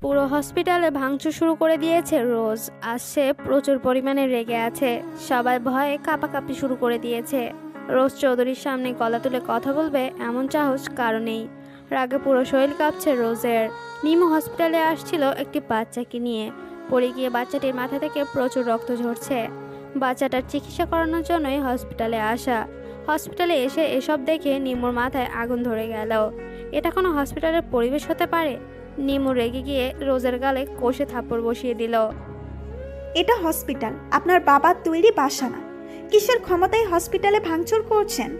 পুরো হসপিটালে ভাঙচুর শুরু করে দিয়েছে রোজ। আজ সে প্রচুর পরিমাণে রেগে আছে। সবাই ভয়ে কাঁপাকাঁপি শুরু করে দিয়েছে। রোজ চৌধুরীর সামনে গলা তুলে কথা বলবে এমন সাহস কারো নেই। রাগে পুরো শরীর কাঁপছে রোজের। নিমু হসপিটালে আসছিল একটি বাচ্চাকে নিয়ে। পড়ে গিয়ে বাচ্চাটির মাথা থেকে প্রচুর রক্ত ঝরছে। বাচ্চাটার চিকিৎসা করানোর জন্যই হসপিটালে আসা। হসপিটালে এসে এসব দেখে নিমুর মাথায় আগুন ধরে গেল। এটা কোনো হসপিটালের পরিবেশ হতে পারে? নিমু রেগে গিয়ে রোজের গালে কষে থাপ্পড় বসিয়ে দিল। এটা হসপিটাল, আপনার বাবার তৈরি বাসা না। কিসের ক্ষমতায় হসপিটালে ভাঙচুর করছেন?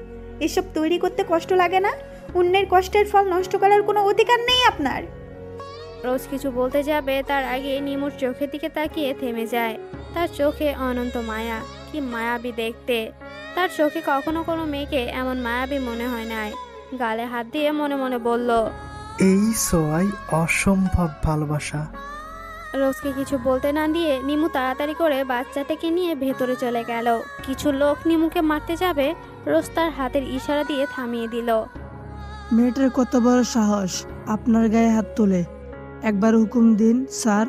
এসব তৈরি করতে কষ্ট লাগে না? অন্যের কষ্টের ফল নষ্ট করার কোনো অধিকার নেই আপনার। রোজ কিছু বলতে যাবে তার আগে নিমুর চোখের দিকে তাকিয়ে থেমে যায়। তার চোখে অনন্ত মায়া, কি মায়াবী দেখতে। তার চোখে কখনো কোনো মেয়েকে এমন মায়াবী মনে হয় নাই। গালে হাত দিয়ে মনে মনে বলল, এই সোয়াই অসম্ভব ভালোবাসা। রোজকে কিছু বলতে না দিয়ে নিমু তাড়াতাড়ি করে বাচ্চাটাকে নিয়ে ভেতরে চলে গেল। কিছু লোক নিমুকে মারতে যাবে, রোজ তার হাতের ইশারা দিয়ে থামিয়ে দিল। মেয়েটার কত বড় সাহস আপনার গায়ে হাত তোলে! একবার হুকুম দিন স্যার,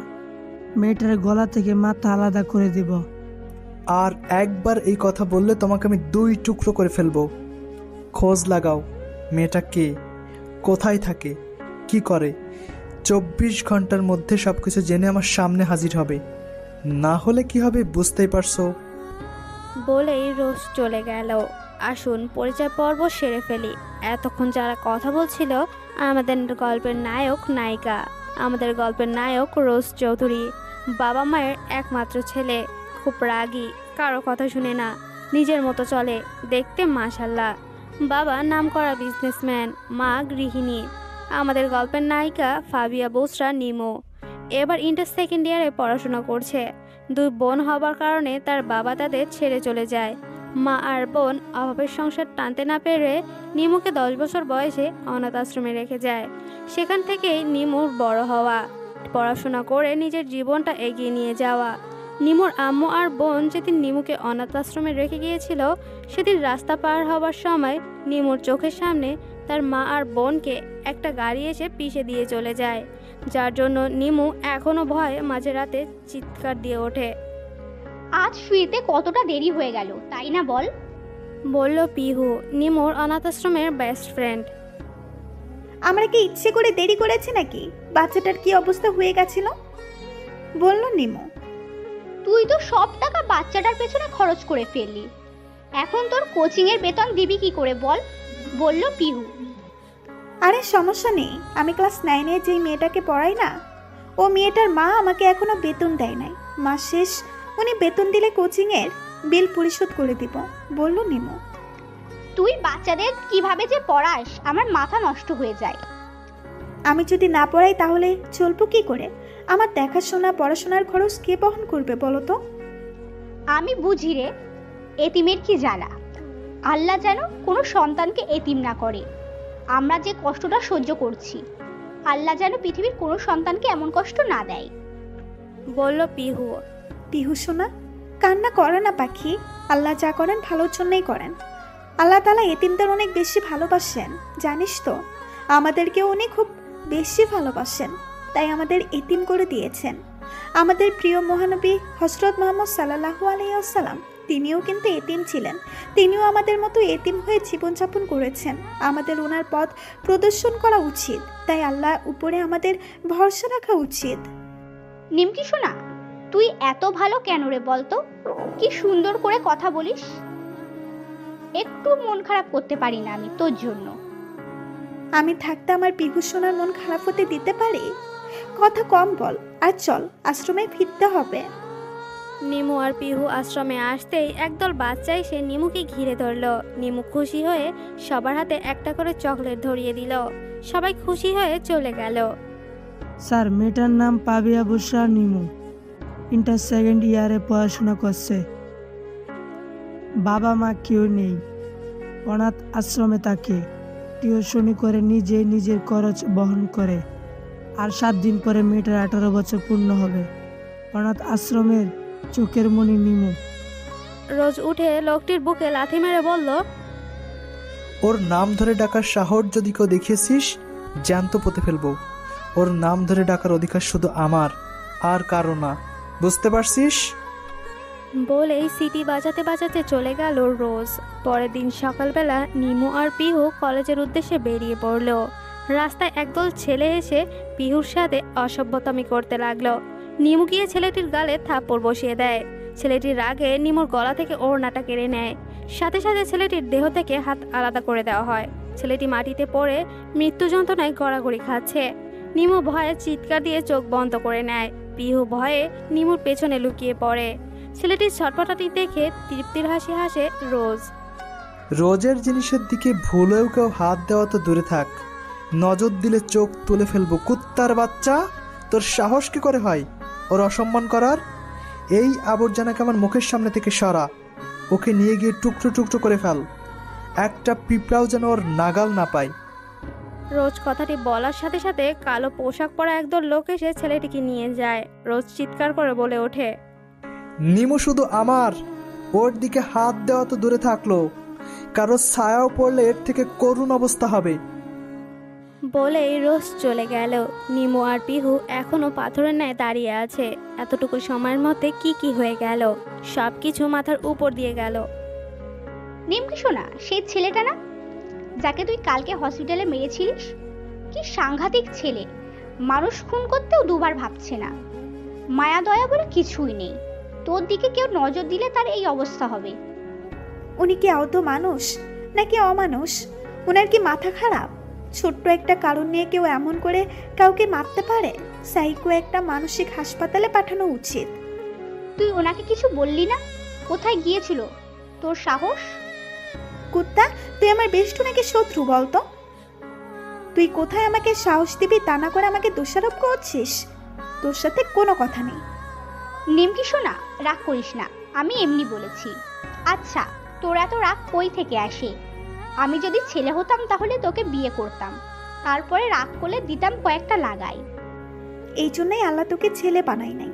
মেয়েটার গলা থেকে মাথা আলাদা করে দিব। আর একবার এই কথা বললে তোমাকে আমি 2 টুকরো করে ফেলবো। খোঁজ লাগাও, মেয়েটা কে, কোথায় থাকে, কি করে। 24 ঘন্টার মধ্যে সবকিছু জেনে আমার সামনে হাজির হবে। না হলে কি হবে বুঝতেই পারছো। বলেই রোজ চলে গেল। আসুন পরিচয় পর্ব সেরে ফেলি। এতক্ষণ যারা কথা বলছিল আমাদের গল্পের নায়ক নায়িকা। আমাদের গল্পের নায়ক রোজ চৌধুরী, বাবা মায়ের একমাত্র ছেলে। খুব রাগী, কারো কথা শুনে না, নিজের মতো চলে। দেখতে মাশাল্লাহ। বাবা নামকরা বিজনেসম্যান, মা গৃহিণী। আমাদের গল্পের নায়িকা ফাবিয়া বুসরা নিমো এবার ইন্টার সেকেন্ড ইয়ারে পড়াশোনা করছে। 2 বোন হবার কারণে তার বাবা তাদের ছেড়ে চলে যায়। মা আর বোন অভাবের সংসার টানতে না পেরে নিমুকে 10 বছর বয়সে অনাথ আশ্রমে রেখে যায়। সেখান থেকেই নিমুর বড় হওয়া, পড়াশোনা করে নিজের জীবনটা এগিয়ে নিয়ে যাওয়া। নিমুর আম্মু আর বোন যেদিন নিমুকে অনাথ আশ্রমে রেখে গিয়েছিল, সেদিন রাস্তা পার হবার সময় নিমুর চোখের সামনে তার মা আর বোনকে একটা গাড়ি এসে পিষে দিয়ে চলে যায়, যার জন্য নিমু এখনো ভয়ে মাঝে রাতে চিৎকার দিয়ে ওঠে। আজ ফিরতে কতটা দেরি হয়ে গেল, তাই না বল? বলল পিহু, নিমুর অনাথ আশ্রমের বেস্ট ফ্রেন্ড। আমরা কি ইচ্ছে করে দেরি করেছি নাকি? বাচ্চাটার কি অবস্থা হয়ে গেছিল? বলল নিমু। তুই তো সব টাকা বাচ্চাটার পেছনে খরচ করে ফেললি। এখন তোর কোচিং এর বেতন দিবি কি করে বল? বলল পিহু। আরে সমস্যা নেই, আমি ক্লাস 9-এ যেই মেয়েটাকে পড়াই না, ও মেয়েটার মা আমাকে এখনো বেতন দেয় নাই। মাস শেষ উনি বেতন দিলে কোচিংয়ের বিল পরিশোধ করে দিব, বলল নিমু। তুই বাচ্চাদের কিভাবে যে পড়াস আমার মাথা নষ্ট হয়ে যায়। আমি যদি না পড়াই তাহলে চলবো কি করে? আমার দেখাশোনা পড়াশোনার খরচ কে বহন করবে বলো তো? আমি বুঝি রে, এতিমের কি জ্বালা। আল্লাহ যেন কোনো সন্তানকে এতিম না করে। আমরা যে কষ্টটা সহ্য করছি, আল্লাহ যেন পৃথিবীর কোনো সন্তানকে এমন কষ্ট না দেয়, বলল পিহু। পিহু সোনা, কান্না করে না পাখি। আল্লাহ যা করেন ভালোর জন্যই করেন। আল্লাহ তাআলা এতিমদের অনেক বেশি ভালোবাসেন, জানিস তো? আমাদেরকেও উনি খুব বেশি ভালোবাসেন, তাই আমাদের এতিম করে দিয়েছেন। আমাদের প্রিয় মহানবী হযরত মুহাম্মদ সাল্লাল্লাহু আলাইহি ওয়াসাল্লাম, তিনিও কিন্তু এতিম ছিলেন। তিনিও আমাদের মতো এতিম হয়ে জীবনযাপন করেছেন। আমাদের ওনার পথ প্রদর্শন করা উচিত, তাই আল্লাহ উপরে আমাদের ভরসা রাখা উচিত। নিমকি শোনা, তুই এত ভালো কেন রে বলতো? কি সুন্দর করে কথা বলিস। একটু মন খারাপ করতে পারি না আমি তোর জন্য। আমি থাকতে আমার পিহু সোনার মন খারাপ হতে দিতে পারি? কথা কম বল, আর চল আশ্রমে ফিরতে হবে। নিমু আর পিহু আশ্রমে আসতেই একদল বাচ্চা এসে নিমুকে ঘিরে ধরল। নিমু খুশি হয়ে সবার হাতে একটা করে চকলেট ধরিয়ে দিল। সবাই খুশি হয়ে চলে গেল। স্যার, মেয়েটার নাম পাবিয়া বুসরা নিমু, ইন্টার সেকেন্ড ইয়ারে পড়াশোনা করছে। বাবা মা কেউ নেই, অনাথ আশ্রমে থাকে। টিউশনি করে নিজেই নিজের খরচ বহন করে। আর 7 দিন পরে মেয়েটার 18 বছর পূর্ণ হবে। অনাথ আশ্রমের চোখের মণি নিমু। রোজ উঠে লোকটির বুকে লাথি মেরে বলল, ওর নাম ধরে ডাকার সাহস যদি কেউ দেখিয়েছিস, জ্যান্ত পুঁতে ফেলবো। ওর নাম ধরে ডাকার অধিকার শুধু আমার, আর কারো না, বুঝতে পারছিস? বলেই সিটি বাজাতে বাজাতে চলে গেল রোজ। পরের দিন সকালবেলা নিমু আর পিহু কলেজের উদ্দেশ্যে বেরিয়ে পড়ল। রাস্তায় একদল ছেলে এসে পিহুর সাথে অসভ্যতামি করতে লাগলো। নিমু গিয়ে ছেলেটির গালে থাপ্পড় বসিয়ে দেয়। ছেলেটির রাগে নিমুর গলা থেকে ওড়নাটা কেড়ে নেয়। সাথে সাথে ছেলেটির দেহ থেকে হাত আলাদা করে দেওয়া হয়। ছেলেটি মাটিতে পড়ে মৃত্যু যন্ত্রণায় গড়াগড়ি খাচ্ছে। নিমু ভয়ে চিৎকার দিয়ে চোখ বন্ধ করে নেয়। পিহু ভয়ে নিমুর পেছনে লুকিয়ে পড়ে। ছেলেটির ছটপটাটি দেখে তৃপ্তির হাসি হাসে রোজ। রোজের জিনিসের দিকে ভুলেও কেউ হাত দেওয়া তো দূরে থাক, নজর দিলে চোখ তুলে ফেলবো। কুত্তার বাচ্চা, তোর সাহস কি করে হয় ওর অসম্মান করার? এই আবর্জনাকে আমার মুখের সামনে থেকে সরা। ওকে নিয়ে গিয়ে টুকরো টুকরো করে ফেল, একটা পিঁপড়াও যেন ওর নাগাল না পায়। রোজ কথাটি বলার সাথে সাথে কালো পোশাক পরা একদল লোক এসে ছেলেটিকে নিয়ে যায়। রোজ চিৎকার করে বলে ওঠে, নিমু শুধু আমার, ওর দিকে হাত দেওয়া তো দূরে থাকলো, কারো ছায়াও পড়লে এর থেকে করুণ অবস্থা হবে। বলেই রোজ চলে গেল। নিমু আর পিহু এখনো পাথরের ন্যায় দাঁড়িয়ে আছে। এতটুকু সময়ের মধ্যে কি কি হয়ে গেল, সব কিছু মাথার উপর দিয়ে গেল। নিমকি শোনা, সেই ছেলেটা না যাকে তুই কালকে হসপিটালে মেরেছিলিস? কি সাংঘাতিক ছেলে, মানুষ খুন করতেও দুবার ভাবছে না। মায়া দয়া বলে কিছুই নেই। তোর দিকে কেউ নজর দিলে তার এই অবস্থা হবে। উনি কি আদৌ মানুষ নাকি অমানুষ? ওনার কি মাথা খারাপ? ছোট্ট একটা কারণ নিয়ে কেউ এমন করে কাউকে মারতে পারে? সাইকো একটা মানসিক হাসপাতালে পাঠানো উচিত। তুই ওনাকে কিছু বললি না? কোথায় গিয়েছিল তোর সাহস? কুত্তা, তুই আমার বেষ্টু নাকি শত্রু বলতো? তুই কোথায় আমাকে সাহস দিবি তা না করে আমাকে দোষারোপ করছিস? তোর সাথে কোনো কথা নেই। নিমকি শোনা, রাগ করিস না, আমি এমনি বলেছি। আচ্ছা, তোর এত রাগ কই থেকে আসে? আমি যদি ছেলে হতাম তাহলে তোকে বিয়ে করতাম, তারপরে রাগ করলে দিতাম কয়েকটা লাগাই। এই জন্যই আল্লাহ তোকে ছেলে বানাই নাই।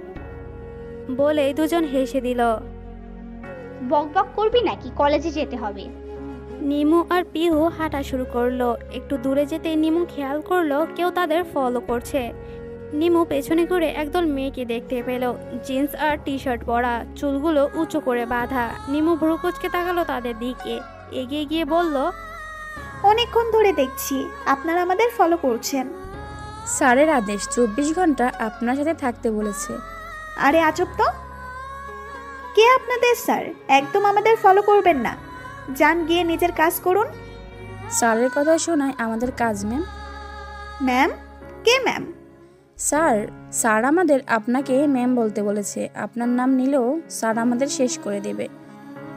বলেই দুজন হেসে দিল। বক বক করবি নাকি? কলেজে যেতে হবে। নিমু আর পিহু হাঁটা শুরু করলো। একটু দূরে যেতে নিমু খেয়াল করলো কেউ তাদের ফলো করছে। নিমু পেছনে ঘুরে একদল মেয়েকে দেখতে পেল, জিন্স আর টি শার্ট পরা, চুলগুলো উঁচু করে বাঁধা। নিমু ভ্রু কুঁচকে তাকালো তাদের দিকে, এগিয়ে গিয়ে বলল, অনেকক্ষণ ধরে দেখছি আপনারা আমাদের ফলো করছেন। স্যারের আদেশ 24 ঘন্টা আপনার সাথে থাকতে বলেছে। আরে আজব তো, কে আপনাদের স্যার? একদম আমাদের ফলো করবেন না, যান গিয়ে নিজের কাজ করুন। স্যারের কথা শোনায় আমাদের কাজ ম্যাম। ম্যাম? কে ম্যাম? স্যার আমাদের আপনাকে ম্যাম বলতে বলেছে। আপনার নাম নিলেও স্যার আমাদের শেষ করে দেবে।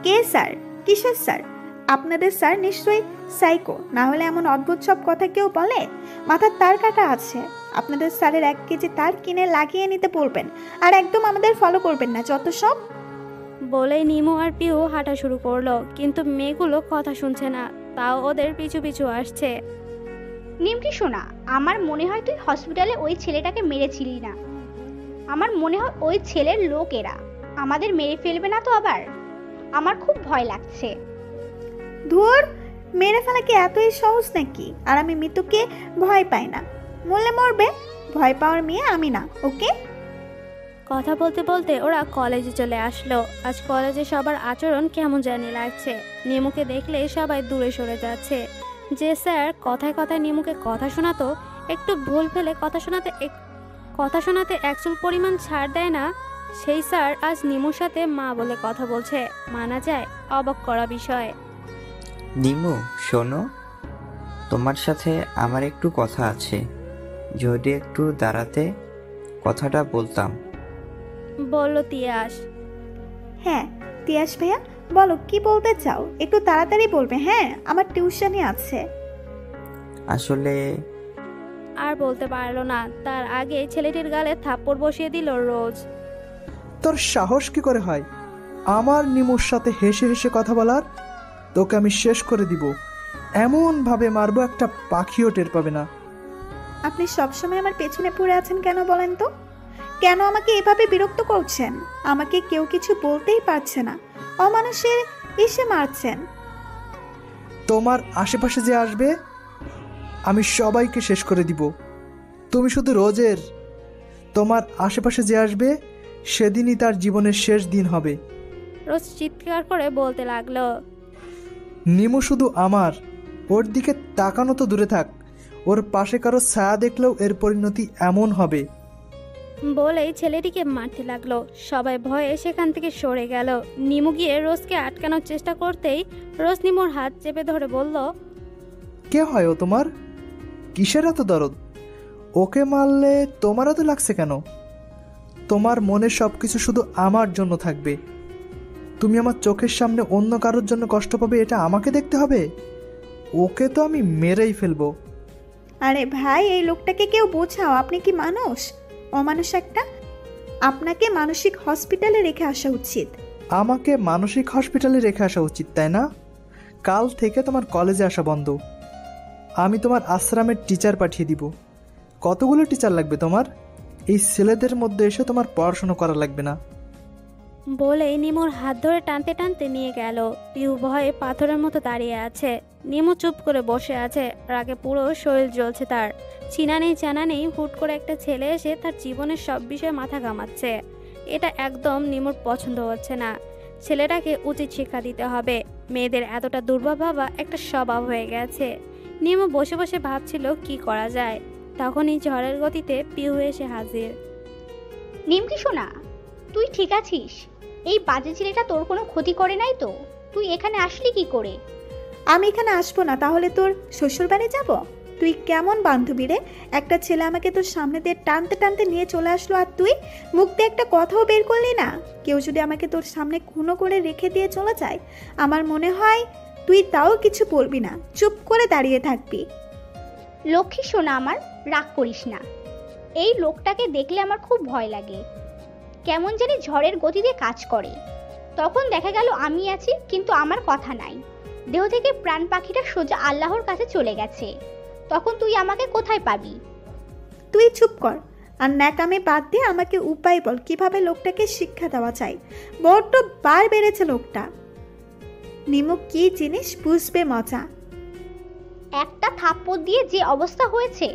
কে স্যার? কিসের স্যার? আপনাদের স্যার নিশ্চয়ই সাইকো, না হলে এমন অদ্ভুত সব কথা কেউ বলে? মাথার তার কাটা আছে। আপনাদের স্যারের 1 কেজি তার কিনে লাগিয়ে নিতে বলবেন, আর একদম আমাদের ফলো করবেন না, যত সব। বলেই নিমু আর পিহু হাঁটা শুরু করলো। কিন্তু মেয়েগুলো কথা শুনছে না, তাও ওদের পিছু পিছু আসছে। নিমকি শোনা, আমার মনে হয় তুই হসপিটালে ওই ছেলেটাকে মেরেছিলি না। আমার মনে হয় ওই ছেলের লোক এরা। আমাদের মেরে ফেলবে না তো আবার? আমার খুব ভয় লাগছে। ধুর, মেরে ফেলা কি এতই সহজ নাকি? আর আমি মৃত্যুকে ভয় পাই না, মরলে মরবে, ভয় পাওয়ার মেয়ে আমি না, ওকে? কথা বলতে বলতে ওরা কলেজে চলে আসলো। আজ কলেজে সবার আচরণ কেমন জানি লাগছে। নিমুকে দেখলে সবাই দূরে সরে যাচ্ছে। যে স্যার কথায় কথায় নিমুকে কথা শোনাতো, একটু ভুল ফেলে কথা শোনাতে একচুল পরিমাণ ছাড় দেয় না, সেই স্যার আজ নিমুর সাথে মা বলে কথা বলছে। মানা যায়, অবাক করা বিষয়। নিমু শোনো, তোমার সাথে আমার একটু কথা আছে। যদি একটু দাঁড়াতে কথাটা বলতাম। বলল তিয়াস। হ্যাঁ তিয়াস ভাইয়া, বলো কি বলতে চাও? একটু তাড়াতাড়ি বলবে, হ্যাঁ আমার টিউশনই আছে। আসলে আর বলতে পারলো না, তার আগে ছেলেটির গালে থাপ্পড় বসিয়ে দিল রোজ। তোর সাহস কি করে হয় আমার নিমুর সাথে হেসে হেসে কথা বলার? তোকে আমি শেষ করে দিব। এমনভাবে মারবো একটা পাখিও টের পাবে না। আপনি সবসময় আমার পেছনে পড়ে আছেন কেন বলেন তো? কেন আমাকে এভাবে বিরক্ত করছেন? আমাকে কেউ কিছু বলতেই পারছে না, অমানুষের এসে মারছেন। তোমার আশেপাশে যে আসবে আমি সবাইকে শেষ করে দিব। তুমি শুধু রোজের, তোমার আশেপাশে যে আসবে সেদিনই তার জীবনের শেষ দিন হবে। রোজ চিৎকার করে বলতে লাগলো, নিমু শুধু আমার, ওর দিকে তাকানো তো দূরে থাক, ওর পাশে কারো ছায়া দেখলেও এর পরিণতি এমন হবে। বলেই ছেলেটিকে মারতে লাগলো। সবাই ভয়ে সেখান থেকে সরে গেল। নিমু গিয়ে রোজকে আটকানোর চেষ্টা করতেই রোজ নিমুর হাত চেপে ধরে বলল, কে হয় ও তোমার? কিসের এত দরদ? ওকে মারলে তোমার এত লাগছে কেন? তোমার মনে সব কিছু শুধু আমার জন্য থাকবে। তুমি আমার চোখের সামনে অন্য কারোর জন্য কষ্ট পাবে এটা আমাকে দেখতে হবে? ওকে তো আমি মেরেই ফেলবো। আরে ভাই, এই লোকটাকে কেউ বোঝাও। আপনি কি মানুষ? অমানুষ একটা। আপনাকে মানসিক হসপিটালে রেখে আসা উচিত। আমাকে মানসিক হসপিটালে রেখে আসা উচিত, তাই না? কাল থেকে তোমার কলেজে আসা বন্ধ। আমি তোমার আশ্রমের টিচার পাঠিয়ে দিব। কতগুলো টিচার লাগবে তোমার? এই ছেলেদের মধ্যে এসে তোমার পড়াশোনা করা লাগবে না। বলেই নিমুর হাত ধরে টানতে টানতে নিয়ে গেল। পিহু ভয়ে পাথরের মতো দাঁড়িয়ে আছে। নিমু চুপ করে বসে আছে। রাগে পুরো শরীর জ্বলছে তার। চিনা নেই জানা নেই হুট করে একটা ছেলে এসে তার জীবনের সব বিষয়ে মাথা ঘামাচ্ছে। এটা একদম নিমুর পছন্দ হচ্ছে না। ছেলেটাকে উচিত শিক্ষা দিতে হবে। মেয়েদের এতটা দুর্বল ভাবা একটা স্বভাব হয়ে গেছে। নিমু বসে বসে ভাবছিল কি করা যায়। তখনই ঝড়ের গতিতে পিহু এসে হাজির। নিমকি শোনা, তুই ঠিক আছিস? এই বাজে ছেলেটা তোর কোনো ক্ষতি করে নাই তো? তুই এখানে আসলি কি করে? আমি এখানে আসবো না, তাহলে তোর শ্বশুর বাড়ি যাবো? তুই কেমন বান্ধবী রে? একটা ছেলে আমাকে তোর সামনে দিয়ে টানতে টানতে নিয়ে চলে আসলো, আর তুই মুখ দিয়ে একটা কথাও বের করলি না। কেউ যদি আমাকে তোর সামনে খুনো করে রেখে দিয়ে চলে যায়, আমার মনে হয় তুই তাও কিছু বলবি না, চুপ করে দাঁড়িয়ে থাকবি। লক্ষ্মী সোনা আমার, রাগ করিস না। এই লোকটাকে দেখলে আমার খুব ভয় লাগে। কেমন জানি ঝড়ের গতিতে কাজ করে। তখন দেখা গেল আমি আছি, কিন্তু আমার কথা নাই। দেহ থেকে প্রাণ পাখিটা সোজা আল্লাহর কাছে চলে গেছে। তখন তুই আমাকে কোথায় পাবি? তুই চুপ কর, আর ন্যাকামে বাদ দিয়ে আমাকে উপায় বল কিভাবে লোকটাকে শিক্ষা দেওয়া যায়। বড্ড বার বেড়েছে লোকটা। নিমু কি জিনিস বুঝবে মজা। একটা থাপ্পড় দিয়ে যে অবস্থা হয়েছে,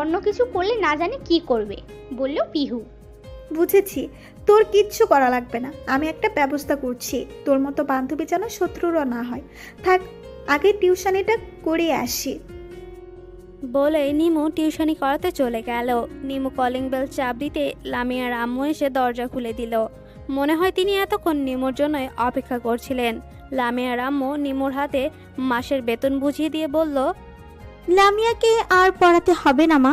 অন্য কিছু করলে না জানি কি করবে, বলল পিহু। বুঝেছি, তোর কিচ্ছু করা লাগবে না, আমি একটা ব্যবস্থা করছি। তোর মতো বান্ধবী যেন শত্রুরও না হয়। থাক, আগে টিউশনিটা করে আসি। বলেই নিমু টিউশনি করাতে চলে গেল। নিমু কলিং বেল চাপ দিতে লামিয়ার আম্মু এসে দরজা খুলে দিল। মনে হয় তিনি এতক্ষণ নিমুর জন্যই অপেক্ষা করছিলেন। লামিয়ার আম্মু নিমুর হাতে মাসের বেতন বুঝিয়ে দিয়ে বলল, লামিয়াকে আর পড়াতে হবে না মা,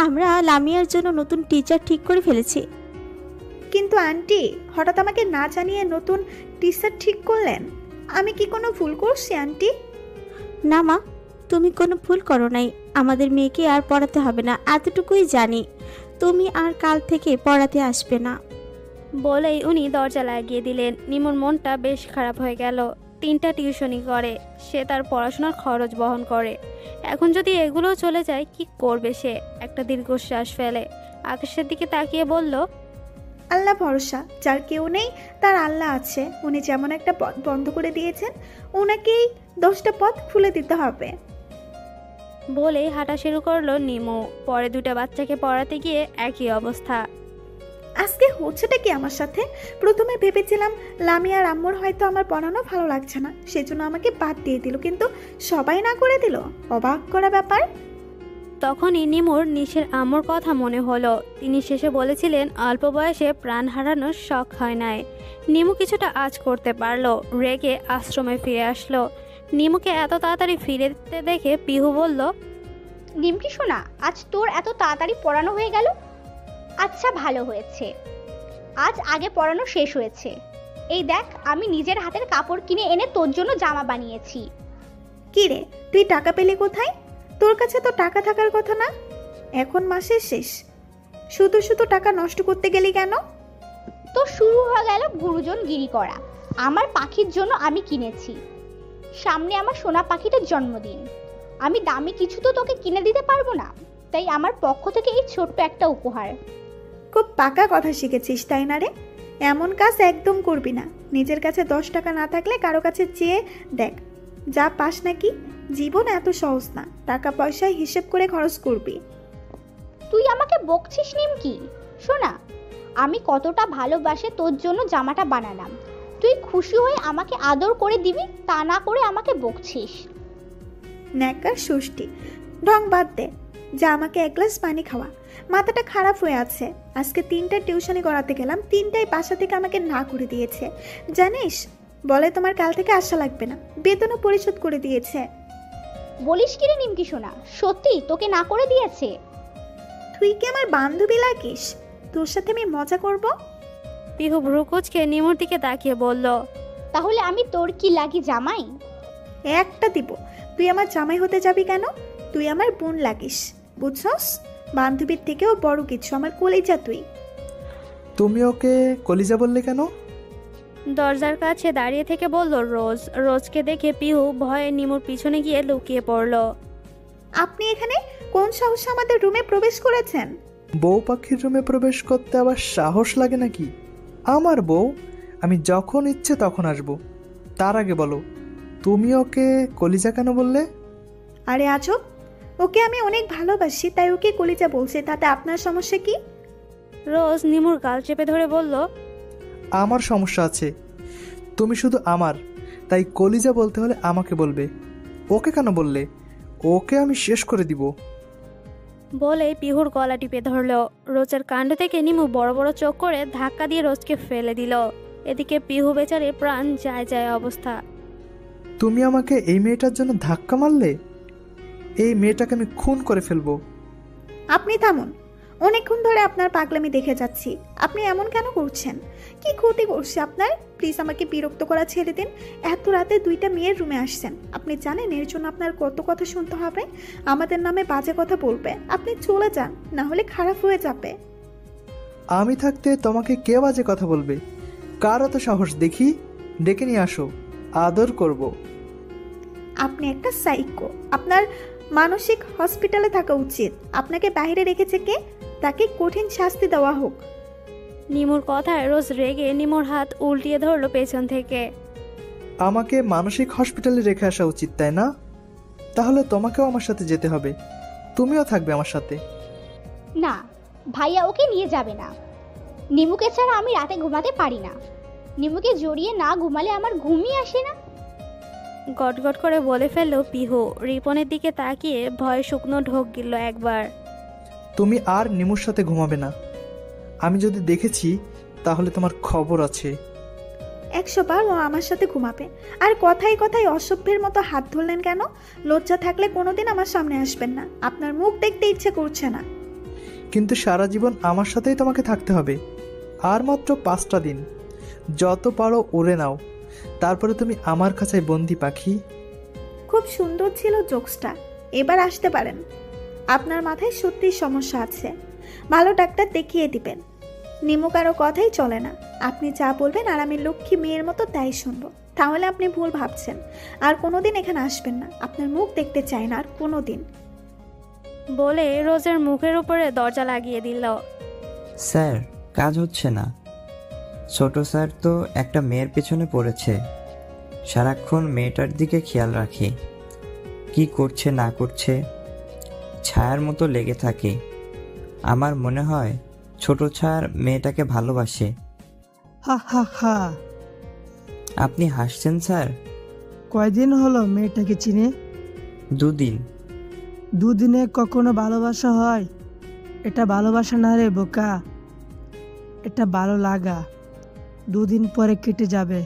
আমরা লামিয়ার জন্য নতুন টিচার ঠিক করে ফেলেছি। কিন্তু আন্টি, হঠাৎ আমাকে না জানিয়ে নতুন টিচার ঠিক করলেন, আমি কি কোনো ভুল করছি আন্টি? না মা, তুমি কোনো ভুল করো নাই। আমাদের মেয়েকে আর পড়াতে হবে না, এতটুকুই জানি। তুমি আর কাল থেকে পড়াতে আসবে না। বলেই উনি দরজা লাগিয়ে দিলেন। নিমুর মনটা বেশ খারাপ হয়ে গেল। 3টা টিউশনি করে, সে তার পড়াশোনার খরচ বহন করে। এখন যদি এগুলোও চলে যায় কি করবে সে? একটা দীর্ঘশ্বাস ফেলে আকাশের দিকে তাকিয়ে বলল, আল্লাহ ভরসা, যার কেউ নেই তার আল্লাহ আছে। উনি যেমন একটা পথ বন্ধ করে দিয়েছেন, ওনাকেই 10টা পথ খুলে দিতে হবে। বলেই হাঁটা শুরু করলো নিমু। পরে 2টা বাচ্চাকে পড়াতে গিয়ে একই অবস্থা। আজকে হচ্ছেটা কি আমার সাথে? প্রথমে ভেবেছিলাম লামিয়ার আম্মুর হয়তো আমার পড়ানো ভালো লাগছে না, সেজন্য আমাকে বাদ দিয়ে দিল, কিন্তু সবাই না করে দিল। অবাক করা ব্যাপার। তখনই নিমুর নিশের আম্মুর কথা মনে হলো। তিনি শেষে বলেছিলেন অল্প বয়সে প্রাণ হারানোর শখ হয় নাই। নিমু কিছুটা আঁচ করতে পারলো। রেগে আশ্রমে ফিরে আসলো। নিমুকে এত তাড়াতাড়ি ফিরতে দেখে পিহু বলল, নিমকি শোনা, আজ তোর এত তাড়াতাড়ি পড়ানো হয়ে গেল? আচ্ছা, ভালো হয়েছে, আজ আগে পড়ানো শেষ হয়েছে। এই দেখ, আমি নিজের হাতের কাপড় কিনে এনে তোর জন্য জামা বানিয়েছি। কি রে, তুই টাকা পেলি কোথায়? তোর কাছে তো টাকা থাকার কথা না? এখন মাসের শেষ, শুধু শুধু টাকা নষ্ট করতে গেলি কেন? তো শুরু হয়ে গেল গুরুজন গিরি করা। আমার পাখির জন্য আমি কিনেছি। সামনে আমার সোনা পাখিটার জন্মদিন। আমি দামি কিছু তো তোকে কিনে দিতে পারবো না, তাই আমার পক্ষ থেকে এই ছোট্ট একটা উপহার। খুব পাকা কথা শিখেছিস তাই না রে? এমন কাজ একদম করবি না। নিজের কাছে 10 টাকা না থাকলে কারো কাছে চেয়ে দেখ, যা পাস নাকি। জীবন এত সহজ না, টাকা পয়সায় হিসেব করে খরচ করবি। তুই আমাকে বকছিস নিমকি? শোনা, আমি কতটা ভালোবাসে তোর জন্য জামাটা বানালাম, তুই খুশি হয়ে আমাকে আদর করে দিবি, তা না করে আমাকে বকছিস। ন্যাকার ষষ্ঠী, ঢং বাদ দে। যা আমাকে এক গ্লাস পানি খাওয়া। মাথাটা খারাপ হয়ে আছে। আজকে 3টা টিউশনি করাতে গেলাম, 3টাই বাসা থেকে আমাকে না করে দিয়েছে জানিস। বলে তোমার কাল থেকে আসা লাগবে না, বেতনও পরিশোধ করে দিয়েছে। বলিস কি রে নিমকি সোনা, সত্যি তোকে না করে দিয়েছে? তুই কি আমার বান্ধবী লাগিস? তোর সাথে আমি মজা করব? পিহু ভ্রুকুচকে নিমুর দিকে তাকিয়ে বলল, তাহলে আমি তোর কি লাগি জামাই? একটা দিব। তুই আমার জামাই হতে যাবি কেন? তুই আমার বোন লাগিস, বুঝছস? বান্ধবীর থেকেও বড় কিছু, আমার কলিজা তুই। তুমি ওকে কলিজা বললে কেন? দরজার কাছে দাঁড়িয়ে থেকে বলল রোজ। রোজকে দেখে পিহু ভয়ে নিমুর পিছনে গিয়ে লুকিয়ে পড়ল। আপনি এখানে কোন সাহসে আমাদের রুমে প্রবেশ করেছেন? বউ পাখির রুমে প্রবেশ করতে আবার সাহস লাগে নাকি? আমার বউ, আমি যখন ইচ্ছে তখন আসবো। তার আগে বলো, তুমি ওকে কলিজা কেন বললে? আরে আজব, ওকে আমি অনেক ভালোবাসি তাই ওকে কলিজা বলছে, তাতে আপনার সমস্যা কি? রোজ নিমুর গাল চেপে ধরে বলল, আমার সমস্যা আছে। তুমি শুধু আমার, তাই কলিজা বলতে হলে আমাকে বলবে। ওকে কেন বললে? ওকে আমি শেষ করে দিব। বলে পিহুর গলা টিপে ধরল। রোজের কাণ্ড থেকে নিমু বড় বড় চোখ করে ধাক্কা দিয়ে রোজকে ফেলে দিল। এদিকে পিহু বেচারে প্রাণ যায় যায় অবস্থা। তুমি আমাকে এই মেয়েটার জন্য ধাক্কা মারলে? এই মেয়েটাকে আমি খুন করে ফেলবো। আপনি থামুন, অনেকক্ষণ ধরে আপনার পাগলামি দেখে যাচ্ছি। আপনি এমন কেন করছেন? কি ক্ষতি করছে আপনার? প্লিজ আমাকে বিরক্ত করা ছেড়ে দিন। এত রাতে 2টা মেয়ের রুমে আসছেন, আপনি জানেন এর জন্য আপনার কত কথা শুনতে হবে? আমাদের নামে বাজে কথা বলবে। আপনি চলে যান, না হলে খারাপ হয়ে যাবে। আমি থাকতে তোমাকে কে বাজে কথা বলবে? কার অত সাহস দেখি? ডেকে নিয়ে আসো, আদর করব। আপনি একটা সাইকো। আপনার মানসিক হসপিটালে থাকা উচিত। আপনাকে বাইরে রেখেছে কে? তাকে কঠিন শাস্তি দেওয়া হোক। নিমুর কথায় রোজ রেগে নিমুর হাত উল্টিয়ে ধরল পেছন থেকে। আমাকে মানসিক হসপিটালে রেখে আসা উচিত তাই না? তাহলে তোমাকেও আমার সাথে যেতে হবে। তুমিও থাকবে আমার সাথে। না, ভাইয়া ওকে নিয়ে যাবে না। নিমুকে ছাড়া আমি রাতে ঘুমাতে পারি না। নিমুকে জড়িয়ে না ঘুমালে আমার ঘুমই আসে না। গটগট করে বলে ফেলল পিহু। রিপনের দিকে তাকিয়ে ভয়ে শুকনো ঢোক গিলল একবার। তুমি আর নিমুর সাথে ঘুমাবে না। আমি যদি দেখেছি তাহলে তোমার খবর আছে। 100 বার ও আমার সাথে ঘুমাবে। আর কথায় কথায় অসভ্যের মতো হাত ধরলেন কেন? লজ্জা থাকলে কোনোদিন আমার সামনে আসবেন না। আপনার মুখ দেখতে ইচ্ছে করছে না। কিন্তু সারা জীবন আমার সাথেই তোমাকে থাকতে হবে। আর মাত্র 5টা দিন। যত পারো উড়ে নাও, তারপরে তুমি আমার কাছে বন্দি পাখি। খুব সুন্দর ছিল জোকসটা। এবার আসতে পারেন। আপনার মাথায় সত্যিই সমস্যা আছে। ভালো ডাক্তার দেখিয়ে দিবেন। নিমু কারো কথাই চলে না। আপনি যা বলবেন আর আমি লক্ষ্মী মেয়ের মতো তাই শুনবো। তাহলে আপনি ভুল ভাবছেন। আর কোনোদিন এখানে আসবেন না। আপনার মুখ দেখতে চাই না আর কোনোদিন। বলে রোজের মুখের উপরে দরজা লাগিয়ে দিল। স্যার, কাজ হচ্ছে না। ছোট স্যার তো একটা মেয়ের পেছনে পড়েছে। সারাক্ষণ মেয়েটার দিকে খেয়াল রাখে, কি করছে না করছে, ছায়ার মতো লেগে থাকে। আমার মনে হয় ছোট স্যার মেয়েটাকে ভালোবাসে। হা হা হা। আপনি হাসছেন স্যার? কয়দিন হলো মেয়েটাকে চিনে? 2 দিন। 2 দিনে কখনো ভালোবাসা হয়? এটা ভালোবাসা না রে বোকা, এটা ভালো লাগা। 2 দিন পরে কেটে যাবে।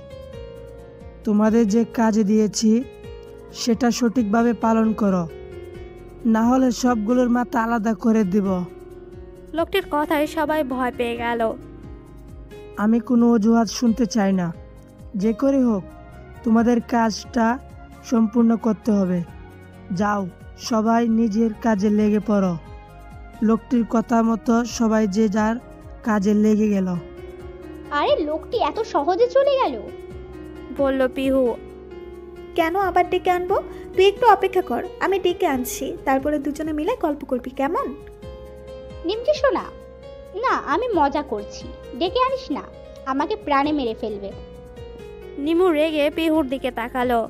তোমাদের যে কাজ দিয়েছি সেটা সঠিকভাবে পালন করো, না হলে সবগুলোর মাথা আলাদা করে দিব। লোকটির কথায় সবাই ভয় পেয়ে গেল। আমি কোনো অজুহাত শুনতে চাই না। যে করে হোক তোমাদের কাজটা সম্পূর্ণ করতে হবে। যাও, সবাই নিজের কাজে লেগে পড়ো। লোকটির কথা মতো সবাই যে যার কাজে লেগে গেল। আরে লোকটি এত সহজে চলে গেল? বলল পিহু। কেন আবার ডেকে আনবো? তুই একটু অপেক্ষা কর, আমি ডেকে আনছি, তারপরে দুজনে মিলে গল্প করবি, কেমন? নিমকি শোনা, না আমি মজা করছি, ডেকে আনিস না, আমাকে প্রাণে মেরে ফেলবে। নিমু রেগে পিহুর দিকে তাকালো।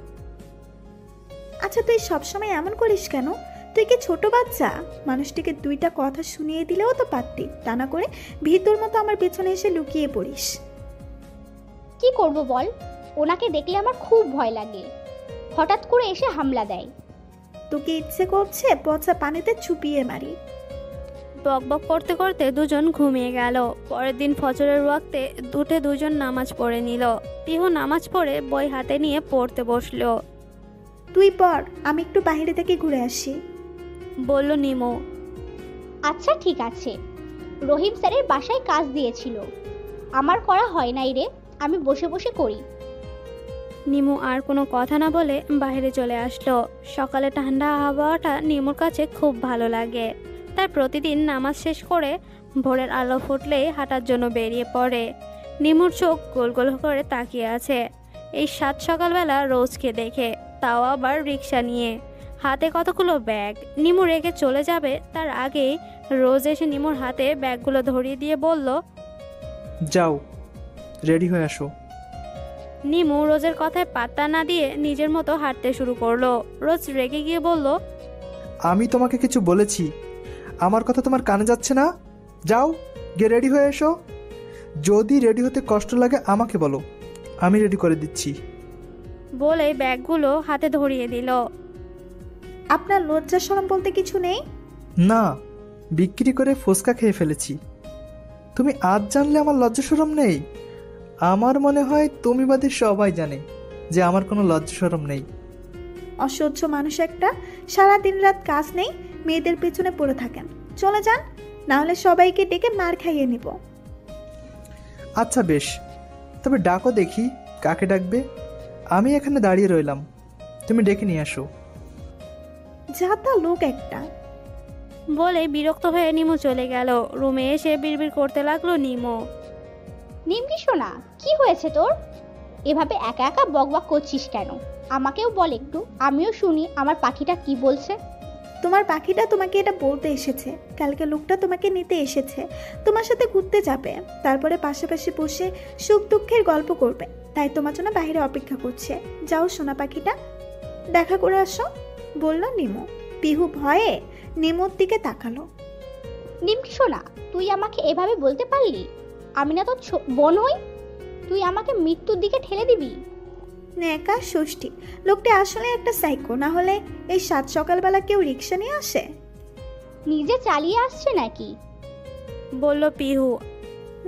আচ্ছা তুই সবসময় এমন করিস কেন? তুই কি ছোট বাচ্চা? মানুষটিকে দুইটা কথা শুনিয়ে দিলেও তো পারতি, তা না করে ভিতর মতো আমার পেছনে এসে লুকিয়ে পড়িস। কি করব বল, ওনাকে দেখলে আমার খুব ভয় লাগে, হঠাৎ করে এসে হামলা দেয়। তোকে ইচ্ছে করছে পচা পানিতে চুপিয়ে মারি। বকবক করতে করতে দুজন ঘুমিয়ে গেল। পরের দিন ফজরের ওয়াক্তে উঠে দুজন নামাজ পড়ে নিল। পিহু নামাজ পড়ে বই হাতে নিয়ে পড়তে বসলো। তুই পড়, আমি একটু বাইরে থেকে ঘুরে আসি, বলল নিমু। আচ্ছা ঠিক আছে। রহিম স্যারের বাসায় কাজ দিয়েছিল, আমার করা হয় নাই রে, আমি বসে বসে করি। নিমু আর কোনো কথা না বলে বাইরে চলে আসলো। সকালে ঠান্ডা আবহাওয়াটা নিমুর কাছে খুব ভালো লাগে। তার প্রতিদিন নামাজ শেষ করে ভোরের আলো ফুটলেই হাঁটার জন্য বেরিয়ে পড়ে। নিমুর চোখ গোল গোল করে তাকিয়ে আছে এই সাত সকালবেলা রোজকে দেখে, তাও আবার রিক্সা নিয়ে, হাতে কতগুলো ব্যাগ। নিমু রেখে চলে যাবে তার আগেই রোজ এসে নিমুর হাতে ব্যাগগুলো ধরিয়ে দিয়ে বলল, যাও, রেডি হয়ে আসো। নিমু রোজের কথায় পাত্তা না দিয়ে নিজের মতো হাঁটতে শুরু করলো। রোজ রেগে গিয়ে বলল, আমি তোমাকে কিছু বলেছি, আমার কথা তোমার কানে যাচ্ছে না? যাও, গিয়ে রেডি হয়ে এসো। যদি রেডি হতে কষ্ট লাগে আমাকে বলো, আমি রেডি করে দিচ্ছি। বলে ব্যাগগুলো হাতে ধরিয়ে দিল। আপনার লজ্জা শরম বলতে কিছু নেই? না, বিক্রি করে ফুচকা খেয়ে ফেলেছি। তুমি আজ জানলে আমার লজ্জা শরম নেই? আমার মনে হয় তুমি বাদে সবাই জানে যে আমার কোনো লজ্জা শরম নেই। অসহ্য মানুষ একটা, সারা দিন রাত কাজ নেই, মেয়েদের পেছনে পড়ে থাকেন। চলে যান, না হলে সবাইকে ডেকে মার খাইয়ে নিব। আচ্ছা বেশ, তবে ডাকো দেখি কাকে ডাকবে। আমি এখানে দাঁড়িয়ে রইলাম, তুমি ডেকে নিয়ে আসো। যাতা লোক একটা। বলে বিরক্ত হয়ে নিমু চলে গেল। রুমে এসে বিড়বিড় করতে লাগলো নিমু। নিমকি শোনা, কি হয়েছে তোর? এভাবে একা একা বকবক করছিস কেন? আমাকেও বল একটু, আমিও শুনি আমার পাখিটা কি বলছে। তোমার পাখিটা তোমাকে এটা বলতে এসেছে, কালকে লোকটা তোমাকে নিতে এসেছে, তোমার সাথে ঘুরতে যাবে, তারপরে পাশাপাশি বসে সুখ দুঃখের গল্প করবে, তাই তোমার জন্য বাইরে অপেক্ষা করছে। যাও সোনা পাখিটা, দেখা করে আসো, বলল নিমু। পিহু ভয়ে নিমুর দিকে তাকালো। নিমকি শোনা, তুই আমাকে এভাবে বলতে পারলি? আমি না তোর বোন হই? তুই আমাকে মৃত্যুর দিকে ঠেলে দিবি? নেকা ষষ্ঠী, লোকটি আসলে একটা সাইকো, না হলে এই সাত সকালবেলা কেউ রিক্সা নিয়ে আসে? নিজে চালিয়ে আসছে নাকি? বলল পিহু।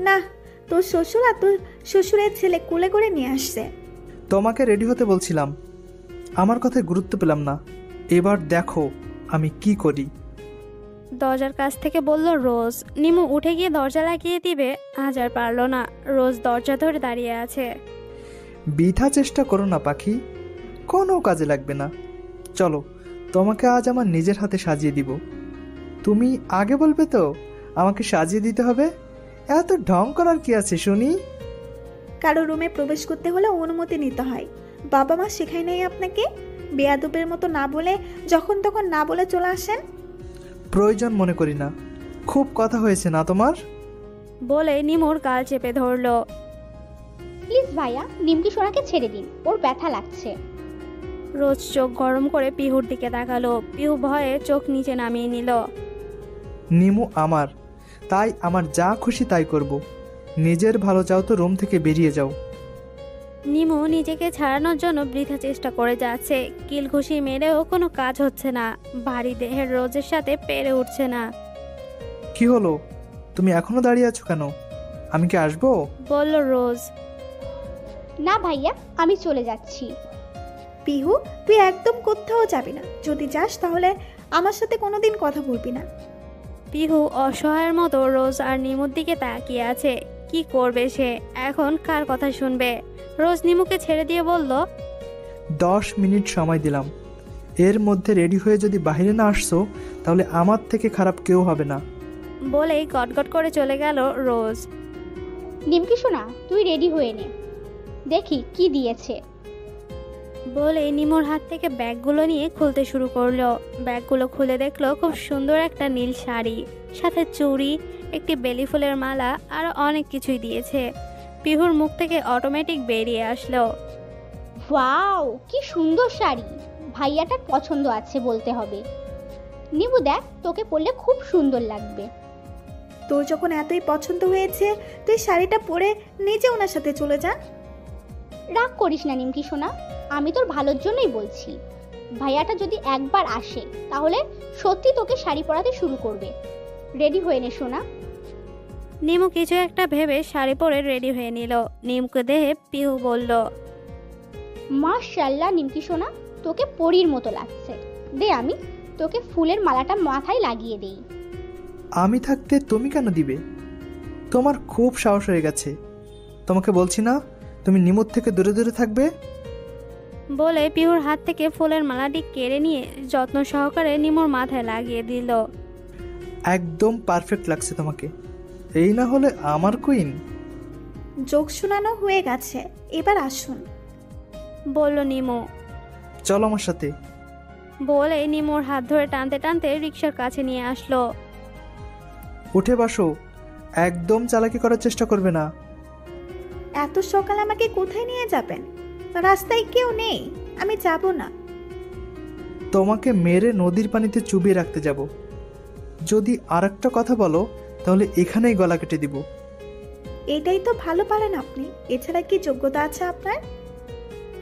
না, তোর শ্বশুর আর তোর শ্বশুরের ছেলে কোলে করে নিয়ে আসছে। তোমাকে রেডি হতে বলছিলাম, আমার কথায় গুরুত্ব পেলাম না। এবার দেখো আমি কি করি। দরজার কাছ থেকে বলল রোজ। নিমু উঠে গিয়ে দরজা লাগিয়ে দিবে, আজ আর পারল না। রোজ দরজা ধরে দাঁড়িয়ে আছে। বৃথা চেষ্টা করো না পাখি, কোনো কাজে লাগবে না। চলো, তোমাকে আজ আমার নিজের হাতে সাজিয়ে দিব। তুমি আগে বলবে তো আমাকে সাজিয়ে দিতে হবে? এত ঢং করার কি আছে শুনি? কারো রুমে প্রবেশ করতে হলে অনুমতি নিতে হয়, বাবা মা শেখায় নাই আপনাকে? বেয়াদবের মতো না বলে যখন তখন না বলে চলে আসেন। প্রয়োজন মনে করি না, খুব কথা হয়েছে না তোমার? বলে নিমুর গাল চেপে ধরল। প্লিজ ভাইয়া, নিমকি সোনাকে ছেড়ে দিন, ওর ব্যথা লাগছে। রোজ চোখ গরম করে পিহুর দিকে তাকালো। পিহু ভয়ে চোখ নিচে নামিয়ে নিল। নিমু আমার, তাই আমার যা খুশি তাই করব। নিজের ভালো চাও তো রুম থেকে বেরিয়ে যাও। নিমু নিজেকে ছাড়ানোর জন্য বৃথা চেষ্টা করে যাচ্ছে। কিল ঘুষি মেরেও কোনো কাজ হচ্ছে না। ভারী দেহের রোজের সাথে পেরে উঠছে না। কি হলো, তুমি এখনো দাঁড়িয়ে আছো কেন? আমি কি আসবো? বলল রোজ। না ভাইয়া, আমি চলে যাচ্ছি। পিহু, তুই একদম কোথাও যাবি না, যদি যাস তাহলে আমার সাথে কোনোদিন কথা বলবি না। পিহু অসহায়ের মতো রোজ আর নিমুর দিকে তাকিয়ে আছে। কি করবে সে এখন, কার কথা শুনবে? রোজ নিমুকে ছেড়ে দিয়ে বলল, 10 মিনিট সময় দিলাম, এর মধ্যে রেডি হয়ে যদি বাইরে না আসছো তাহলে আমার থেকে খারাপ কেউ হবে না। বলেই গটগট করে চলে গেল রোজ। নিমকি সোনা, তুই রেডি হয়ে নে, দেখি কি দিয়েছে। বলে নিমোর হাত থেকে ব্যাগগুলো নিয়ে খুলতে শুরু করলো। ব্যাগগুলো খুলে দেখলো খুব সুন্দর একটা নীল শাড়ি, সাথে চুড়ি, একটি বেলি ফুলের মালা, আর অনেক কিছুই দিয়েছে। পিহুর মুখ থেকে অটোমেটিক বেরিয়ে আসলো, ওয়াও, কি সুন্দর শাড়ি! ভাইয়াটার পছন্দ আছে বলতে হবে। নিমু দেখ, তোকে পরলে খুব সুন্দর লাগবে। তোর যখন এতই পছন্দ হয়েছে, তুই শাড়িটা পরে নিজে ওনার সাথে চলে যা। রাগ করিস না নিমকি সোনা, আমি তোর ভালোর জন্যই বলছি। ভাইয়াটা যদি একবার আসে তাহলে সত্যি তোকে শাড়ি পরাতে শুরু করবে। রেডি হয়ে নে সোনা। নিমু কিছু একটা ভেবে শাড়ি পরে রেডি হয়ে নিল। নিমকে দেখে পিহু বলল, মাশাআল্লাহ নিমকি সোনা, তোকে পরীর মতো লাগছে। দে আমি তোকে ফুলের মালাটা মাথায় লাগিয়ে দেই। আমি থাকতে তুমি কেন দিবে? তোমার খুব সাহস হয়ে গেছে। তোমাকে বলছি না তুমি নিমুর থেকে দূরে দূরে থাকবে? বলে পিহুর হাত থেকে ফুলের মালাটি কেড়ে নিয়ে যত্ন সহকারে নিমুর মাথায় লাগিয়ে দিল। একদম পারফেক্ট লাগছে তোমাকে, এই না হলে আমার কুইন। যোগ শোনানো হয়ে গেছে, এবার আসুন, বলল নিমু। চলো আমার সাথে। বলে নিমুর হাত ধরে টানতে টানতে রিক্সার কাছে নিয়ে আসলো। উঠে বসো, একদম চালাকি করার চেষ্টা করবে না। এত সকাল আমাকে কোথায় নিয়ে যাবেন? রাস্তায় কেউ নেই, আমি যাব না। তোমাকে মেরে নদীর পানিতে চুবিয়ে রাখতে যাব। যদি আরেকটা কথা বলো তাহলে এখানেই গলা কেটে দিব। এটাই তো ভালো পারেন আপনি, এছাড়া কি যোগ্যতা আছে আপনার?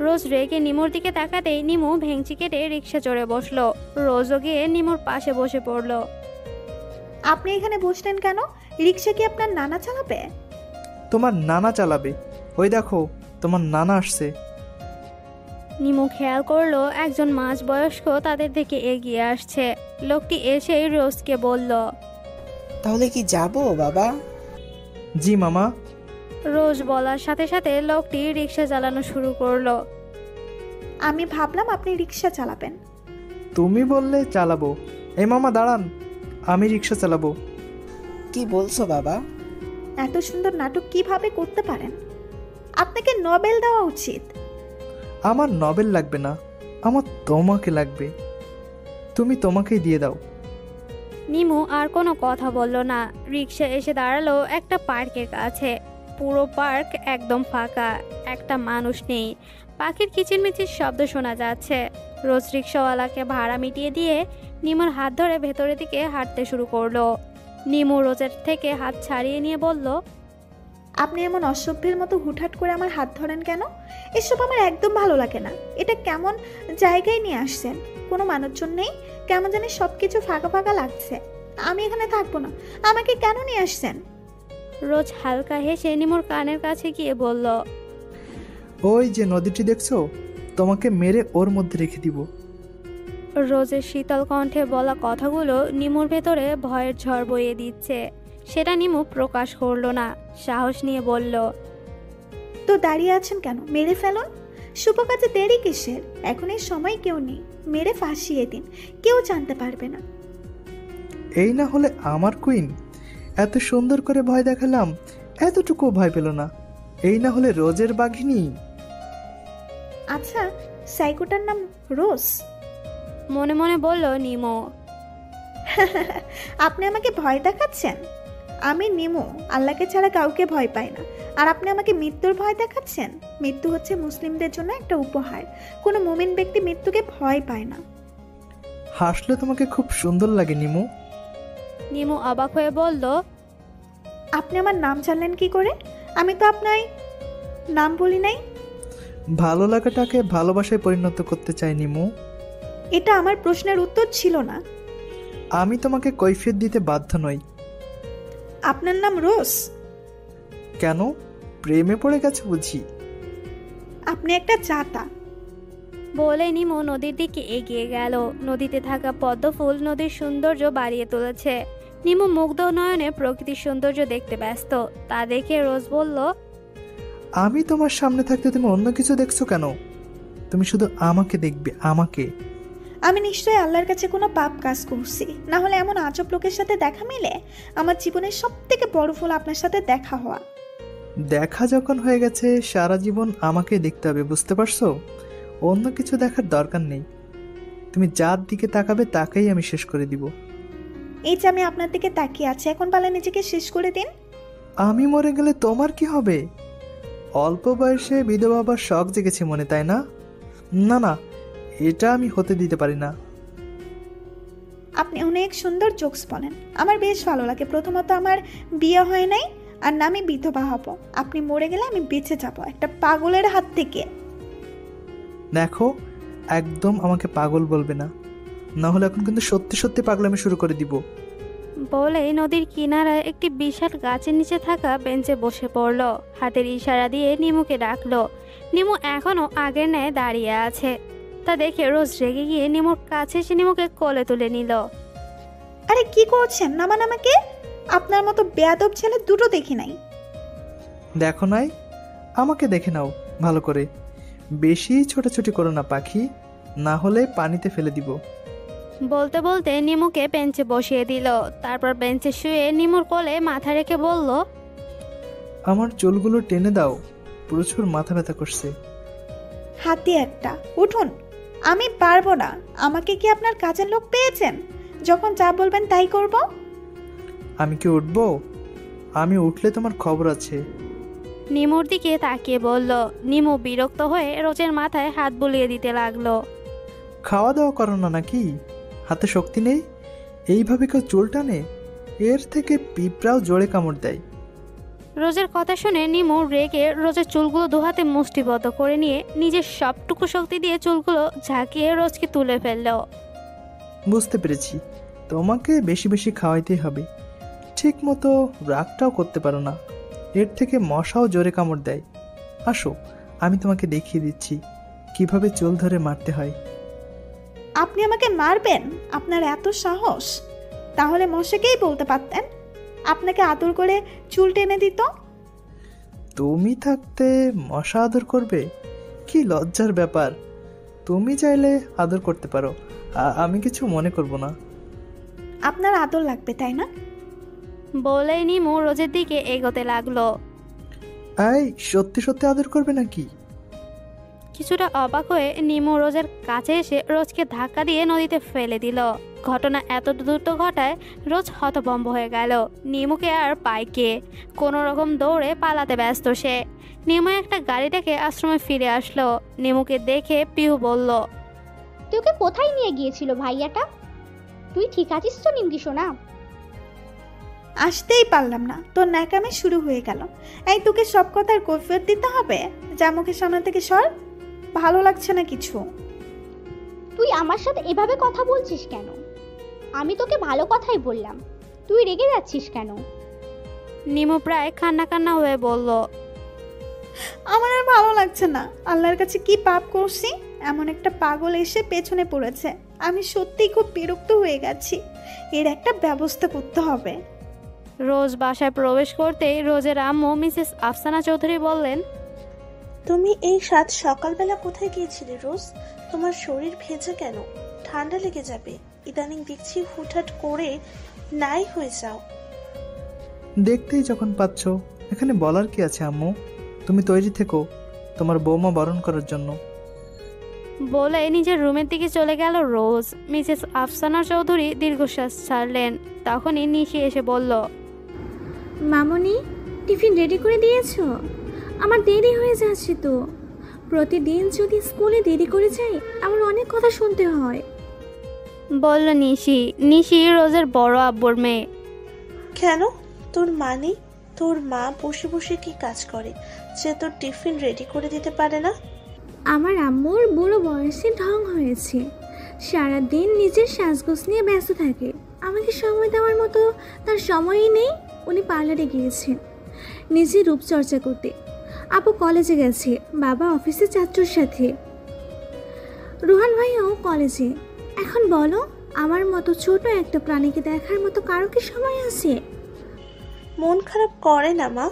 রোজ রেগে নিমুর দিকে তাকাতেই নিমু ভেংচি কেটে রিক্সা চড়ে বসলো। রোজও গিয়ে নিমুর পাশে বসে পড়লো। আপনি এখানে বসলেন কেন? রিক্সা কি আপনার নানা চালাবে? তোমার নানা চালাবে, ওই দেখো তোমার নানা আসছে। নিমু খেয়াল করলো একজন মাঝবয়স্ক তাদের দিকে এগিয়ে আসছে। লোকটি এসেই রোজকে বলল, তাহলে কি যাব বাবা? জি মামা। রোজ বলার সাথে সাথে লোকটি রিক্সা চালানো শুরু করলো। আমি ভাবলাম আপনি রিক্সা চালাবেন। তুমি বললে চালাবো। এই মামা দাঁড়ান, আমি রিক্সা চালাবো। কি বলছো বাবা? এত সুন্দর নাটক কিভাবে করতে পারেন? আপনাকে নোবেল দেওয়া উচিত। আমার নোবেল লাগবে না, আমার তোমাকে লাগবে। তুমি তোমাকেই দিয়ে দাও। নিমু আর কোনো কথা বলল না। রিক্সা এসে দাঁড়ালো একটা পার্কের কাছে। পুরো পার্ক একদম ফাঁকা, একটা মানুষ নেই। পাখির কিচিরমিচির শব্দ শোনা যাচ্ছে। রোজ রিক্সাওয়ালাকে ভাড়া মিটিয়ে দিয়ে নিমুর হাত ধরে ভেতরের দিকে হাঁটতে শুরু করলো। নিমু রোজের থেকে হাত ছাড়িয়ে নিয়ে বলল, আপনি এমন অসভ্যের মতো হুটহাট করে আমার হাত ধরেন কেন? এসব আমার একদম ভালো লাগে না। এটা কেমন জায়গায় নিয়ে আসছেন? কোনো মানুষজন নেই, কেমন জানি সব কিছু ফাঁকা ফাঁকা লাগছে। আমি এখানে থাকবো না, আমাকে কেন নিয়ে আসছেন? রোজ হালকা হেসে নিমুর কানের কাছে গিয়ে বলল, ওই যে নদীটি দেখছো, তোমাকে মেরে ওর মধ্যে রেখে দিব। রোজের শীতল কণ্ঠে বলা কথাগুলো নিমুর ভেতরে ভয়ের ঝড় বইয়ে দিচ্ছে। সেটা নিমু প্রকাশ করলো না, সাহস নিয়ে বলল, তো দাঁড়িয়ে আছেন কেন? মেরে ফেলুন। শুভ কাজে দেরি কিসের? এখন এই সময় কেউ নেই, মেরে ফাঁসিয়ে দিন, কেউ জানতে পারবে না। এই না হলে আমার কুইন। এত সুন্দর করে ভয় দেখালাম, এতটুকু ভয় পেল না। এই না হলে রোজের বাঘিনী। আচ্ছা, সাইকোটার নাম রোজ? মনে মনে বলল নিমু। আপনি আমাকে ভয় দেখাচ্ছেন? আমি নিমু, আল্লাহকে ছাড়া কাউকে ভয় পাই না। আর আপনি আমাকে মৃত্যুর ভয় দেখাচ্ছেন? মৃত্যু হচ্ছে মুসলিমদের জন্য একটা উপহার। কোনো মুমিন ব্যক্তি মৃত্যুকে ভয় পায় না। হাসলে তোমাকে খুব সুন্দর লাগে নিমু। নিমু অবাক হয়ে বলল, আপনি আমার নাম জানলেন কি করে? আমি তো আপনার নাম বলি নাই। ভালো লাগাটাকে ভালোবাসায় পরিণত করতে চাই নিমু। এটা আমার প্রশ্নের উত্তর ছিল না। আমি তোমাকে কৈফিয়ত দিতে বাধ্য নই। আপনার নাম রোজ? কেন, প্রেমে পড়ে গেছে বুঝি? আপনি একটা চাতা। বলে নিমু নদীর দিকে এগিয়ে গেল। নদীতে থাকা পদ্ম ফুল নদীর সৌন্দর্য বাড়িয়ে তুলেছে। নিমু মুগ্ধ নয়নে প্রকৃতির সৌন্দর্য দেখতে ব্যস্ত। তা দেখে রোজ বলল, আমি তোমার সামনে থাকতে তুমি অন্য কিছু দেখছো কেন? তুমি শুধু আমাকে দেখবে, আমাকে। আমি নিশ্চয়ই আল্লাহর কাছে কোনো পাপ কাজ করছি, না হলে এমন আজব লোকের সাথে দেখা মিলে। আমার জীবনের সব থেকে বড় ফুল আপনার সাথে দেখা হওয়া। দেখা যখন হয়ে গেছে, সারা জীবন আমাকে দেখতে হবে, বুঝতে পারছো? অন্য কিছু দেখার দরকার নেই। তুমি যার দিকে তাকাবে তাকেই আমি শেষ করে দিব। এই যে আমি আপনার দিকে তাকিয়ে আছি, এখন পালা নিজেকে শেষ করে দিন। আমি মরে গেলে তোমার কি হবে? অল্প বয়সে বিধবা হবার শখ জেগেছে মনে, তাই না? না না, এটা আমি হতে দিতে পারি না। আপনি অনেক সুন্দর জোকস বলেন, আমার বেশ ভালো লাগে। প্রথমত আমার বিয়ে হয় নাই, আর না আমি বিধবা হব। আপনি মরে গেলে আমি বেঁচে যাব একটা পাগলের হাত থেকে। দেখো, একদম আমাকে পাগল বলবে না, না হলে এখন কিন্তু সত্যি সত্যি পাগলামি শুরু করে দিব। বলেই নদীর কিনারায় একটি বিশাল গাছের নিচে থাকা বেঞ্চে বসে পড়ল। হাতের ইশারা দিয়ে নিমুকে ডাকলো। নিমু এখনো আগের ন্যায় দাঁড়িয়ে আছে। তা দেখে রোজ রেগে গিয়ে নিমুর কাছে এসে নিমুকে কোলে তুলে নিল। আরে কি করছেন? নামান আমাকে। আপনার মতো বেয়াদব ছেলে দুটো দেখি নাই। দেখো নাই, আমাকে দেখে নাও ভালো করে। বেশি ছোটাছুটি করো না পাখি, না হলে পানিতে ফেলে দিব। বলতে বলতে নিমুকে বেঞ্চে বসিয়ে দিল। তারপর বেঞ্চে শুয়ে নিমুর কোলে মাথা রেখে বলল, আমার চুলগুলো টেনে দাও, প্রচুর মাথা ব্যথা করছে। হাতি একটা, উঠুন। আমি পারবো না। আমাকে কি আপনার কাজের লোক পেয়েছেন? যখন যা বলবেন তাই করব। আমি কি উঠবো? আমি উঠলে তোমার খবর আছে। নিমুর দিকে তাকিয়ে বলল। নিমু বিরক্ত হয়ে রোজের মাথায় হাত বুলিয়ে দিতে লাগলো। খাওয়া দাওয়া করো না নাকি? হাতে শক্তি নেই? এইভাবে কেউ চুল টানে? এর থেকে পিঁপড়াও জোরে কামড় দেয়। রোজের কথা শুনে নিমু রেগে রোজের চুলগুলো দুহাতে মুষ্টিবদ্ধ করে নিয়ে নিজের সবটুকু শক্তি দিয়ে চুলগুলো ঝাঁকিয়ে রোজকে তুলে ফেলল। বুঝতে পেরেছি, তোমাকে বেশি বেশি খাওয়াইতেই হবে। ঠিক মতো রাগটাও করতে পারো না, এর থেকে মশাও জোরে কামড় দেয়। আসো, আমি তোমাকে দেখিয়ে দিচ্ছি কিভাবে চুল ধরে মারতে হয়। আপনি আমাকে মারবেন? আপনার এত সাহস? তাহলে মশাকেই বলতে পারতেন, আপনাকে আদর করে চুল টেনে দিত। তুমি থাকতে মশা আদর করবে? কি লজ্জার ব্যাপার। তুমি চাইলে আদর করতে পারো, আমি কিছু মনে করব না। আপনার আদর লাগবে তাই না? বলেই নিমু রোজের দিকে এগোতে লাগলো। এই, সত্যি সত্যি আদর করবে নাকি? কিছুটা অবাক হয়ে নিমু রোজের কাছে এসে রোজকে ধাক্কা দিয়ে নদীতে ফেলে দিল। ঘটনা এত দ্রুত ঘটায় রোজ হতভম্ব হয়ে গেল। নিমুকে আর পায় কে? কোনো রকম দৌড়ে পালাতে ব্যস্ত সে। নিমু একটা গাড়ি ডেকে আশ্রমে ফিরে আসলো। নিমুকে দেখে পিহু বলল, তোকে কোথায় নিয়ে গিয়েছিল ভাইয়াটা? তুই ঠিক আছিস তো নিমকি সোনা? আসতেই পারলাম না, তোর ন্যাকামে শুরু হয়ে গেল। এই, তোকে সব কথার কৈফিয়ত দিতে হবে? যা মুখের সামনে থেকে সর, ভালো লাগছে না কিছু। তুই আমার সাথে এভাবে কথা বলছিস কেন? আমি তোকে ভালো কথাই বললাম, তুই রেগে যাচ্ছিস কেন? নিমু প্রায় কান্না কান্না হয়ে বলল, আমার আর ভালো লাগছে না। আল্লাহর কাছে কি পাপ করছি, এমন একটা পাগল এসে পেছনে পড়েছে। আমি সত্যিই খুব বিরক্ত হয়ে গেছি, এর একটা ব্যবস্থা করতে হবে। রোজ বাসায় প্রবেশ করতেই রোজের আম্মু মিসেস আফসানা চৌধুরী বললেন, তুমি এই সাত সকালবেলা কোথায় গিয়েছিলে রোজ? তোমার শরীর ভেজা কেন? ঠান্ডা লেগে যাবে। ইদানিং দেখছি হুটহাট করে নাই হয়ে যাও। দেখতেই যখন পাচ্ছ, এখানে বলার কি আছে আম্মু? তুমি তৈরি থেকো তোমার বৌমা বরণ করার জন্য। বলে নিজের রুমের দিকে চলে গেল রোজ। মিসেস আফসানা চৌধুরী দীর্ঘশ্বাস ছাড়লেন। তখনই নিশি এসে বলল, মামনি, টিফিন রেডি করে দিয়েছো? আমার দেরি হয়ে যাচ্ছে তো। প্রতিদিন যদি স্কুলে দেরি করে যাই আমার অনেক কথা শুনতে হয়। বলল নিশি। নিশি রোজের বড় আব্বুর মেয়ে। কেন? তোর মানে তোর মা বসে বসে কি কাজ করে যে তোর টিফিন রেডি করে দিতে পারে না? আমার আম্মুর বুড়ো বয়সে ঢং হয়েছে, সারাদিন নিজের সাজগোজ নিয়ে ব্যস্ত থাকে। আমাকে সময় দেওয়ার মতো তার সময়ই নেই। উনি পার্লারে গিয়েছেন নিজের রূপচর্চা করতে। আপু কলেজে গেছে, বাবা অফিসে চাচুর সাথে, রুহান ভাইয়াও কলেজে। এখন বলো, আমার মতো ছোট একটা প্রাণীকে দেখার মতো কারো কি সময় আছে? মন খারাপ করে না মা,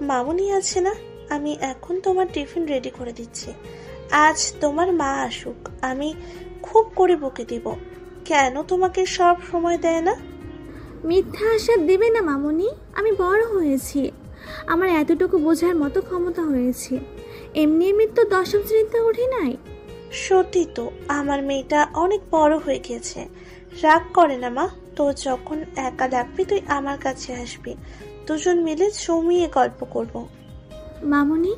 মামুনি আছে না। আমি এখন তোমার টিফিন রেডি করে দিচ্ছি। আজ তোমার মা আসুক, আমি খুব করে বকে দিব। কেন তোমাকে সব সময় দেয় না? মিথ্যা আশা দেবে না মামুনি। আমি বড় হয়েছি, আমার এতটুকু বোঝার মতো ক্ষমতা হয়েছে। এমনি এমনি তো 10ম শ্রেণীতে উঠি নাই। সত্যি তো আমার মেয়েটা অনেক বড় হয়ে গেছে। রাগ করে না মা, তোর যখন একা লাগবে তুই আমার কাছে আসবি, দুজন মিলে জমিয়ে গল্প করব। মামুনি,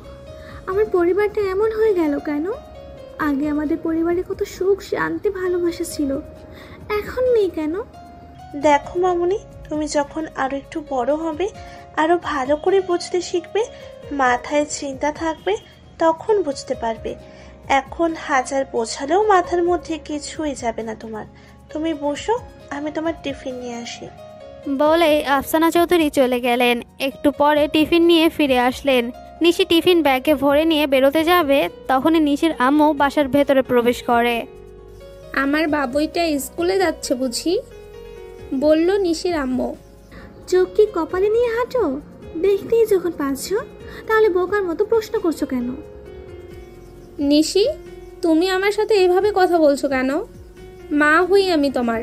আমার পরিবারটা এমন হয়ে গেল কেন? আগে আমাদের পরিবারে কত সুখ শান্তি ভালোবাসা ছিল, এখন নেই কেন? দেখো মামুনি, তুমি যখন আরো একটু বড় হবে, আরো ভালো করে বুঝতে শিখবে, মাথায় চিন্তা থাকবে, তখন বুঝতে পারবে। এখন হাজার বোঝালেও মাথার মধ্যে কিছুই যাবে না তোমার। তুমি বসো, আমি তোমার টিফিন নিয়ে আসি। বলেই আফসানা চৌধুরী চলে গেলেন। একটু পরে টিফিন নিয়ে ফিরে আসলেন। নিশি টিফিন ব্যাগে ভরে নিয়ে বেরোতে যাবে, তখনই নিশির আম্মু বাসার ভেতরে প্রবেশ করে। আমার বাবুইটা স্কুলে যাচ্ছে বুঝি, বলল নিশির আম্মু। চোখ কি কপালে নিয়ে হাঁটো? দেখতেই যখন পাচ্ছ, তাহলে বোকার মতো প্রশ্ন করছো কেন? নিশি, তুমি আমার সাথে এভাবে কথা বলছো কেন? মা হই আমি তোমার,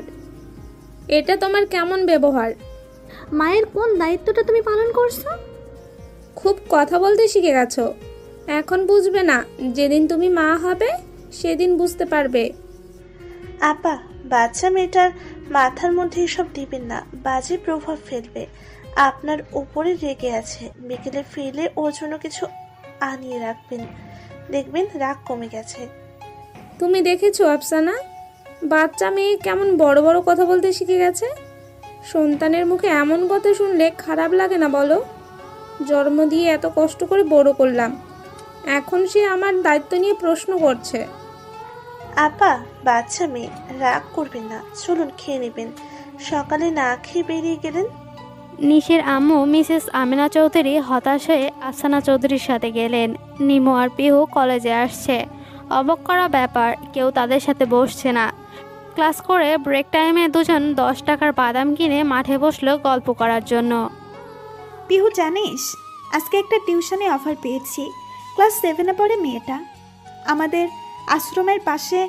এটা তোমার কেমন ব্যবহার? মায়ের কোন দায়িত্বটা তুমি পালন করছো? খুব কথা বলতে শিখে গেছো, এখন বুঝবে না, যেদিন তুমি মা হবে সেদিন বুঝতে পারবে। আপা, বাচ্চা মেয়েটার মাথার মধ্যে এসব দিবেন না, বাজে প্রভাব ফেলবে। আপনার উপরে রেগে আছে, বিকেলে ফিরলে ওর জন্য কিছু আনিয়ে রাখবেন, দেখবেন রাগ কমে গেছে। তুমি দেখেছো আফসানা, বাচ্চা মেয়ে কেমন বড় বড় কথা বলতে শিখে গেছে? সন্তানের মুখে এমন কথা শুনলে খারাপ লাগে না বলো? জন্ম দিয়ে এত কষ্ট করে বড় করলাম, এখন সে আমার দায়িত্ব নিয়ে প্রশ্ন করছে। আপা, বাচ্চা মেয়ে, রাগ করবেন না, চলুন খেয়ে নেবেন, সকালে না খেয়ে বেরিয়ে গেলেন। নিশির আম্মু মিসেস আমিনা চৌধুরী হতাশ হয়ে আফসানা চৌধুরীর সাথে গেলেন। নিমু আর পিহু কলেজে আসছে। অবাক করা ব্যাপার, কেউ তাদের সাথে বসছে না। ক্লাস করে ব্রেক টাইমে দুজন 10 টাকার বাদাম কিনে মাঠে বসলো গল্প করার জন্য। পিহু, জানিস আজকে একটা টিউশনে অফার পেয়েছি। ক্লাস 7-এ পড়ে মেয়েটা। আমাদের আশ্রমের পাশে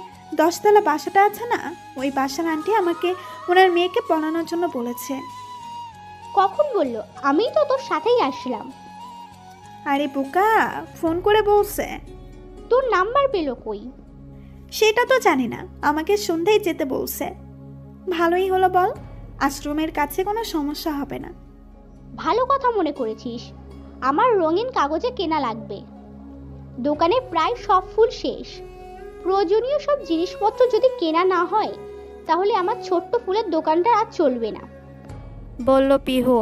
10তলা বাসাটা আছে না, ওই বাসার আন্টি আমাকে ওনার মেয়েকে পড়ানোর জন্য বলেছে। কখন বললো? আমি তো তোর সাথেই আসলাম। আরে বোকা, ফোন করে বলছে। তোর নাম্বার পেলো কই? সেটা তো জানি না, আমাকে সন্ধ্যায় যেতে বলছে। ভালোই হলো বল, আশ্রমের কাছে কোনো সমস্যা হবে না। ভালো কথা মনে করেছিস। আমার রঙিন কাগজে কেনা লাগবে। দোকানে প্রায় সব ফুল শেষ। প্রয়োজনীয় সব জিনিসপত্র যদি কেনা না হয়, তাহলে আমার ছোট্ট ফুলের দোকানটা আর চলবে না, বলল পিহু।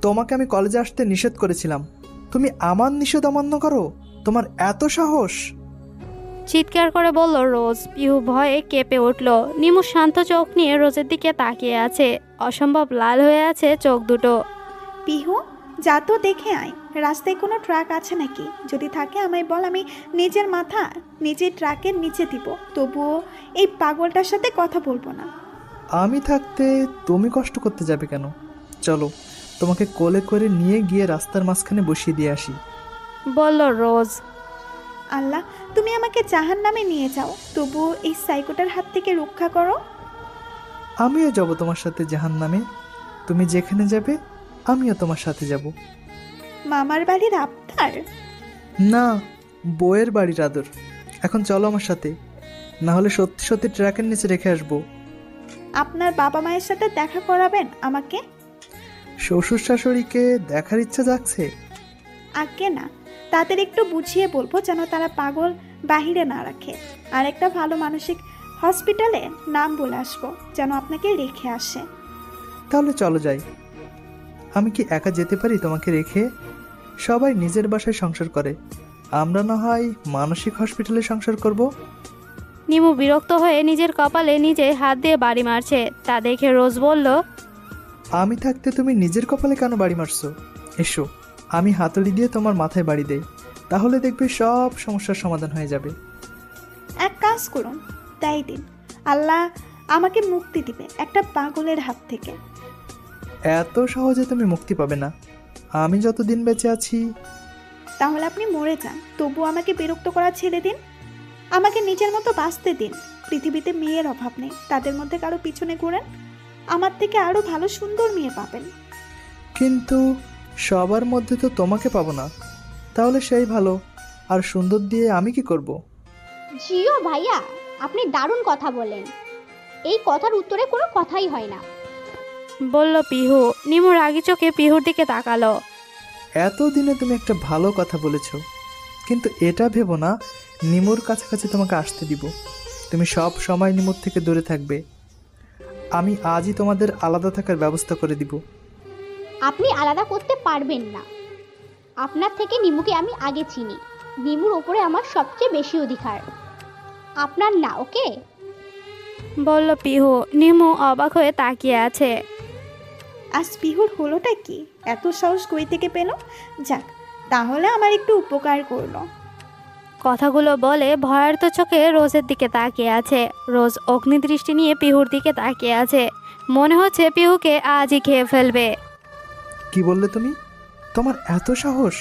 তোমাকে আমি কলেজে আসতে নিষেধ করেছিলাম, তুমি আমার নিষেধ অমান্য করো? তোমার এত সাহস? চিৎকার করে বলল রোজ। পিহু ভয়ে কেঁপে উঠল। নিমু শান্ত চোখ নিয়ে রোজের দিকে তাকিয়ে আছে। অসম্ভব লাল হয়ে আছে চোখ দুটো। পিহু, যা তো দেখে আয়, রাস্তায় কোনো ট্রাক আছে নাকি? যদি থাকে আমায় বল, আমি নিজের মাথা নিজের ট্রাকের নিচে দিব, তবুও এই পাগলটার সাথে কথা বলবো না। আমি থাকতে তুমি কষ্ট করতে যাবে কেন? চলো, তোমাকে কোলে করে নিয়ে গিয়ে রাস্তার মাঝখানে বসিয়ে দিয়ে আসি, বলল রোজ। আল্লাহ, তুমি আমাকে জাহান্নামে নিয়ে যাও, তবুও এই সাইকোটার হাত থেকে রক্ষা করো। আমিও যাব তোমার সাথে জাহান্নামে। তুমি যেখানে যাবে আমিও তোমার সাথে যাব। মামার বাড়ির আবদার? না, বউয়ের বাড়ির আদর। এখন চলো আমার সাথে, না হলে সত্যি সত্যি ট্রাকের নিচে রেখে আসবো। আপনার বাবা মায়ের সাথে দেখা করাবেন আমাকে? শ্বশুর শাশুড়িকে দেখার ইচ্ছা জাগছে? আগে না, তাদের একটু বুঝিয়ে বলবো যেন তারা পাগল বাহিরে না রাখে। আর একটা ভালো মানসিক হসপিটালে নাম বলে আসবো, যেন আপনাকে রেখে আসে। তাহলে চলো যাই। আমি কি একা যেতে পারি তোমাকে রেখে? সবাই নিজের বাসায় সংসার করে, আমরা না হয় মানসিক হসপিটালে সংসার করব। নিমু বিরক্ত হয়ে নিজের কপালে নিজে হাত দিয়ে বাড়ি মারছে। তা দেখে রোজ বলল, আমি থাকতে তুমি নিজের কপালে কেন বাড়ি মারছো? এসো, আমি হাতুড়ি দিয়ে তোমার মাথায় বাড়ি দেই, তাহলে দেখবে সব সমস্যার সমাধান হয়ে যাবে। এক কাজ করুন, তাই দিন, আল্লাহ আমাকে মুক্তি দিবে একটা পাগলের হাত থেকে। এত সহজে তুমি মুক্তি পাবে না, আমি যতদিন বেঁচে আছি। তাহলে আপনি মরে যান, তবু আমাকে বিরক্ত করা ছেড়ে দিন। আমাকে নিজের মতো বাঁচতে দিন। পৃথিবীতে মেয়ের অভাব নেই, তাদের মধ্যে কারো পিছনে ঘোরেন, আমার থেকে আরো ভালো সুন্দর মেয়ে পাবেন। কিন্তু সবার মধ্যে তো তোমাকে পাবো না, তাহলে সেই ভালো আর সুন্দর দিয়ে আমি কি করব? জিও ভাইয়া, আপনি দারুণ কথা বলেন। এই কথার উত্তরে কোনো কথাই হয় না, বলল পিহু। নিমু রাগি চোখে পিহুর দিকে তাকালো। এতদিনে তুমি একটা ভালো কথা বলেছ, কিন্তু এটা ভেবো না নিমুর কাছাকাছি তোমাকে আসতে দিব। তুমি সব সময় নিমুর থেকে দূরে থাকবে। আমি আজই তোমাদের আলাদা থাকার ব্যবস্থা করে দিব। আপনি আলাদা করতে পারবেন না। আপনার থেকে নিমুকে আমি আগে চিনি। নিমুর ওপরে আমার সবচেয়ে বেশি অধিকার, আপনার না। ওকে, বলল পিহু। নিমু অবাক হয়ে তাকিয়ে আছে। আজ পিহুর হলোটা কি? এত সাহস কই থেকে পেল? যাক, তাহলে আমার একটু উপকার করলো। কথাগুলো বলে ভয়ার্ত চোখে রোজের দিকে তাকিয়ে আছে। রোজ অগ্নিদৃষ্টি নিয়ে পিহুর দিকে তাকিয়ে আছে। মনে হচ্ছে পিহুকে আজই খেয়ে ফেলবে। কি বললে তুমি? তোমার এত সাহস?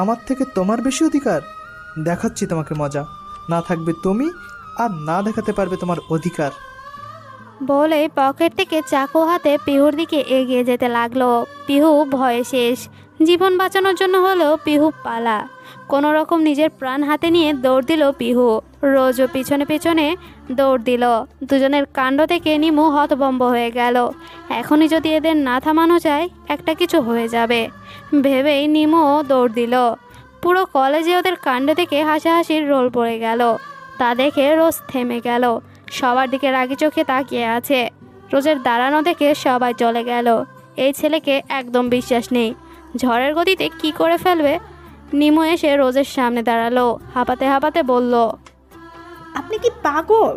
আমার থেকে তোমার বেশি অধিকার? দেখাচ্ছি তোমাকে মজা। না থাকবে তুমি, আর না দেখাতে পারবে তোমার অধিকার। বলে পকেট থেকে চাকু হাতে পিহুর দিকে এগিয়ে যেতে লাগলো। পিহু ভয়ে শেষ। জীবন বাঁচানোর জন্য হলো পিহু পালা। কোনো রকম নিজের প্রাণ হাতে নিয়ে দৌড় দিল পিহু। রোজও পিছনে পিছনে দৌড় দিল। দুজনের কাণ্ড থেকে নিমু হতভম্ব হয়ে গেল। এখনই যদি এদের না থামানো যায়, একটা কিছু হয়ে যাবে ভেবেই নিমুও দৌড় দিল। পুরো কলেজে ওদের কাণ্ড থেকে হাসাহাসির রোল পড়ে গেল। তা দেখে রোজ থেমে গেল। সবার দিকে রাগি চোখে তাকিয়ে আছে। রোজের দাঁড়ানো দেখে সবাই চলে গেল। এই ছেলেকে একদম বিশ্বাস নেই। ঝড়ের গতিতে কি করে ফেলবে। নিমু এসে রোজের সামনে দাঁড়ালো। হাঁপাতে হাঁপাতে বলল, আপনি কি পাগল?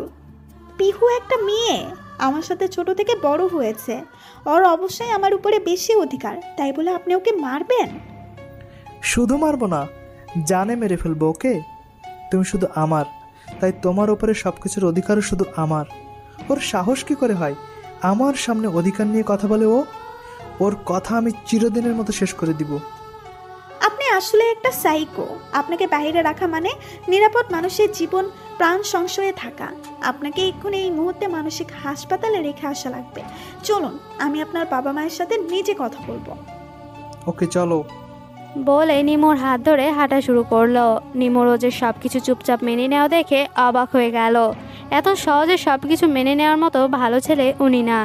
পিহু একটা মেয়ে, আমার সাথে ছোট থেকে বড় হয়েছে। ওর অবশ্যই আমার উপরে বেশি অধিকার, তাই বলে আপনি ওকে মারবেন? শুধু মারবো না, জানে মেরে ফেলবো ওকে। তুমি শুধু আমার, তাই তোমার উপরে সব কিছুর অধিকারও শুধু আমার। ওর সাহস কি করে হয় আমার সামনে অধিকার নিয়ে কথা বলে? ওর কথা আমি চিরদিনের মতো শেষ করে দিব। আপনি আসলে একটা সাইকো। আপনাকে বাইরে রাখা মানে নিরাপদ মানুষের জীবন প্রাণ সংশয়ে থাকা। আপনাকে এক্ষুনি এই মুহূর্তে মানসিক হাসপাতালে রেখে আসা লাগবে। চলুন, আমি আপনার বাবা মায়ের সাথে নিজে কথা বলবো। ওকে চলো। বলে নিমুর হাত ধরে হাঁটা শুরু করলো। নিমু রোজের সব কিছু চুপচাপ মেনে নেওয়া দেখে অবাক হয়ে গেল। এত সহজে সব কিছু মেনে নেওয়ার মতো ভালো ছেলে উনি না।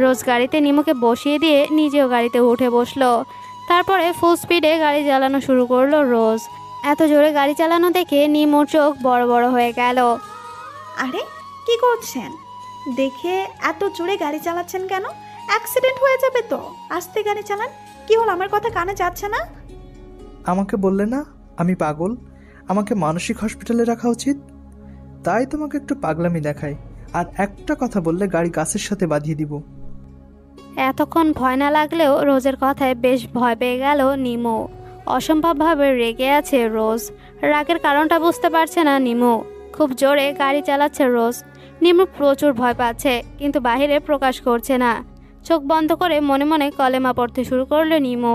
রোজ গাড়িতে নিমুকে বসিয়ে দিয়ে নিজেও গাড়িতে উঠে বসলো। তারপরে ফুল স্পিডে গাড়ি চালানো শুরু করলো রোজ। এত জোরে গাড়ি চালানো দেখে নিমুর চোখ বড় বড় হয়ে গেল। আরে কি করছেন? দেখে এত জোরে গাড়ি চালাচ্ছেন কেন? অ্যাক্সিডেন্ট হয়ে যাবে তো। আস্তে গাড়ি চালান। কি হলো, আমার কথা কানে যাচ্ছে না? আমাকে বললে না আমি পাগল, আমাকে মানসিক হসপিটালে রাখা উচিত, তাই তোমাকে একটু পাগলামি দেখাই। আর একটা কথা বললে গাড়ি গাছের সাথে বাঁধিয়ে দিব। এতক্ষণ ভয় না লাগলেও রোজের কথায় বেশ ভয় পেয়ে গেল নিমু। অসম্ভবভাবে রেগে আছে রোজ। রাগের কারণটা বুঝতে পারছে না নিমু। খুব জোরে গাড়ি চালাচ্ছে রোজ। নিমু প্রচুর ভয় পাচ্ছে, কিন্তু বাহিরে প্রকাশ করছে না। চোখ বন্ধ করে মনে মনে কলেমা পড়তে শুরু করলো নিমু।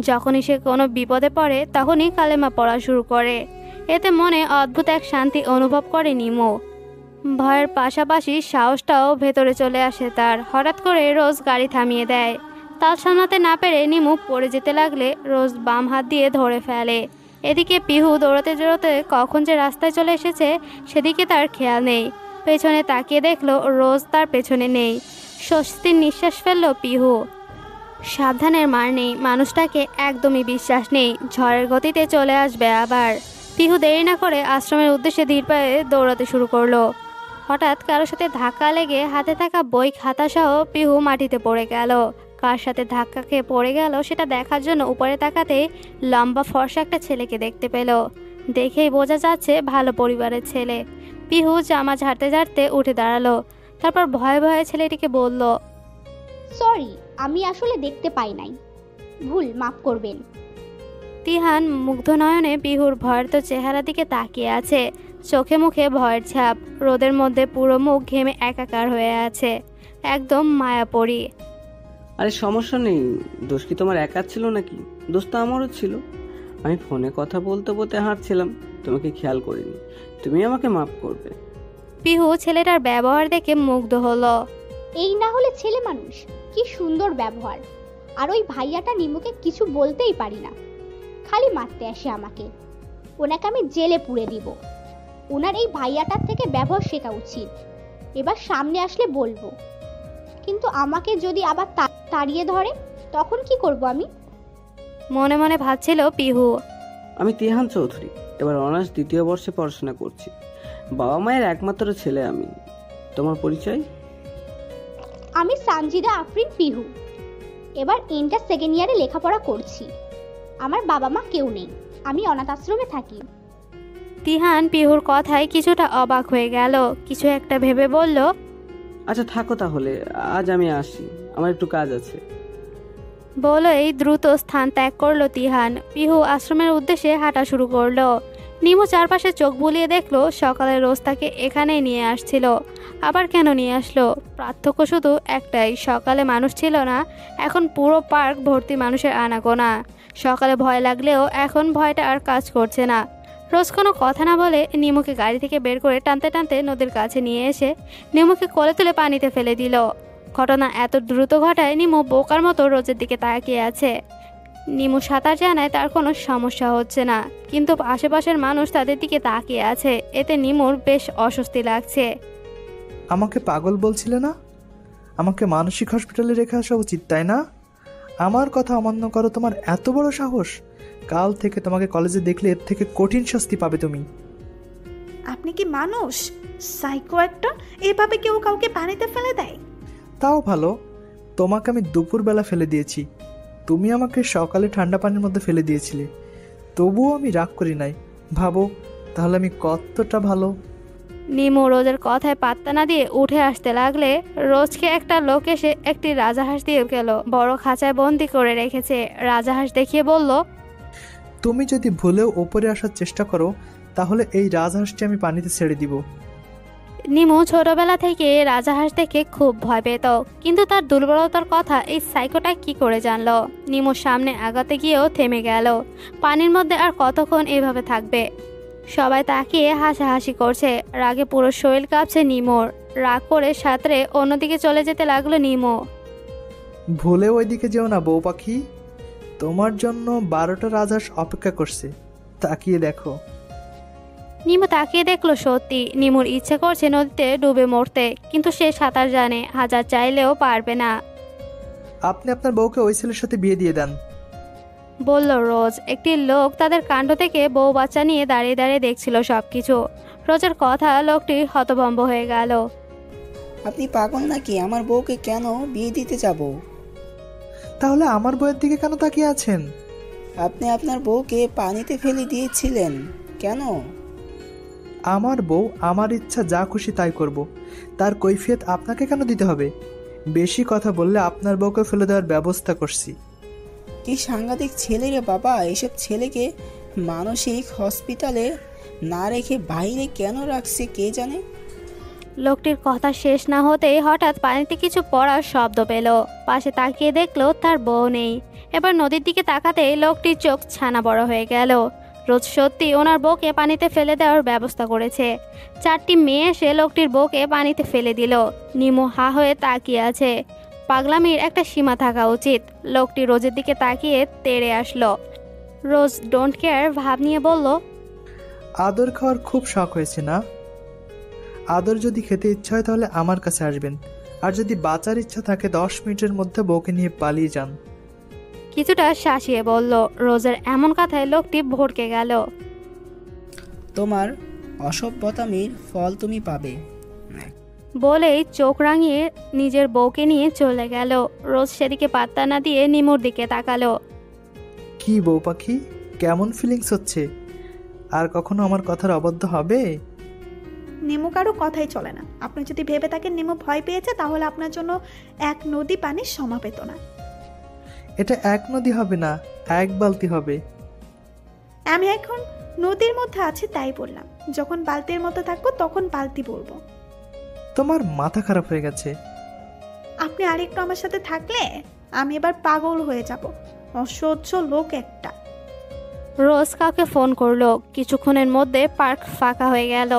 যখনই সে কোনো বিপদে পড়ে তখনই কালেমা পড়া শুরু করে। এতে মনে অদ্ভুত এক শান্তি অনুভব করে নিমু। ভয়ের পাশাপাশি সাহসটাও ভেতরে চলে আসে তার। হঠাৎ করে রোজ গাড়ি থামিয়ে দেয়। তাল সামলাতে না পেরে নিমু পড়ে যেতে লাগলে রোজ বাম হাত দিয়ে ধরে ফেলে। এদিকে পিহু দৌড়াতে দৌড়াতে কখন যে রাস্তায় চলে এসেছে সেদিকে তার খেয়াল নেই। পেছনে তাকিয়ে দেখলো রোজ তার পেছনে নেই। স্বস্তির নিঃশ্বাস ফেললো পিহু। সাবধানের মার নেই, মানুষটাকে একদমই বিশ্বাস নেই। ঝড়ের গতিতে চলে আসবে আবার। পিহু দেরি না করে আশ্রমের উদ্দেশ্যে ধীর পায়ে দৌড়াতে শুরু করলো। হঠাৎ কারোর সাথে ধাক্কা লেগে হাতে থাকা বই খাতা সহ পিহু মাটিতে পড়ে গেল। কার সাথে ধাক্কা খেয়ে পড়ে গেল সেটা দেখার জন্য উপরে তাকাতে লম্বা ফর্সা একটা ছেলেকে দেখতে পেল। দেখেই বোঝা যাচ্ছে ভালো পরিবারের ছেলে। পিহু জামা ঝাড়তে ঝাড়তে উঠে দাঁড়ালো। তারপর ভয়ে ভয়ে ছেলেটিকে বলল, সরি, আমি আসলে দেখতে পাই নাই, ভুল, মাফ করবেন। তিহান মুগ্ধ নয়নে পিহুর ভয়ার্ত চেহারা দিকে তাকিয়ে আছে। চোখে মুখে ভয়ের ছাপ। রোদের মধ্যে পুরো মুখ ঘেমে একাকার হয়ে আছে, একদম মায়াপরি। আরে সমস্যা নেই, দোষ কি তোমার একা ছিল নাকি? দোষ তো আমারও ছিল। আমি ফোনে কথা বলতে বলতে হাঁটছিলাম, তোমাকে খেয়াল করিনি। তুমি আমাকে মাফ করবে। পিহু ছেলেটার ব্যবহার দেখে মুগ্ধ হলো। এই না হলে ছেলে মানুষ, কি সুন্দর ব্যবহার। আর ওই ভাইয়াটা নিমুকে কিছু বলতেই পারি না, খালি মারতে আসে আমাকে। ওনাকে আমি জেলে পুরে দিব। ওনার এই ভাইয়াটার থেকে ব্যবহার শেখা উচিত। এবার সামনে আসলে বলবো, কিন্তু আমাকে যদি আবার তাড়িয়ে ধরে তখন কি করব আমি? মনে মনে ভাবছিল পিহু। আমি তিহান চৌধুরী, এবার অনার্স 2য় বর্ষে পড়াশোনা করছি। বাবা মায়ের একমাত্র ছেলে আমি। তোমার পরিচয়? আমি সানজিদা আফরিন পিহু, এবার ইন্টার সেকেন্ড ইয়ারে লেখাপড়া করছি। আমার বাবা মা কেউ নেই, আমি অনাথ আশ্রমে থাকি। তিহান পিহুর কথায় কিছুটা অবাক হয়ে গেল, কিছু একটা ভেবে বলল, আচ্ছা থাকো তাহলে, আজ আমি আসি, আমার একটু কাজ আছে। বলেই দ্রুত স্থান ত্যাগ করলো তিহান। পিহু আশ্রমের উদ্দেশ্যে হাঁটা শুরু করলো। নিমু চারপাশে চোখ বুলিয়ে দেখলো সকালে রোজ তাকে এখানেই নিয়ে আসছিল। আবার কেন নিয়ে আসলো? পার্থক্য শুধু একটাই, সকালে মানুষ ছিল না, এখন পুরো পার্ক ভর্তি মানুষের আনাগোনা। সকালে ভয় লাগলেও এখন ভয়টা আর কাজ করছে না। রোজ কোনো কথা না বলে নিমুকে গাড়ি থেকে বের করে টানতে টানতে নদীর কাছে নিয়ে এসে নিমুকে কোলে তুলে পানিতে ফেলে দিল। ঘটনা এত দ্রুত ঘটায় নিমু বোকার মতো রোজের দিকে তাকিয়ে আছে। নিমু সাঁতার জানায় তার কোনো সমস্যা হচ্ছে না, কিন্তু আশেপাশের মানুষ তাদের দিকে তাকিয়ে আছে, এতে নিমুর বেশ অস্বস্তি লাগছে। আমাকে পাগল বলছিলে না? আমাকে মানসিক হসপিটালে রেখে আসা উচিত, তাই না? আমার কথা অমান্য করো তোমার এত বড় সাহস? কাল থেকে তোমাকে কলেজে দেখলে এর থেকে কঠিন শাস্তি পাবে তুমি। আপনি কি মানুষ? সাইকো একটা, এভাবে কেউ কাউকে পানিতে ফেলে দেয়? তাও ভালো, তোমাকে আমি দুপুরবেলা ফেলে দিয়েছি, তুমি আমাকে সকালে ঠান্ডা পানির মধ্যে ফেলে দিয়েছিলে, তবুও আমি রাগ করি নাই। ভাবো তাহলে আমি কতটা ভালো। নিমু রোজের কথায় পাত্তা না দিয়ে উঠে আসতে লাগলে রোজকে একটা লোক এসে একটি রাজাহাঁস দিয়ে গেল। বড় খাঁচায় বন্দি করে রেখেছে। রাজাহাঁস দেখিয়ে বলল, তুমি যদি ভুলেও ওপরে আসার চেষ্টা করো তাহলে এই রাজহাঁসটি আমি পানিতে ছেড়ে দিব। নিমু ছোটবেলা থেকে রাজাহাঁস দেখে খুব ভয় পেত, কিন্তু তার দুর্বলতার কথা এই সাইকোটা কি করে জানলো? নিমুর সামনে আগাতে গিয়েও থেমে গেল। পানির মধ্যে আর কতক্ষণ এভাবে থাকবে? সবাই তাকিয়ে হাসাহাসি করছে। রাগে পুরো শরীর কাঁপছে নিমুর। রাগ করে সাঁতরে অন্যদিকে চলে যেতে লাগলো নিমু। ভুলে ওইদিকে যেও না বউ পাখি, তোমার জন্য 12টা রাজহাঁস অপেক্ষা করছে, তাকিয়ে দেখো। নিমু তাকিয়ে দেখলো সত্যি নিমুর ইচ্ছে করছে নদীতে ডুবে মরতে, কিন্তু সে সাঁতার জানে, হাজার চাইলেও পারবে না। আপনি আপনার বউকে ওই ছেলের সাথে বিয়ে দিয়ে দেন, বলল রোজ। একটি লোক তাদের কাণ্ড থেকে বউ বাচ্চা নিয়ে দাঁড়িয়ে দাঁড়িয়ে দেখছিল সবকিছু। রোজের কথা লোকটি হতভম্ব হয়ে গেল। আপনি পাগল নাকি? আমার বউকে কেন বিয়ে দিতে যাব? তাহলে আমার বউয়ের দিকে কেন তাকিয়ে আছেন? আপনি আপনার বউকে পানিতে ফেলে দিয়েছিলেন কেন? আমার বউ আমার ইচ্ছা যা খুশি তাই করব, তার কৈফিয়ত আপনাকে কেন দিতে হবে? বেশি কথা বললে আপনার বউকে ফেলে দেওয়ার ব্যবস্থা করছি। কি সাংঘাতিক ছেলে রে বাবা! এসব ছেলেকে মানসিক হসপিটালে না রেখে বাইরে কেন রাখছে কে জানে। লোকটির কথা শেষ না হতেই হঠাৎ পানিতে কিছু পড়ার শব্দ পেল। পাশে তাকিয়ে দেখলো তার বউ নেই। এবার নদীর দিকে তাকাতেই লোকটির চোখ ছানা বড় হয়ে গেল। রোজ সত্যি ওনার বউকে পানিতে ফেলে দেওয়ার ব্যবস্থা করেছে। 4টি মেয়ে এসে লোকটির বউকে পানিতে ফেলে দিল। নিমু হা হয়ে তাকিয়ে আছে। পাগলামির একটা সীমা থাকা উচিত। লোকটি রোজের দিকে তাকিয়ে তেড়ে আসলো। রোজ ডোন্ট কেয়ার ভাব নিয়ে বলল, আদর খাওয়ার খুব শখ হয়েছে না? আদর যদি খেতে ইচ্ছা হয় তাহলে আমার কাছে আসবেন, আর যদি বাঁচার ইচ্ছা থাকে 10 মিনিটের মধ্যে বউকে নিয়ে পালিয়ে যান। কিছুটা শাসিয়ে বলল। রোজের এমন কথায় লোকটি ভড়কে গেল। তোমার অসভ্যতামির ফল তুমি পাবে বলেই চোখ রাঙিয়ে নিজের বউকে নিয়ে চলে গেল। রোজ সেদিকে পাত্তা না দিয়ে নিমুর দিকে তাকালো। কি বউ পাখি, কেমন ফিলিংস হচ্ছে? আর কখনো আমার কথার অবাধ্য হবে? নিমু কারো কথাই চলে না। আপনি যদি ভেবে থাকেন নিমু ভয় পেয়েছে, তাহলে আপনার জন্য এক নদী পানির সমাবেত না। এটা এক নদী হবে না, 1 বালতি হবে। আমি এখন নদীর মধ্যে আছি তাই বললাম। যখন বালতির মধ্যে থাকবো তখন বালতি বলবো। তোমার মাথা খারাপ হয়ে গেছে। আপনি আরেকটু আমার সাথে থাকলে আমি এবার পাগল হয়ে যাব। অসহ্য লোক একটা। রোজ কাউকে ফোন করলো। কিছুক্ষণের মধ্যে পার্ক ফাঁকা হয়ে গেল।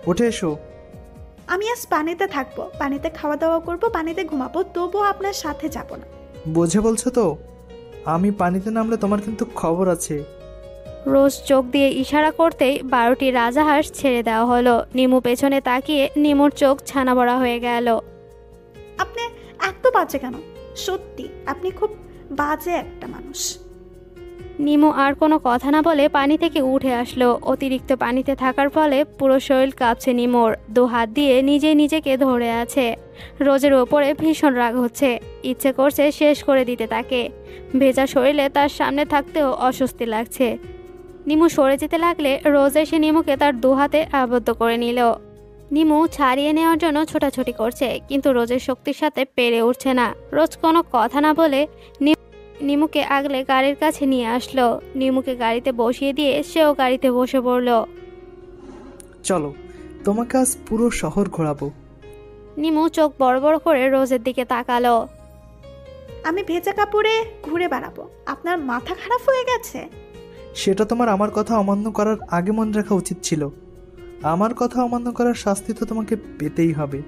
উঠে এসো। আমি আজ পানিতে থাকবো, পানিতে খাওয়া দাওয়া করবো, পানিতে ঘুমাবো, তবুও আপনার সাথে যাব না। বুঝে বলছো তো? আমি পানিতে নামলে তোমার কিন্তু খবর আছে। রোজ চোখ দিয়ে ইশারা করতেই 12টি রাজাহাঁস ছেড়ে দেওয়া হলো। নিমু পেছনে তাকিয়ে নিমুর চোখ ছানা বড়া হয়ে গেল। আপনি এত বাজে কেন? সত্যি আপনি খুব বাজে একটা মানুষ। নিমু আর কোনো কথা না বলে পানি থেকে উঠে আসলো। অতিরিক্ত পানিতে থাকার ফলে পুরো শরীর কাঁপছে নিমুর। 2 হাত দিয়ে নিজেকে ধরে আছে। রোজের ওপরে ভীষণ রাগ হচ্ছে, ইচ্ছে করছে শেষ করে দিতে তাকে। ভেজা শরীরে তার সামনে থাকতেও অস্বস্তি লাগছে। নিমু সরে যেতে লাগলে রোজ এসে নিমুকে তার 2 হাতে আবদ্ধ করে নিল। নিমু ছাড়িয়ে নেওয়ার জন্য ছোটাছুটি করছে, কিন্তু রোজের শক্তির সাথে পেরে উঠছে না। রোজ কোনো কথা না বলে নিমুকে আগলে গাড়ির কাছে নিয়ে আসলো। নিমুকে গাড়িতে বসিয়ে দিয়ে সেও গাড়িতে বসে পড়ল। চলো, তোমাকে আজ পুরো শহর ঘোরাবো। নিমু চোখ বড় বড় করে রোজের দিকে তাকালো। আমি ভেজা কাপড়ে ঘুরে বেড়াবো? আপনার মাথা খারাপ হয়ে গেছে? সেটা তোমার আমার কথা অমান্য করার আগে মনে রাখা উচিত ছিল। আমার কথা অমান্য করার শাস্তি তো তোমাকে পেতেই হবে।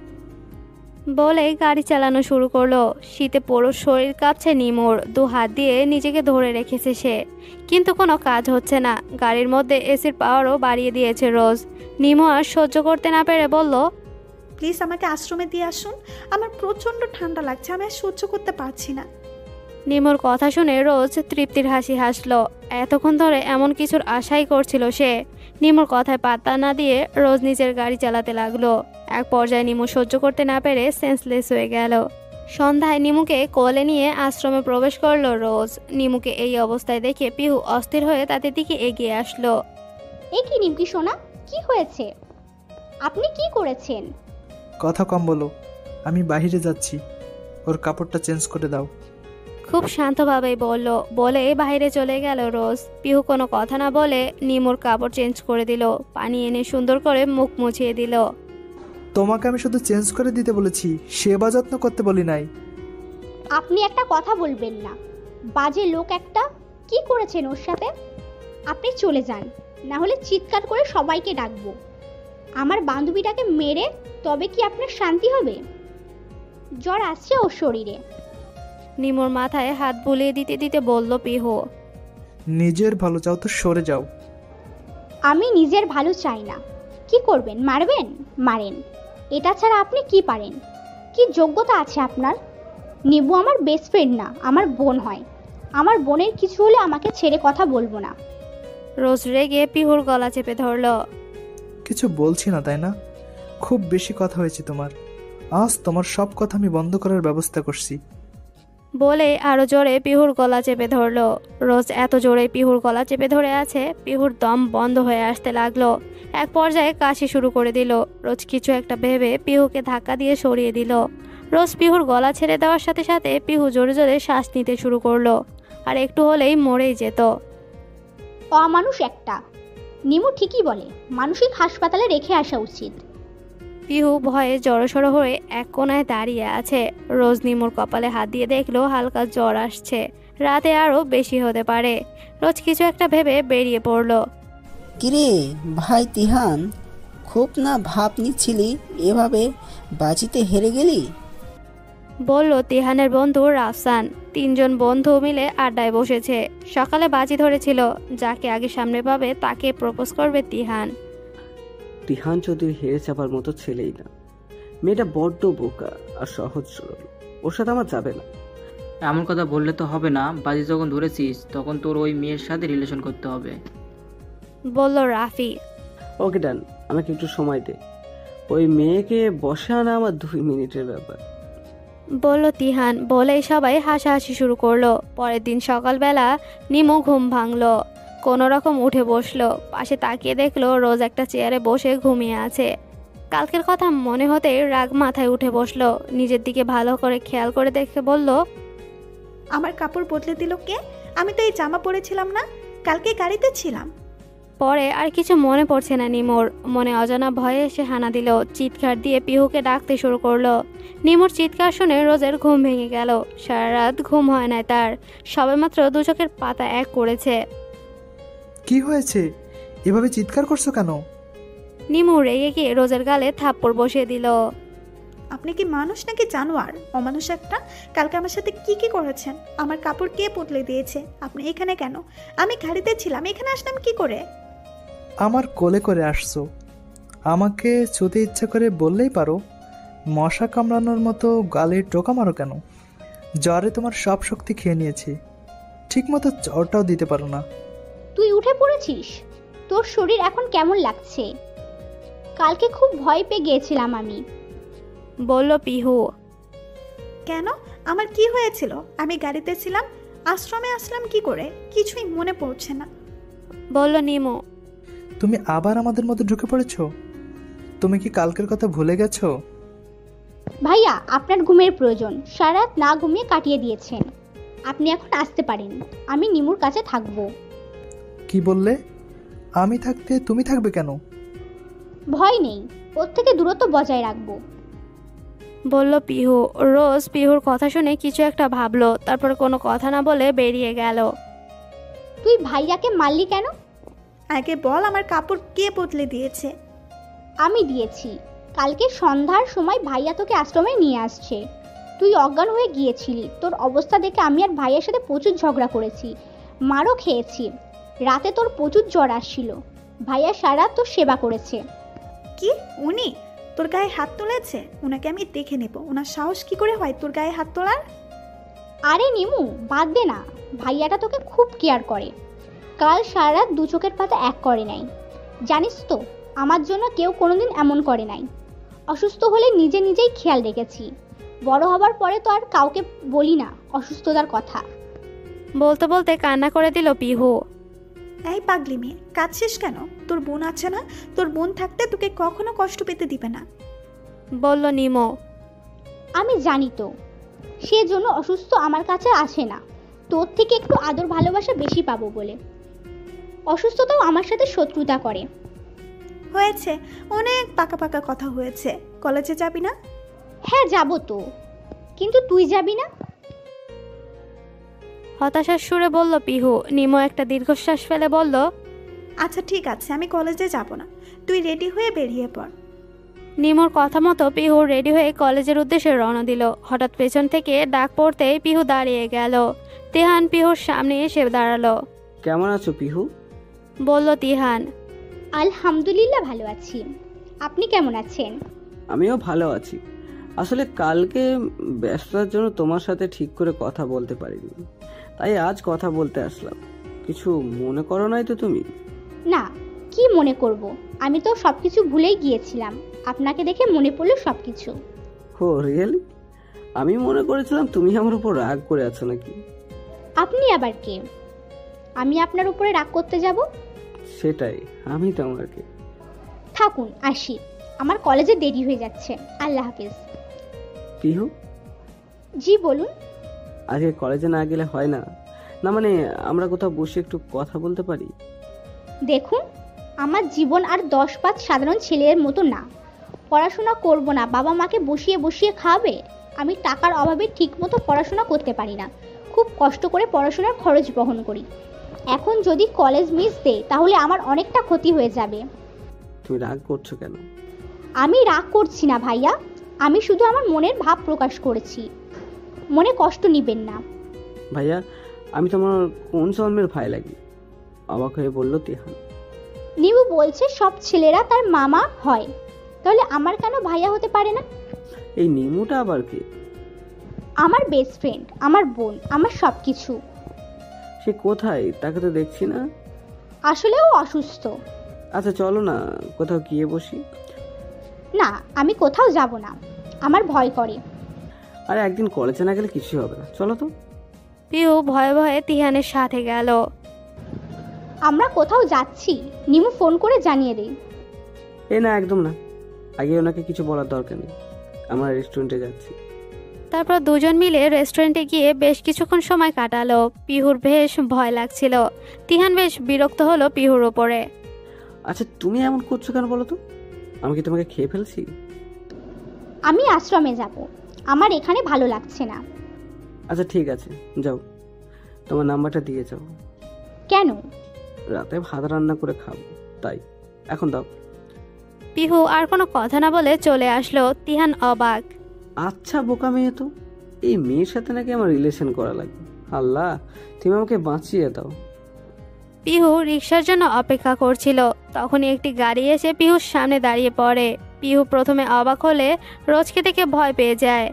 বলে গাড়ি চালানো শুরু করলো। শীতে পুরো শরীর কাঁপছে নিমুর। 2 হাত দিয়ে নিজেকে ধরে রেখেছে সে, কিন্তু কোনো কাজ হচ্ছে না। গাড়ির মধ্যে এসির পাওয়ারও বাড়িয়ে দিয়েছে রোজ। নিমু আর সহ্য করতে না পেরে বলল, প্লিজ আমাকে আশ্রমে দিয়ে আসুন, আমার প্রচণ্ড ঠান্ডা লাগছে, আমি আর সহ্য করতে পারছি না। নিমুর কথা শুনে রোজ তৃপ্তির হাসি হাসলো। এতক্ষণ ধরে এমন কিছুর আশাই করছিল সে। নিমুর কথায় পাত্তা না দিয়ে রোজ নিজের গাড়ি চালাতে লাগলো। এক পর্যায়ে নিমু সহ্য করতে না পেরে সেন্সলেস হয়ে গেল। সন্ধ্যায় নিমুকে কোলে নিয়ে আশ্রমে প্রবেশ করলো রোজ। নিমুকে এই অবস্থায় দেখে পিহু অস্থির হয়ে তাদের দিকে এগিয়ে আসলো। এ কি নিমকি সোনা, কি হয়েছে? আপনি কি করেছেন? কথা কম বলো, আমি বাইরে যাচ্ছি, ওর কাপড়টা চেঞ্জ করে দাও। খুব শান্তভাবেই বলল। বলে বাইরে চলে গেল রোজ। পিহু কোনো কথা না বলে নিমুর কাপড় চেঞ্জ করে দিল। পানি এনে সুন্দর করে মুখ মুছিয়ে দিল। তোমাকে আমি শুধু চেঞ্জ করে দিতে বলেছি, সেবা যত্ন করতে বলি নাই। আপনি একটা কথা বলবেন না, বাজে লোক একটা। কি করেছেন ওর সাথে? আপনি চলে যান, না হলে চিৎকার করে সবাইকে ডাকবো। আমার বান্ধবীটাকে মেরে তবে কি আপনার শান্তি হবে? জ্বর আসছে ওর শরীরে। নিমুর মাথায় হাত বুলিয়ে দিতে দিতে বলল পিহু, নিজের ভালো চাও তো সরে যাও। আমি নিজের ভালো চাই না। কি করবেন? মারবেন? মারেন। এটা ছাড়া আপনি কি পারেন? কি যোগ্যতা আছে আপনার? নিবু আমার বেস্ট ফ্রেন্ড না, আমার বোন হয়। আমার বোনের কিছু হলে আমাকে ছেড়ে কথা বলবো না। রোজ রেগে পিহুর গলা চেপে ধরল। কিছু বলছি না তাই না? খুব বেশি কথা হয়েছে তোমার। আজ তোমার সব কথা আমি বন্ধ করার ব্যবস্থা করছি। বলে আরো জোরে পিহুর গলা চেপে ধরল। রোজ এত জোরে পিহুর গলা চেপে ধরে আছে, পিহুর দম বন্ধ হয়ে আসতে লাগলো। এক পর্যায়ে কাশি শুরু করে দিল। রোজ কিছু একটা ভেবে পিহুকে ধাক্কা দিয়ে সরিয়ে দিল। রোজ পিহুর গলা ছেড়ে দেওয়ার সাথে সাথে পিহু জোরে জোরে শ্বাস নিতে শুরু করলো, আর একটু হলেই মরেই যেত। অমানুষ একটা। নিমু ঠিকই বলে, মানসিক হাসপাতালে রেখে আসা উচিত। পিহু ভয়ে জড়সড় হয়ে এক কোনায় দাঁড়িয়ে আছে। রোজ নিমুর কপালে হাত দিয়ে দেখলো হালকা জ্বর আসছে, রাতে আরো বেশি হতে পারে। রোজ কিছু একটা ভেবে বেরিয়ে পড়লো। কিরে ভাই তিহান, খুব না ভাব নিচ্ছিলি, এভাবে বাজিতে হেরে গেলি? বলল তিহানের বন্ধু রাফসান। 3 জন বন্ধু মিলে আড্ডায় বসেছে। সকালে বাজি ধরেছিল, যাকে আগে সামনে পাবে তাকে প্রপোজ করবে তিহান। তিহান চৌধুরী হেরে চাপার মতো ছেলেই না। মেয়েটা বড্ড বোকা আর সহজ সরল, ওর সাথে আমার যাবে না। এমন কথা বললে তো হবে না, বাজি যখন ধরেছিস তখন তোর ওই মেয়ের সাথে রিলেশন করতে হবে, বলল রাফি। ওকে ডান, আমাকে একটু সময় দে। ওই মেয়েকে বসে আনা আমার 2 মিনিটের ব্যাপার, বলল তিহান। বলেই সবাই হাসাহাসি শুরু করলো। পরের দিন সকালবেলা নিমু ঘুম ভাঙলো, কোনো রকম উঠে বসলো। পাশে তাকিয়ে দেখলো রোজ একটা চেয়ারে বসে ঘুমিয়ে আছে। কালকের কথা মনে হতে রাগ মাথায় উঠে বসলো। নিজের দিকে ভালো করে খেয়াল করে দেখে বলল, আমার কাপড় বদলে দিল কে? আমি তো এই জামা পরেছিলাম না, কালকে গাড়িতে ছিলাম। পরে আর কিছু মনে পড়ছে না নিমুর। মনে অজানা ভয়ে এসে হানা দিল। চিৎকার দিয়ে পিহুকে ডাকতে শুরু করলো। নিমুর চিৎকার শুনে রোজের ঘুম ভেঙে গেল। সারা রাত ঘুম হয় না তার। সবেমাত্র 2 চোখের পাতা এক করেছে। কি হয়েছে? এভাবে চিৎকার করছো কেন? নিমু রেগে গিয়ে রোজের গালে থাপ্পড় বসিয়ে দিল। আপনি কি মানুষ নাকি জানোয়ার? অমানুষ একটা। কালকে আমার সাথে কি কি করেছেন? আমার কাপড় কে বদলে দিয়েছে? আপনি এখানে কেন? আমি গাড়িতে ছিলাম, এখানে আসলাম কি করে? আমার কোলে করে আসছো, আমাকে যদি ইচ্ছা করে বললেই পারো। মশা কামড়ানোর মতো গালে টোকা মারো কেন? জ্বরে তোমার সব শক্তি খেয়ে নিয়েছি, ঠিক মতো জ্বরটাও দিতে পারো না। তুই উঠে পড়েছিস? তোর শরীর এখন কেমন লাগছে? কালকে খুব ভয় পেয়ে গিয়েছিলাম আমি, বলল পিহু। কেন? আমার কি হয়েছিল? আমি গাড়িতে ছিলাম, আশ্রমে আসলাম কি করে? কিছুই মনে পড়ছে না, বলল নিমু। তুমি আবার আমাদের মধ্যে ঢুকে পড়েছো? তুমি কি কালকের কথা ভুলে গেছো? ভাইয়া আপনার ঘুমের প্রয়োজন, সারা রাত না ঘুমিয়ে কাটিয়ে দিয়েছেন। আপনি এখন আসতে পারেন, আমি নিমুর কাছে থাকবো। কি বললে? আমি থাকতে তুমি থাকবে কেন? ভয় নেই, ওর থেকে দূরত্ব বজায় রাখবো, বলল পিহু। রোজ পিহুর কথা শুনে কিছু একটা ভাবলো, তারপর কোনো কথা না বলে বেরিয়ে গেল। তুই ভাইয়াকে মারলি কেন? আগে বল, আমার কাপড় কে বদলে দিয়েছে? আমি দিয়েছি। কালকে সন্ধ্যার সময় ভাইয়া তোকে আশ্রমে নিয়ে আসছে, তুই অজ্ঞান হয়ে গিয়েছিলি। তোর অবস্থা দেখে আমি আর ভাইয়ার সাথে প্রচুর ঝগড়া করেছি, মারও খেয়েছি। রাতে তোর প্রচুর জ্বর আসছিল, ভাইয়া সারা তোর সেবা করেছে। কি? উনি তোর গায়ে হাত তুলেছে? ওনাকে আমি দেখে নেব। ওনার সাহস কি করে হয় তোর গায়ে হাত তোলার? আরে নিমু, বাদ দে না, ভাইয়াটা তোকে খুব কেয়ার করে। কাল সারা রাত দু চোখের পাতা এক করে নাই। জানিস তো, আমার জন্য কেউ কোনোদিন এমন করে নাই। অসুস্থ হলে নিজে নিজেই খেয়াল রেখেছি। বড় হবার পরে তো আর কাউকে বলি না অসুস্থতার কথা। বলতে বলতে কান্না করে দিল পিহু। এই পাগলি মেয়ে, কাঁদছিস কেন? তোর বোন আছে না? তোর বোন থাকতে তোকে কখনো কষ্ট পেতে দিবে না, বলল নিমো। আমি জানি তো, সেজন্য অসুস্থ আমার কাছে আসে না, তোর থেকে একটু আদর ভালোবাসা বেশি পাবো বলে। অসুস্থতাও আমার সাথে শত্রুতা করে। হয়েছে, অনেক পাকা পাকা কথা হয়েছে। কলেজে যাবি না? হ্যাঁ যাব তো, কিন্তু তুই যাবি না? হতাশার সুরে বলল পিহু। নিমো একটা দীর্ঘশ্বাস ফেলে বলল, আচ্ছা ঠিক আছে, আমি কলেজে যাব না, তুই রেডি হয়ে বেরিয়ে পড়। নিমোর কথা মতো পিহু রেডি হয়ে কলেজের উদ্দেশ্যে রওনা দিল। হঠাৎ পেছন থেকে ডাক পড়তেই পিহু দাঁড়িয়ে গেল। তিহান পিহুর সামনে এসে দাঁড়ালো। কেমন আছো পিহু? বলল তিহান। আলহামদুলিল্লাহ ভালো আছি, আপনি কেমন আছেন? আমিও ভালো আছি। আসলে কালকে ব্যস্ততার জন্য তোমার সাথে ঠিক করে কথা বলতে পারিনি, তাই আজ কথা বলতে আসলাম। কিছু মনে করো নাই তো তুমি? না, কি মনে করব, আমি তো সবকিছু ভুলেই গিয়েছিলাম। আপনাকে দেখে মনে পড়লো সবকিছু। ও রিয়েলি? আমি মনে করেছিলাম তুমি আমার উপর রাগ করে আছো নাকি। আপনি আবার কে? আমি আপনার উপরে রাগ করতে যাব? সেটাই, আমি তোমাকে। থাকুন, আসি, আমার কলেজে দেরি হয়ে যাচ্ছে। আল্লাহ হাফেজ। পিহু, জি বলুন। আজকে কলেজে না গেলে হয় না? না মানে আমরা কোথাও বসে একটু কথা বলতে পারি? দেখুন, আমার জীবন আর 10-5 সাধারণ ছেলের মতো না। পড়াশোনা করব না, বাবা মাকে বসিয়ে বসিয়ে খাওয়াবে। আমি টাকার অভাবে ঠিকমতো পড়াশোনা করতে পারি না, খুব কষ্ট করে পড়াশোনার খরচ বহন করি। এখন যদি কলেজ মিস দেই তাহলে আমার অনেকটা ক্ষতি হয়ে যাবে। তুমি রাগ করছো কেন? আমি রাগ করছি না ভাইয়া, আমি শুধু আমার মনের ভাব প্রকাশ করেছি, মনে কষ্ট নিবেন না। ভাইয়া, আমি তোমার কোন জন্মের ভাই লাগি? অবাক হয়ে বলল তিহান। নিবু বলছে সব ছেলেরা তার মামা হয়, তাহলে আমার কেন ভাইয়া হতে পারে না? এই নিমুটা আবার কে? আমার বেস্ট ফ্রেন্ড, আমার বোন, আমার সবকিছু। সে কোথায়? তাকে তো দেখছি না। আসলে ও অসুস্থ। আচ্ছা চলো না কোথাও গিয়ে বসি। না, আমি কোথাও যাব না, আমার ভয় করে। আরে একদিন কলেজে না গেলে কিছুই হবে না, চলো তো। পিহু ভয়ে ভয়ে তিহানের সাথে গেল। আমরা কোথাও যাচ্ছি, নিমু ফোন করে জানিয়ে দেই। এ না, একদম না, আগে ওনাকে কিছু বলার দরকার নেই, আমরা রেস্টুরেন্টে যাচ্ছি। তারপর দুজন মিলে রেস্টুরেন্টে গিয়ে বেশ কিছুক্ষণ সময় কাটালো। পিহুর বেশ ভয় লাগছিল, তিহান বেশ বিরক্ত হলো পিহুর ওপরে। আচ্ছা তুমি এমন করছো কেন বলো তো? আমি কি তোমাকে খেয়ে ফেলছি? আমি আশ্রমে যাব, আমার এখানে ভালো লাগছে না। আচ্ছা ঠিক আছে, যাও, তোমার নাম্বারটা দিয়ে যাও। কেন? রাতে ভাত রান্না করে খাবো, তাই এখন দাও। পিহু আর কোনো কথা না বলে চলে আসলো। তিহান অবাক। আচ্ছা বোকা মেয়ে তো, এই মেয়ের সাথে নাকি আমার রিলেশন করা লাগবে। আল্লাহ তুমি আমাকে বাঁচিয়ে দাও। পিহু রিক্সার জন্য অপেক্ষা করছিল, তখনই একটি গাড়ি এসে পিহুর সামনে দাঁড়িয়ে পড়ে। পিহু প্রথমে অবাক হলে রোজকে দেখে ভয় পেয়ে যায়।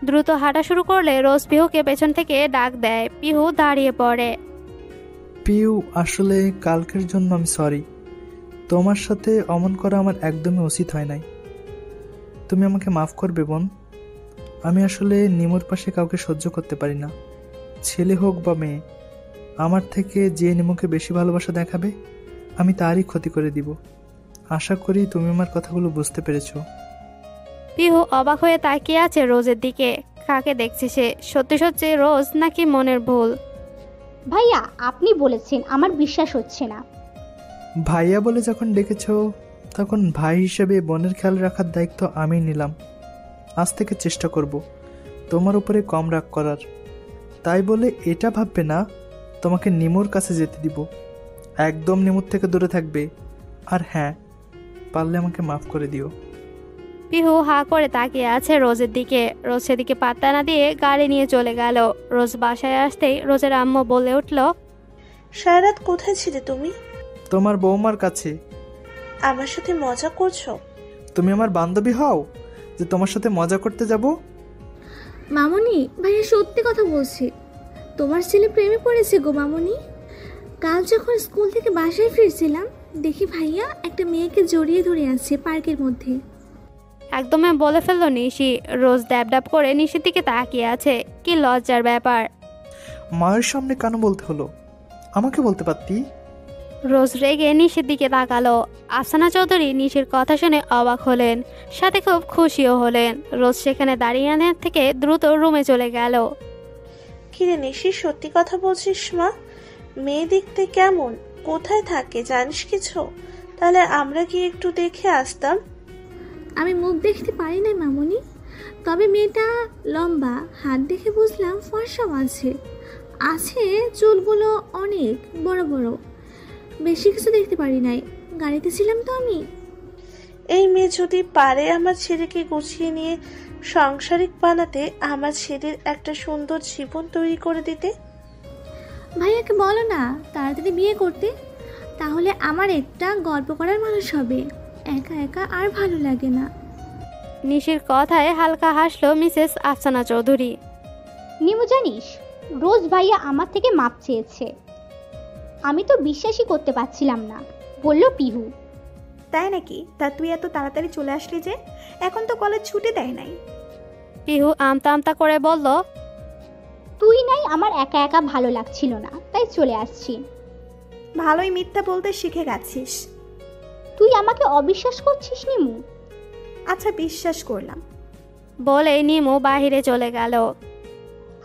দ্রুত হাঁটা শুরু করলে রোজ পিহুকে পেছন থেকে ডাক দেয়। পিহু দাঁড়িয়ে পড়ে। পিউ, আসলে কালকের জন্য আমি সরি। তোমার সাথে অমন করা আমার একদমই উচিত হয় নাই। তুমি আমাকে মাফ করবে বোন। আমি আসলে নিমুর পাশে কাউকে সহ্য করতে পারি না, ছেলে হোক বা মেয়ে। আমার থেকে যে নিমুকে বেশি ভালোবাসা দেখাবে আমি তারই ক্ষতি করে দিব। আশা করি তুমি আমার কথাগুলো বুঝতে পেরেছো। পিহু অবাক হয়ে তাকিয়ে আছে রোজের দিকে। কাকে দেখছে সে? সত্যি সত্যি রোজ নাকি মনের ভুল? ভাইয়া আপনি বলেছেন, আমার বিশ্বাস হচ্ছে না। ভাইয়া বলে যখন ডেকেছো তখন ভাই হিসেবে বোনের খেয়াল রাখার দায়িত্ব আমি নিলাম। আজ থেকে চেষ্টা করব তোমার উপরে কম রাগ করার। তাই বলে এটা ভাববে না তোমাকে নিমুর কাছে যেতে দিব। একদম নিমুর থেকে দূরে থাকবে। আর হ্যাঁ, পারলে আমাকে মাফ করে দিও। পিহু হা করে তাকিয়ে আছে রোজের দিকে। রোজ সেদিকে পাত্তা না দিয়ে গাড়ি নিয়ে চলে গেল। রোজ বাসায় আসতেই রোজের আম্মু বলে উঠল, সারা রাত কোথায় ছিলে তুমি? তোমার বৌমার কাছে। আমার সাথে মজা করছো? তুমি আমার বান্ধবী হও যে তোমার সাথে মজা করতে যাব? মামুনি, ভাইয়া সত্যি কথা বলছি, তোমার ছেলে প্রেমে পড়েছে গো মামুনি। কাল যখন স্কুল থেকে বাসায় ফিরছিলাম দেখি ভাইয়া একটা মেয়েকে জড়িয়ে ধরে আছে পার্কের মধ্যে। একদমই বলে ফেললো নিশি। রোজ ড্যাব ড্যাব করে নিশির দিকে তাকিয়ে আছে। কি লজ্জার ব্যাপার। মায়ের সামনে কেন বলতে হলো? আমাকে বলতে পারতি। রোজ রেগে নিশির দিকে তাকালো। আফসানা চৌধুরী নিশির কথা শুনে অবাক হলেন, সাথে খুব খুশিও হলেন। রোজ সেখানে দাঁড়িয়ে থেকে দ্রুত রুমে চলে গেল। কিরে নিশি, সত্যি কথা বলছিস মা? মেয়ে দেখতে কেমন, কোথায় থাকে জানিস কিছু? তাহলে আমরা কি একটু দেখে আসতাম? আমি মুখ দেখতে পারি না মামুনি, তবে মেয়েটা লম্বা, হাত দেখে বুঝলাম ফর্সাও আছে। আছে চুলগুলো অনেক বড় বড়। বেশি কিছু দেখতে পারি নাই, গাড়িতে ছিলাম তো আমি। এই মেয়ে যদি পারে আমার ছেলেকে গুছিয়ে নিয়ে সাংসারিক বানাতে, আমার ছেলের একটা সুন্দর জীবন তৈরি করে দিতে। ভাইয়াকে বলো না তাড়াতাড়ি বিয়ে করতে, তাহলে আমার একটা গল্প করার মানুষ হবে। একা একা আর ভালো লাগে না। নিশির কথায় হালকা হাসলো মিসেস আফসানা চৌধুরী। নিমু জানিস, রোজ ভাইয়া আমার থেকে মাপ চেয়েছে। আমি তো বিশ্বাসই করতে পারছিলাম না, বলল পিহু। তাই নাকি? তা তুই এত তাড়াতাড়ি চলে আসলি যে? এখন তো কলেজ ছুটি দেয় নাই। পিহু আমতা আমতা করে বলল, তুই নাই আমার একা একা ভালো লাগছিল না, তাই চলে আসছি। ভালোই মিথ্যা বলতে শিখে গেছিস। তুই আমাকে অবিশ্বাস করছিস নিমু? আচ্ছা, বিশ্বাস করলাম। বলে নিমু বাহিরে চলে গেল।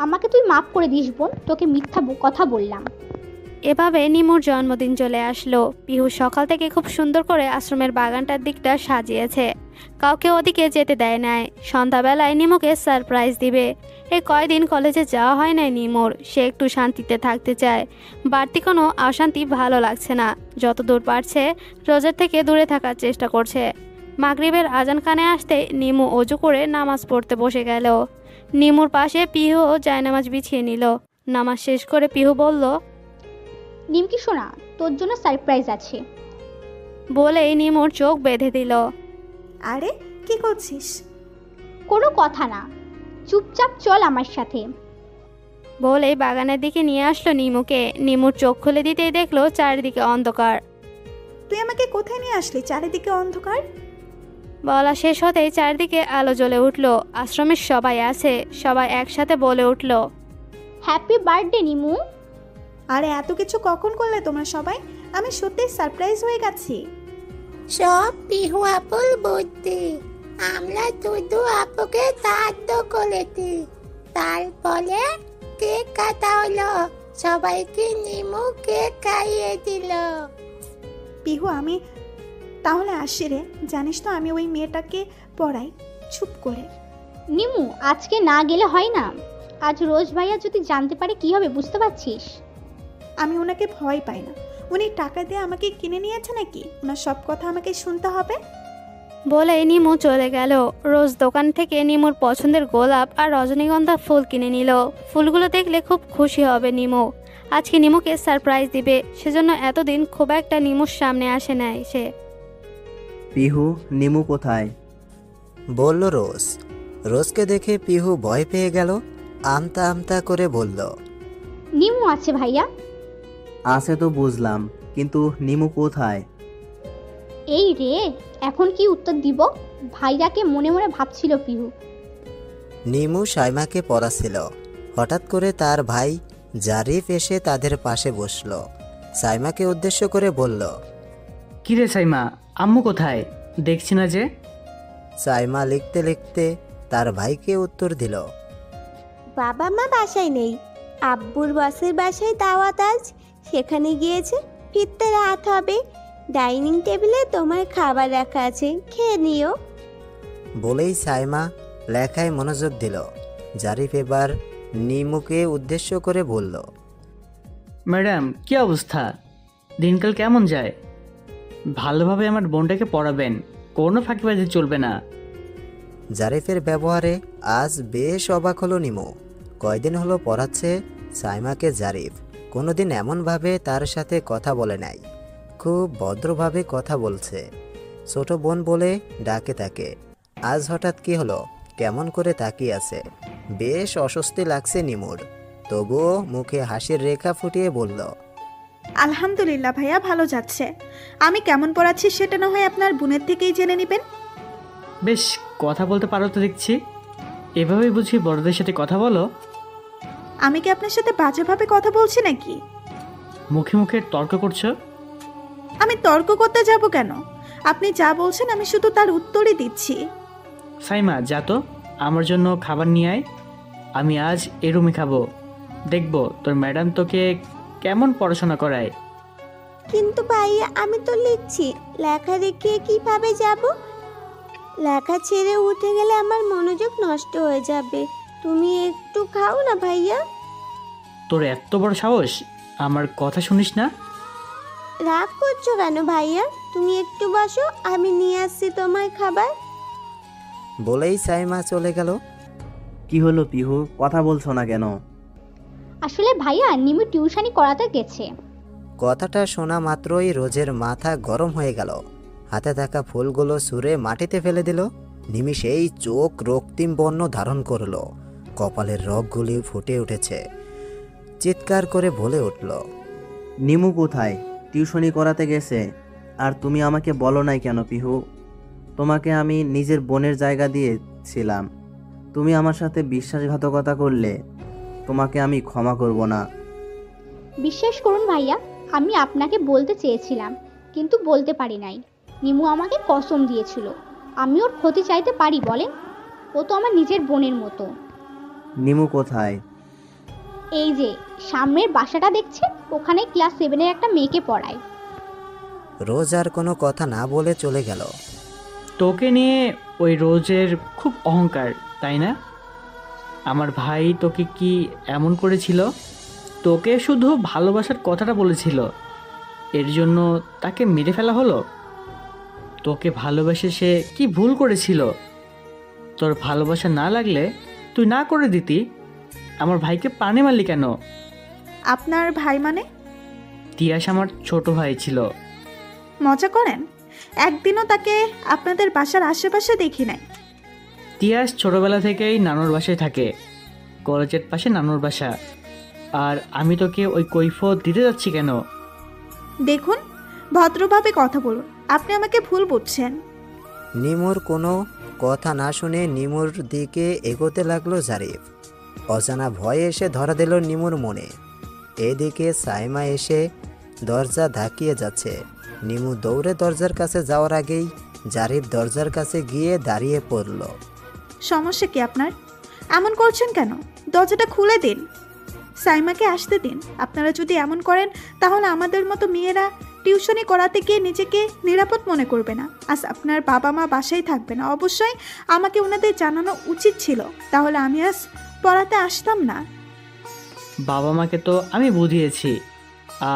আমাকে তুই মাফ করে দিস বোন, তোকে মিথ্যা কথা বললাম। এভাবে নিমুর জন্মদিন চলে আসলো। পিহু সকাল থেকে খুব সুন্দর করে আশ্রমের বাগানটার দিকটা সাজিয়েছে। কাউকে ওদিকে যেতে দেয় নাই। সন্ধ্যাবেলায় নিমুকে সারপ্রাইজ দিবে। এই কয়দিন কলেজে যাওয়া হয় নাই নিমুর। সে একটু শান্তিতে থাকতে চায়। বাড়তি কোনো অশান্তি ভালো লাগছে না। যত দূর পারছে রোজের থেকে দূরে থাকার চেষ্টা করছে। মাগরিবের আজান কানে আসতে নিমু অজু করে নামাজ পড়তে বসে গেল। নিমুর পাশে পিহু জায়নামাজ বিছিয়ে নিল। নামাজ শেষ করে পিহু বলল, নিমকি শোনা, তোর জন্য সারপ্রাইজ আছে। বলেই নিমুর চোখ বেঁধে দিল। আরে কি করছিস? কোনো কথা না, চুপচাপ চল আমার সাথে। বলেই বাগানের দিকে নিয়ে আসলো নিমুকে। নিমুর চোখ খুলে দিতেই দেখলো চারিদিকে অন্ধকার। তুই আমাকে কোথায় নিয়ে আসলি? চারিদিকে অন্ধকার। বলা শেষ হতেই চারিদিকে আলো জ্বলে উঠল। আশ্রমের সবাই আছে। সবাই একসাথে বলে উঠল, হ্যাপি বার্থডে নিমু। আরে এত কিছু কখন করলে তোমরা সবাই? আমি সত্যি সারপ্রাইজ হয়ে গেছি। সব পিহু আপুর বুদ্ধি। আমরা শুধু আপুকে সাহায্য করেছি। তারপরে কেক কাটা হলো, সবাইকে নিমু কেক খাইয়ে দিল। পিহু, আমি তাহলে আসি রে। জানিস তো আমি ওই মেয়েটাকে পড়াই চুপ করে। নিমু, আজকে না গেলে হয় না। আজ রোজ ভাইয়া যদি জানতে পারে কি হবে বুঝতে পারছিস? আমি ওনাকে ভয় পাই না। উনি টাকা দিয়ে আমাকে কিনে নিয়েছে নাকি? ওনার সব কথা আমাকে শুনতে হবে? বলে নিমু চলে গেল। রোজ দোকান থেকে নিমুর পছন্দের গোলাপ আর রজনীগন্ধা ফুল কিনে নিল। ফুলগুলো দেখলে খুব খুশি হবে নিমু। আজকে নিমুকে সারপ্রাইজ দিবে, সেজন্য এতদিন খুব একটা নিমুর সামনে আসে নাই সে। পিহু, নিমু কোথায়? বলল রোজ। রোজকে দেখে পিহু ভয় পেয়ে গেল, আমতা আমতা করে বলল, নিমু আছে ভাইয়া। আছে তো বুঝলাম, কিন্তু নিমু কোথায়? এই রে, এখন কি উত্তর দিব? ভাইয়াকে মনে মনে ভাবছিল পিহু। নিমু সাইমাকে পড়াছিল। হঠাৎ করে তার ভাই জারিফ এসে তাদের পাশে বসলো। সাইমাকে উদ্দেশ্য করে বলল, কিরে সাইমা, আম্মু কোথায়? দেখছি না যে। সাইমা লিখতে লিখতে তার ভাইকে উত্তর দিল, বাবা মা বাসায় নেই, আব্বুর বসের বাসায় দাওয়াত আজ, সেখানে গিয়েছে, ফিরতে রাত হবে। ডাইনিং টেবিলে তোমার খাবার রাখা আছে, খেয়ে নিও। বলেই সাইমা লেখায় মনোযোগ দিল। জারিফ এবার নিমুকে উদ্দেশ্য করে বলল, ম্যাডাম, কি অবস্থা? দিনকাল কেমন যায়? ভালোভাবে আমার বোনটাকে পড়াবেন, কোনো ফাঁকিবাজি চলবে না। জারিফের ব্যবহারে আজ বেশ অবাক হলো নিমু। কয়দিন হলো পড়াচ্ছে সাইমাকে জারিফ। কোনোদিন এমনভাবে তার সাথে কথা বলে নাই। খুব ভদ্রভাবে কথা বলছে। ছোট বোন বলে ডাকে তাকে। আজ হঠাৎ কি হলো, কেমন করে তাকিয়ে আছে। বেশ অস্বস্তি লাগছে নিমুর। তবুও মুখে হাসির রেখা ফুটিয়ে বলল, আলহামদুলিল্লাহ ভাইয়া, ভালো যাচ্ছে। আমি কেমন পড়াচ্ছি সেটা না হয় আপনার বোনের থেকেই জেনে নেবেন। বেশ কথা বলতে পারো তো দেখছি। এভাবেই বুঝি বড়দের সাথে কথা বলো? আমি কি আপনার সাথে বাজেভাবে কথা বলছি নাকি? মুখে মুখে তর্ক করছো। আমি তর্ক করতে যাব কেন? আপনি যা বলছেন আমি শুধু তার উত্তরই দিচ্ছি। সাইমা, যা তো, আমার জন্য খাবার নিয়ে আয়। আমি আজ এ রুমে খাবো। দেখবো তোর ম্যাডাম তোকে কেমন পড়াশোনা করায়। কিন্তু ভাইয়া, আমি তো লিখছি, লেখা রেখে কিভাবে যাব? লেখা ছেড়ে উঠে গেলে আমার মনোযোগ নষ্ট হয়ে যাবে। তুমি একটু খাও না ভাইয়া। তোর এত বড় সাহস, আমার কথা শুনিস না? রাগ করছো কেন ভাইয়া? তুমি একটু বসো, আমি নিয়ে আসছি তোমার খাবার। বলেই সাইমা চলে গেল। কি হলো পিহু, কথা বলছো না কেন? আসলে ভাইয়া, নিমু টিউশনি করাতে গেছে। কথাটা শোনা মাত্রই রোজের মাথা গরম হয়ে গেল। হাতে থাকা ফুলগুলো ছুঁড়ে মাটিতে ফেলে দিল। নিমিষেই চোখ রক্তিম বর্ণ ধারণ করল। কপালের রগগুলি ফুটে উঠেছে। চিৎকার করে বলে উঠল, নিমু কোথায়? টিউশনি করাতে গেছে। আর তুমি আমাকে বলো নাই কেন পিহু? তোমাকে আমি নিজের বোনের জায়গা দিয়েছিলাম। তুমি আমার সাথে বিশ্বাসঘাতকতা করলে, তোমাকে আমি ক্ষমা করব না। বিশ্বাস করুন ভাইয়া, আমি আপনাকে বলতে চেয়েছিলাম, কিন্তু বলতে পারি নাই। নিমু আমাকে কসম দিয়েছিল। আমি ওর ক্ষতি চাইতে পারি বলেন? ও তো আমার নিজের বোনের মতো। নিমু কোথায়? এই যে সামনের বাসাটা দেখছেন, ওখানে ক্লাস 7-এর একটা মেয়েকে পড়ায়। রোজ আর কোনো কথা না বলে চলে গেল। তোকে নিয়ে ওই রোজের খুব অহংকার, তাই না? আমার ভাই তোকে কি এমন করেছিল? তোকে শুধু ভালোবাসার কথাটা বলেছিল, এর জন্য তাকে মেরে ফেলা হলো? তোকে ভালোবেসে সে কি ভুল করেছিল? তোর ভালোবাসা না লাগলে তুই না করে দিতি। আমার ভাইকে প্রাণে মারলি কেন? আপনার ভাই মানে? তিয়াস আমার ছোট ভাই ছিল। মজা করেন? একদিনও তাকে আপনাদের বাসার আশেপাশে দেখি নাই। তিয়াস ছোটবেলা থেকেই নানুর বাসায় থাকে। কলেজের পাশে নানুর বাসা। আর আমি তোকে ওই কৈফিয়ত দিতে যাচ্ছি কেন? দেখুন, ভদ্রভাবে কথা বলুন, আপনি আমাকে ভুল বুঝছেন। নিমুর কোনো কথা না শুনে নিমুর দিকে এগোতে লাগলো জারিফ। অজানা ভয়ে এসে ধরা দিল নিমুর মনে। এদিকে সাইমা এসে দরজা ধাকিয়ে যাচ্ছে। নিমু দৌড়ে দরজার কাছে যাওয়ার আগেই জারিফ দরজার কাছে গিয়ে দাঁড়িয়ে পড়ল। সমস্যা কি আপনার? এমন করছেন কেন? দরজাটা খুলে দিন, সাইমাকে আসতে দিন। আপনারা যদি এমন করেন তাহলে আমাদের মতো মেয়েরা টিউশনি করাতে গিয়ে নিজেকে নিরাপদ মনে করবে না। আজ আপনার বাবা মা বাসায় থাকবে না। অবশ্যই আমাকে ওনাদের জানানো উচিত ছিল, তাহলে আমি আজ পড়াতে আসতাম না। বাবা মাকে তো আমি বুঝিয়েছি,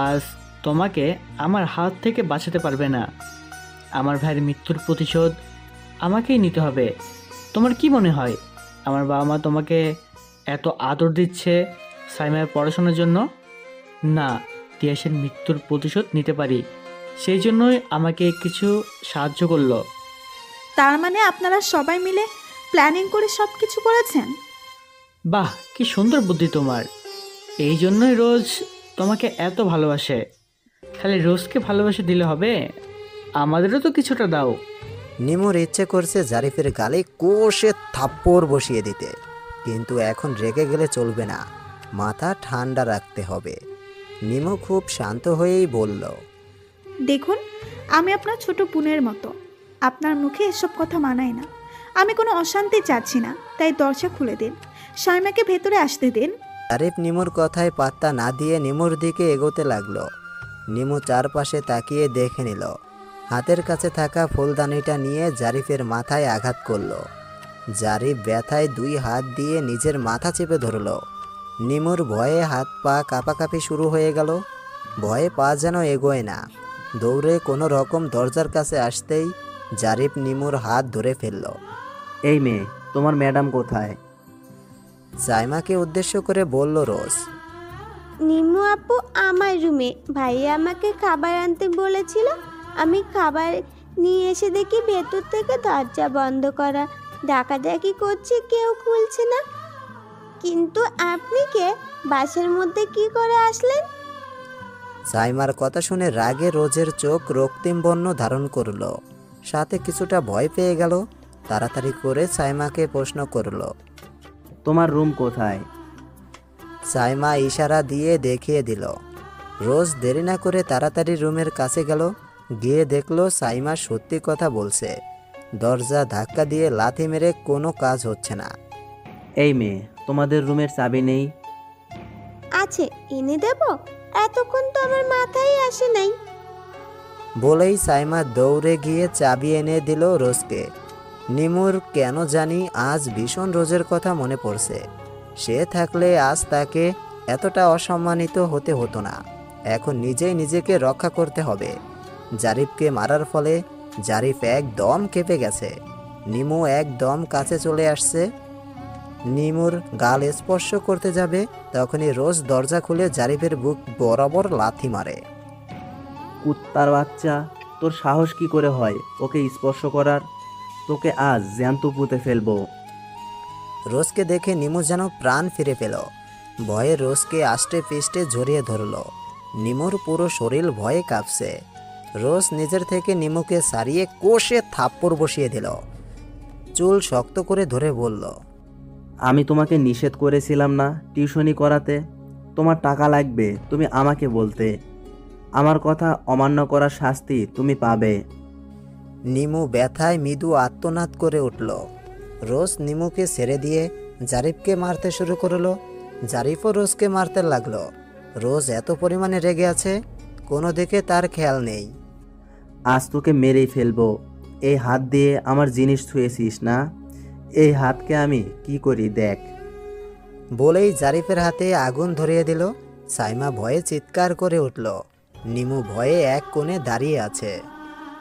আজ তোমাকে আমার হাত থেকে বাঁচাতে পারবে না। আমার ভাইয়ের মৃত্যুর প্রতিশোধ আমাকেই নিতে হবে। তোমার কি মনে হয় আমার বাবা মা তোমাকে এত আদর দিচ্ছে সাইমার পড়াশোনার জন্য? না, তিয়াসের মৃত্যুর প্রতিশোধ নিতে পারি, সেই জন্যই আমাকে কিছু সাহায্য করলো। তার মানে আপনারা সবাই মিলে প্ল্যানিং করে সব কিছু করেছেন? বাহ, কি সুন্দর বুদ্ধি তোমার। এই জন্যই রোজ তোমাকে এত ভালোবাসে। খালি রোজকে ভালোবাসে দিলে হবে, আমাদেরও তো কিছুটা দাও। নিমুর ইচ্ছে করছে জারিফের গালে কষে থাপ্পড় বসিয়ে দিতে, কিন্তু এখন রেগে গেলে চলবে না, মাথা ঠান্ডা রাখতে হবে। নিমু খুব শান্ত হয়েই বলল, দেখুন, আমি আপনার ছোট বোনের মতো, আপনার মুখে এসব কথা মানায় না। আমি কোনো অশান্তি চাচ্ছি না, তাই দরজা খুলে দিন, সাইমাকে ভেতরে আসতে দিন। জারিফ নিমুর কথায় পাত্তা না দিয়ে নিমুর দিকে এগোতে লাগলো। নিমু চারপাশে তাকিয়ে দেখে নিল, হাতের কাছে থাকা ফুলদানিটা নিয়ে জারিফের মাথায় আঘাত করলো। জারিফ ব্যথায় 2 হাত দিয়ে নিজের মাথা চেপে ধরল। নিমুর ভয়ে হাত পা কাঁপাকাঁপি শুরু হয়ে গেল। ভয়ে পা যেন এগোয় না। দৌড়ে কোনো রকম দরজার কাছে আসতেই জারিফ নিমুর হাত ধরে ফেলল। এই মেয়ে, তোমার ম্যাডাম কোথায়? সাইমাকে উদ্দেশ্য করে বলল রোজ। নিমু আপু আমার রুমে, ভাইয়া আমাকে খাবার আনতে বলেছিল। আমি খাবার নিয়ে এসে দেখি ভেতর থেকে দরজা বন্ধ করা, ডাকাডাকি করছে, কেউ খুলছে না। কিন্তু আপনি কে? বাসের মধ্যে কি করে আসলেন? সাইমার কথা শুনে রাগে রোজের চোখ রক্তিম বর্ণ ধারণ করল, সাথে কিছুটা ভয় পেয়ে গেল। তাড়াতাড়ি করে সাইমাকে প্রশ্ন করল, তোমার রুম কোথায়? সাইমা ইশারা দিয়ে দেখিয়ে দিল। রোজ দেরি না করে তাড়াতাড়ি রুমের কাছে গেল। গিয়ে দেখলো সাইমা সত্যি কথা বলছে। দরজা ধাক্কা দিয়ে লাথি মেরে কোনো কাজ হচ্ছে না। এই মেয়ে, তোমাদের রুমের চাবি নেই? আছে, এনে দেব? এতক্ষণ তো আমার মাথায় আসে নাই। বলেই সাইমা দৌড়ে গিয়ে চাবি এনে দিল রোজকে। নিমুর কেন জানি আজ ভীষণ রোজের কথা মনে পড়ছে। সে থাকলে আজ তাকে এতটা অসম্মানিত হতে হতো না। এখন নিজেই নিজেকে রক্ষা করতে হবে। জারিফকে মারার ফলে জারিফ একদম কেঁপে গেছে। নিমু একদম কাছে চলে আসছে। নিমুর গাল স্পর্শ করতে যাবে, তখনই রোজ দরজা খুলে জারিফের বুক বরাবর লাথি মারে। কুত্তার বাচ্চা, তোর সাহস কি করে হয় ওকে স্পর্শ করার? তোকে আজ জ্যান্ত পুঁতে ফেলবো। রোজকে দেখে নিমু যেন প্রাণ ফিরে পেল। ভয়ে রোজকে আষ্টে পিষ্টে জড়িয়ে ধরল। নিমুর পুরো শরীর ভয়ে কাঁপছে। রোজ নিজের থেকে নিমুকে সারিয়ে কষে থাপ্পড় বসিয়ে দিল। চুল শক্ত করে ধরে বলল, আমি তোমাকে নিষেধ করেছিলাম না টিউশনি করাতে? তোমার টাকা লাগবে, তুমি আমাকে বলতে। আমার কথা অমান্য করার শাস্তি তুমি পাবে। নিমু ব্যথায় মৃদু আর্তনাদ করে উঠল। রোজ নিমুকে ছেড়ে দিয়ে জারিফকে মারতে শুরু করলো। জারিফও রোজকে মারতে লাগলো। রোজ এত পরিমাণে রেগে আছে, কোনো দিকে তার খেয়াল নেই। আজ তোকে মেরেই ফেলবো। এই হাত দিয়ে আমার জিনিস ছুঁয়েছিস না? এই হাতকে আমি কি করি দেখ। বলেই জারিফের হাতে আগুন ধরিয়ে দিল। সাইমা ভয়ে চিৎকার করে উঠল। নিমু ভয়ে এক কোণে দাঁড়িয়ে আছে।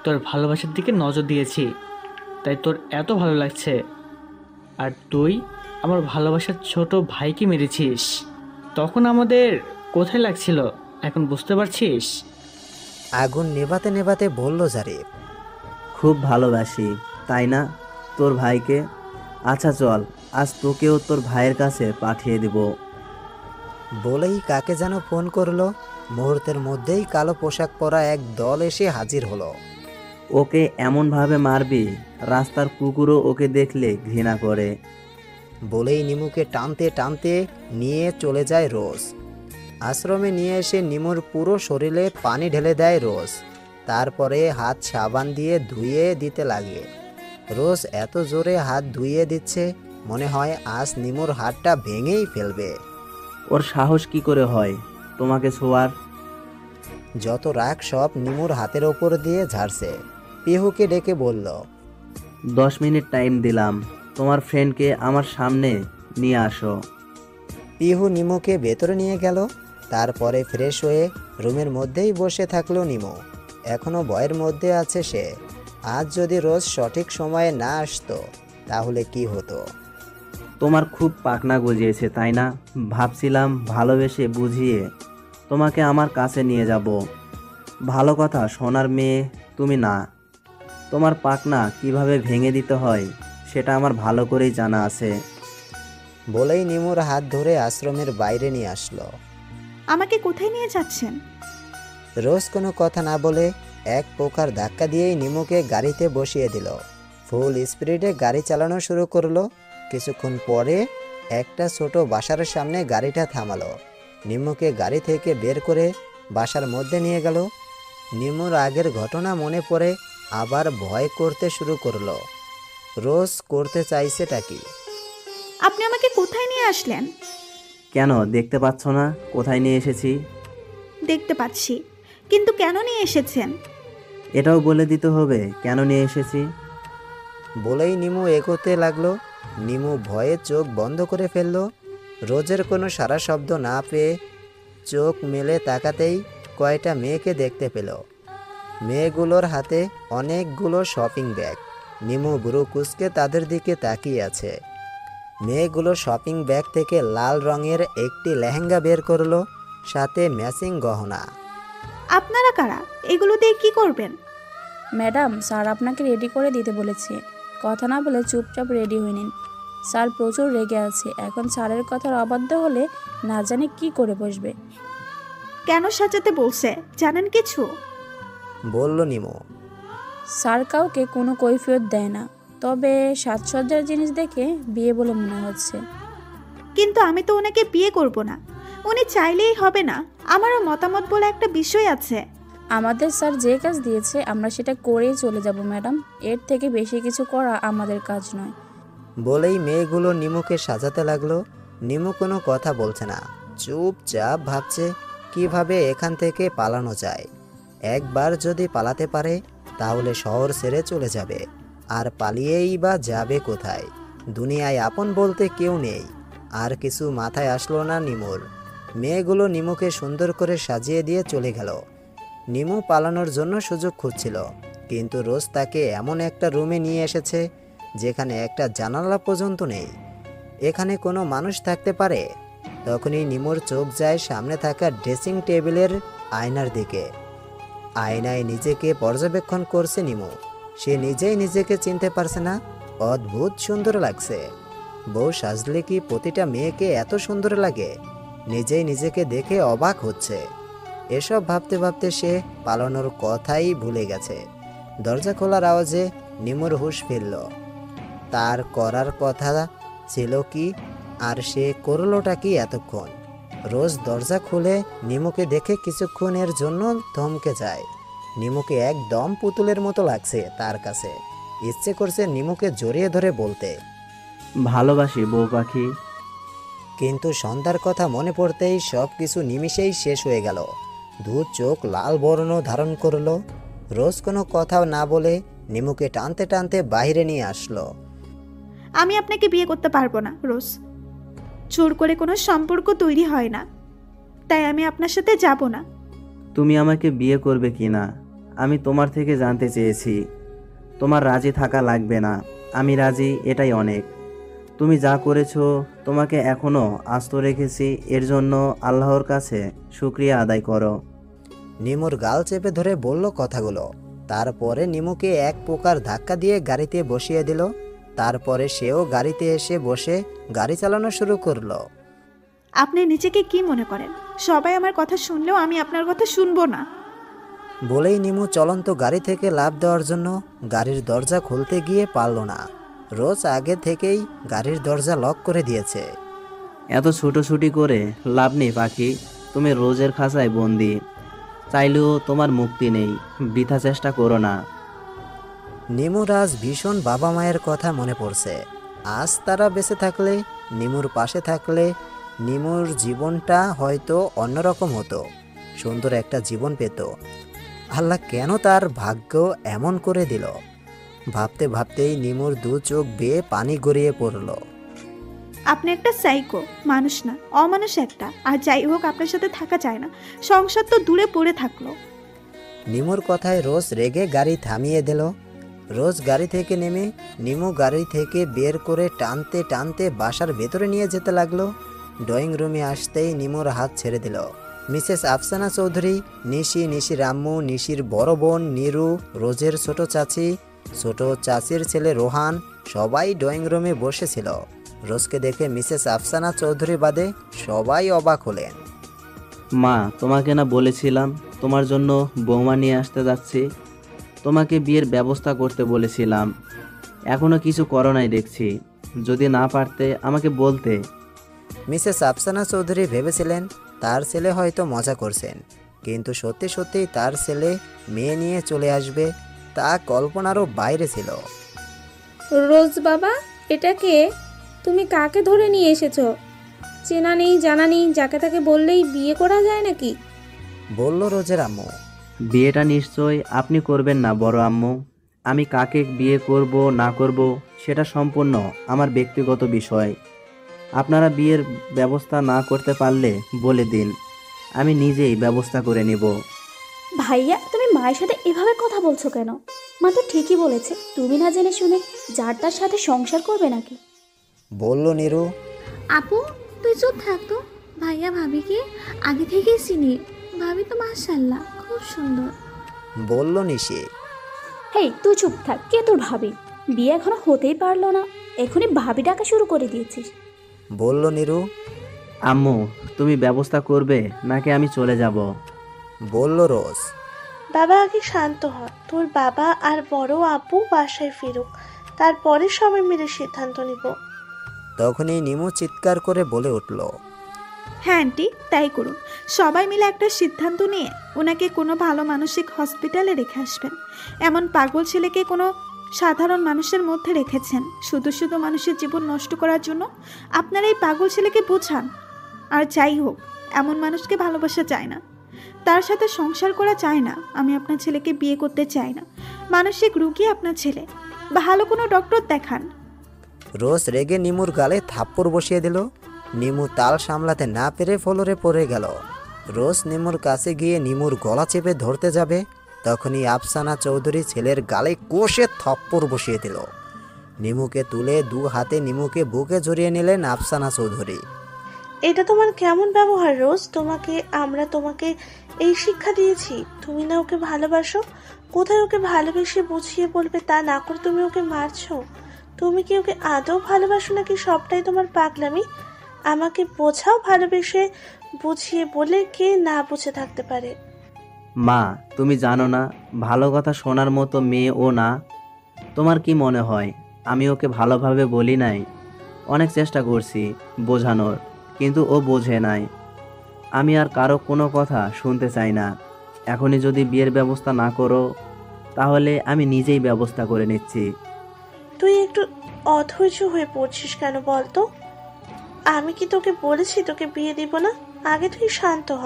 তোর ভালোবাসার দিকে নজর দিয়েছি, তাই তোর এত ভালো লাগছে। আর তুই আমার ভালোবাসার ছোট ভাইকে মেরেছিস, তখন আমাদের কোথায় লাগছিল এখন বুঝতে পারছিস? আগুন নেভাতে নেভাতে বলল জারিফ, খুব ভালোবাসি তাই না তোর ভাইকে? আচ্ছা চল, আজ তোকেও তোর ভাইয়ের কাছে পাঠিয়ে দেব। বলেই কাকে যেন ফোন করলো। মুহূর্তের মধ্যেই কালো পোশাক পরা এক দল এসে হাজির হলো। ওকে এমনভাবে মারবি রাস্তার কুকুরও ওকে দেখলে ঘৃণা করে। বলেই নিমুকে টানতে টানতে নিয়ে চলে যায় রোজ। আশ্রমে নিয়ে এসে নিমুর পুরো শরীরে পানি ঢেলে দেয় রোজ। তারপরে হাত সাবান দিয়ে ধুয়ে দিতে লাগে। রোজ এত জোরে হাত ধুইয়ে দিচ্ছে, মনে হয় আজ নিমুর হাতটা ভেঙেই ফেলবে। ওর সাহস কি করে হয় তোমাকে ছোঁয়ার? যত রাগ সব নিমুর হাতের ওপর দিয়ে ঝাড়ছে। পিহুকে ডেকে বলল, 10 মিনিট টাইম দিলাম, তোমার ফ্রেন্ডকে আমার সামনে নিয়ে আসো। পিহু নিমুকে ভেতরে নিয়ে গেল। তারপরে ফ্রেশ হয়ে রুমের মধ্যেই বসে থাকলো নিমু। এখনো ভয়ের মধ্যে আছে সে। আজ যদি রোজ সঠিক সময়ে না আসতো তাহলে কি হতো? তোমার খুব পাকনা গজিয়েছে তাই না? ভাবছিলাম ভালোবেসে বুঝিয়ে তোমাকে আমার কাছে নিয়ে যাব। ভালো কথা, সোনার মেয়ে তুমি না। তোমার পাকনা কিভাবে ভেঙে দিতে হয় সেটা আমার ভালো করেই জানা আছে। বলেই নিমুর হাত ধরে আশ্রমের বাইরে নিয়ে আসলো। আমাকে কোথায় নিয়ে যাচ্ছেন? রোজ কোনো কথা না বলে এক প্রকার ধাক্কা দিয়েই নিমুকে গাড়িতে বসিয়ে দিল। ফুল স্পিডে গাড়ি চালানো শুরু করলো। কিছুক্ষণ পরে একটা ছোট বাসার সামনে গাড়িটা থামালো। নিমুকে গাড়ি থেকে বের করে বাসার মধ্যে নিয়ে গেল। নিমুর আগের ঘটনা মনে পড়ে আবার ভয় করতে শুরু করলো। রোজ করতে চাইছেটা কি? আপনি আমাকে কোথায় নিয়ে আসলেন? কেন দেখতে পাচ্ছ না কোথায় নিয়ে এসেছি? দেখতে পাচ্ছি, কিন্তু কেন নিয়ে এসেছেন? এটাও বলে দিতে হবে কেন নিয়ে এসেছি। বলেই নিমু এগোতে লাগলো। নিমু ভয়ে চোখ বন্ধ করে ফেললো। রোজের কোনো সারা শব্দ না পেয়ে চোখ মেলে তাকাতেই কয়টা মেয়েকে দেখতে পেল। মেয়েগুলোর হাতে অনেকগুলো শপিং ব্যাগ। নিমু বুড়ো কুচকে তাদের দিকে তাকিয়ে আছে। মেয়েগুলো শপিং ব্যাগ থেকে লাল রঙের একটি লেহেঙ্গা বের করলো, সাথে ম্যাচিং গহনা। আপনারা কারা? এগুলো দিয়ে কি করবেন? ম্যাডাম, স্যার আপনাকে রেডি করে দিতে বলেছে। কথা না বলে চুপচাপ রেডি হয়ে নিন। স্যার প্রচুর রেগে আছে। এখন স্যারের কথার অবাধ্য হলে না জানে কি করে বসবে। কেন সাজাতে বলছে জানেন কিছু? বলল নিমু। স্যার কাউকে কোনো কৈফিয়ত দেয় না, তবে সাজসজ্জার জিনিস দেখে বিয়ে বলে মনে হচ্ছে। কিন্তু আমি তো ওনাকে বিয়ে করব না। উনি চাইলেই হবে না। আমারও মতামত বলে একটা বিষয় আছে। আমাদের স্যার যে কাজ দিয়েছে আমরা সেটা করেই চলে যাব ম্যাডাম। এর থেকে বেশি কিছু করা আমাদের কাজ নয়। বলেই মেয়েগুলো নিমুকে সাজাতে লাগলো। নিমু কোনো কথা বলছে না, চুপচাপ ভাবছে কিভাবে এখান থেকে পালানো যায়। একবার যদি পালাতে পারে তাহলে শহর ছেড়ে চলে যাবে। আর পালিয়েই বা যাবে কোথায়? দুনিয়ায় আপন বলতে কেউ নেই। আর কিছু মাথায় আসলো না নিমুর। মেয়েগুলো নিমুকে সুন্দর করে সাজিয়ে দিয়ে চলে গেল। নিমু পালানোর জন্য সুযোগ খুঁজছিল, কিন্তু রোজ তাকে এমন একটা রুমে নিয়ে এসেছে যেখানে একটা জানালা পর্যন্ত নেই। এখানে কোনো মানুষ থাকতে পারে? তখনই নিমুর চোখ যায় সামনে থাকা ড্রেসিং টেবিলের আয়নার দিকে। আয়নায় নিজেকে পর্যবেক্ষণ করছে নিমু। সে নিজেই নিজেকে চিনতে পারছে না। অদ্ভুত সুন্দর লাগছে। বউ সাজলে কি প্রতিটা মেয়েকে এত সুন্দর লাগে? নিজেই নিজেকে দেখে অবাক হচ্ছে। এসব ভাবতে ভাবতে সে পালানোর কথাই ভুলে গেছে। দরজা খোলার আওয়াজে নিমুর হুঁশ ফিরল। তার করার কথা ছিল কি, আর সে করলোটা কি এতক্ষণ? রোজ দরজা খুলে নিমুকে দেখে কিছুক্ষণের জন্য থমকে যায়। নিমুকে একদম পুতুলের মতো লাগছে তার কাছে। ইচ্ছে করছে নিমুকে জড়িয়ে ধরে বলতে, ভালোবাসি বউ পাখি। কিন্তু সন্ধ্যার কথা মনে পড়তেই সব কিছু নিমিষেই শেষ হয়ে গেল। দু চোখ লাল বর্ণ ধারণ করলো। রোজ কোনো কথা না বলে নিমুকে টানতে টানতে বাইরে নিয়ে আসলো। আমি আপনাকে বিয়ে করতে পারবো না রোজ। জোর করে কোনো সম্পর্ক তৈরি হয় না, তাই আমি আপনার সাথে যাব না। তুমি আমাকে বিয়ে করবে কি না আমি তোমার থেকে জানতে চেয়েছি। তোমার রাজি থাকা লাগবে না, আমি রাজি, এটাই অনেক। তুমি যা করেছো, তোমাকে এখনো আস্ত রেখেছি, এর জন্য আল্লাহর কাছে শুকরিয়া আদায় করো। নিমুর গাল চেপে ধরে বলল কথাগুলো। তারপরে নিমুকে এক প্রকার ধাক্কা দিয়ে গাড়িতে বসিয়ে দিল। তারপরে সেও গাড়িতে এসে বসে গাড়ি চালানো শুরু করলো। আপনি নিজেকে কি মনে করেন? সবাই আমার কথা শুনলেও আমি আপনার কথা শুনবো না। বলেই নিমু চলন্ত গাড়ি থেকে লাফ দেওয়ার জন্য গাড়ির দরজা খুলতে গিয়ে পারল না। রোজ আগে থেকেই গাড়ির দরজা লক করে দিয়েছে। এত ছুটোছুটি করে লাভ নেই পাখি, তুমি রোজের খাঁচায় বন্দি। চাইলেও তোমার মুক্তি নেই, বৃথা চেষ্টা করো না। নিমুর আজ ভীষণ বাবা মায়ের কথা মনে পড়ছে। আজ তারা বেঁচে থাকলে, নিমুর পাশে থাকলে নিমুর জীবনটা হয়তো অন্যরকম হতো, সুন্দর একটা জীবন পেত। আল্লাহ কেন তার ভাগ্য এমন করে দিল? ভাবতে ভাবতেই নিমুর দু চোখ বেয়ে পানি গড়িয়ে পড়ল। আপনি একটা সাইকো, মানুষ না, অমানুষ একটা। আর যাই হোক, আপনার সাথে থাকা যায় না। সংসার তো দূরে পড়ে থাকলো। নিমুর কথায় রোজ রেগে গাড়ি থামিয়ে দিল। রোজ গাড়ি থেকে নেমে নিমু গাড়ি থেকে বের করে টানতে টানতে বাসার ভেতরে নিয়ে যেতে লাগলো। ড্রয়িং রুমে আসতেই নিমুর হাত ছেড়ে দিল। মিসেস আফসানা চৌধুরী, নিশির আম্মু, নিশির বড় বোন নিরু, রোজের ছোট চাচির ছেলে রোহান সবাই ড্রয়িং রুমে বসেছিল। রোজকে দেখে মিসেস আফসানা চৌধুরী বাদে সবাই অবাক হলেন। মা, তোমাকে না বলেছিলাম তোমার জন্য বৌমা নিয়ে আসতে যাচ্ছি? তোমাকে বিয়ের ব্যবস্থা করতে বলেছিলাম, এখনো কিছু করো নাই দেখছি। যদি না পারতে আমাকে বলতে। মিসেস আফসানা চৌধুরী ভেবেছিলেন তার ছেলে হয়তো মজা করছেন, কিন্তু সত্যি সত্যি তার ছেলে মেয়ে নিয়ে চলে আসবে তা কল্পনারও বাইরে ছিল। রোজ বাবা, এটা কে? তুমি কাকে ধরে নিয়ে এসেছো? চেনা নেই জানা নেই, যাকে তাকে বললেই বিয়ে করা যায় নাকি? বলল রোজের আম্মু। বিয়েটা নিশ্চয় আপনি করবেন না বড় আম্মু। আমি কাকে বিয়ে করব না করব সেটা সম্পূর্ণ আমার ব্যক্তিগত বিষয়। আপনারা বিয়ের ব্যবস্থা না করতে পারলে বলে দিন, আমি নিজেই ব্যবস্থা করে নিব। ভাইয়া, তুমি মায়ের সাথে এভাবে কথা বলছো কেন? মা তো ঠিকই বলেছে, তুমি না জেনে শুনে যার তার সাথে সংসার করবে নাকি? বলল নিরু। আপু, তুই চুপ থাকতো। ভাইয়া ভাবিকে আগে থেকেই চিনি। ভাবি তো মাশাআল্লাহ খুব সুন্দর। বলল নিশি। হেই, তুই চুপ থাক। কে তোর ভাবি? বিয়ে এখনো হতেই পারলো না, এখনই ভাবি ডাকা শুরু করে দিয়েছিস। বলল নিরু। আম্মু, তুমি ব্যবস্থা করবে নাকি আমি চলে যাব? বলল রোজ। বাবা আগে শান্ত হ। তোর বাবা আর বড় আপু বাসায় ফিরুক, তারপরে সবাই মিলে সিদ্ধান্ত নিব। তখনই নিমু চিৎকার করে বলে উঠল, হ্যাঁ আন্টি, তাই করুন। সবাই মিলে একটা সিদ্ধান্ত নিয়ে ওনাকে কোনো ভালো মানসিক হসপিটালে রেখে আসবেন। এমন পাগল ছেলেকে কোনো সাধারণ মানুষের মধ্যে রেখেছেন শুধু শুধু মানুষের জীবন নষ্ট করার জন্য। আপনারা এই পাগল ছেলেকে বোঝান। আর যাই হোক, এমন মানুষকে ভালোবাসা চায় না, তার সাথে সংসার করা চায় না। আমি আপনার ছেলেকে বিয়ে করতে চাই না। মানসিক রুগী আপনার ছেলে, ভালো কোনো ডক্টর দেখান। রোজ রেগে নিমুর গালে থাপ্পড় বসিয়ে দিল। নিমু তাল সামলাতে না পেরে ফ্লোরে পড়ে গেল। রোজ নিমুর কাছে গিয়ে নিমুর গলা চেপে ধরতে যাবে, তখনই আফসানা চৌধুরী ছেলের গালে কষে থাপ্পড় বসিয়ে দিল। নিমুকে তুলে দু হাতে নিমুকে বুকে জড়িয়ে নিলেন আফসানা চৌধুরী। এটা তোমার কেমন ব্যবহার রোজ? আমরা তোমাকে এই শিক্ষা দিয়েছি তুমি না ওকে ভালোবাসো? কোথায় ওকে ভালোবেসে বুঝিয়ে বলবে তা না করে তুমি ওকে মারছো? তুমি কি ওকে আদৌ ভালোবাসো নাকি সবটাই তোমার পাগলামি? আমাকে বোঝাও, ভালোবেসে বুঝিয়ে বলে কে না বুঝে থাকতে পারে? মা, তুমি জানো না ভালো কথা শোনার মতো মেয়ে ও না। তোমার কি মনে হয় আমি ওকে ভালোভাবে বলি নাই? অনেক চেষ্টা করছি বোঝানোর, কিন্তু ও বোঝে নাই। আমি আর কারো কোনো কথা শুনতে চাই না। এখনই যদি বিয়ের ব্যবস্থা না করো তাহলে আমি নিজেই ব্যবস্থা করে নিচ্ছি। তুই একটু অধৈর্য হয়ে পড়ছিস কেন বলতো? আমি কি তোকে বলেছি তোকে বিয়ে দিব না? আগে তুই শান্ত হ।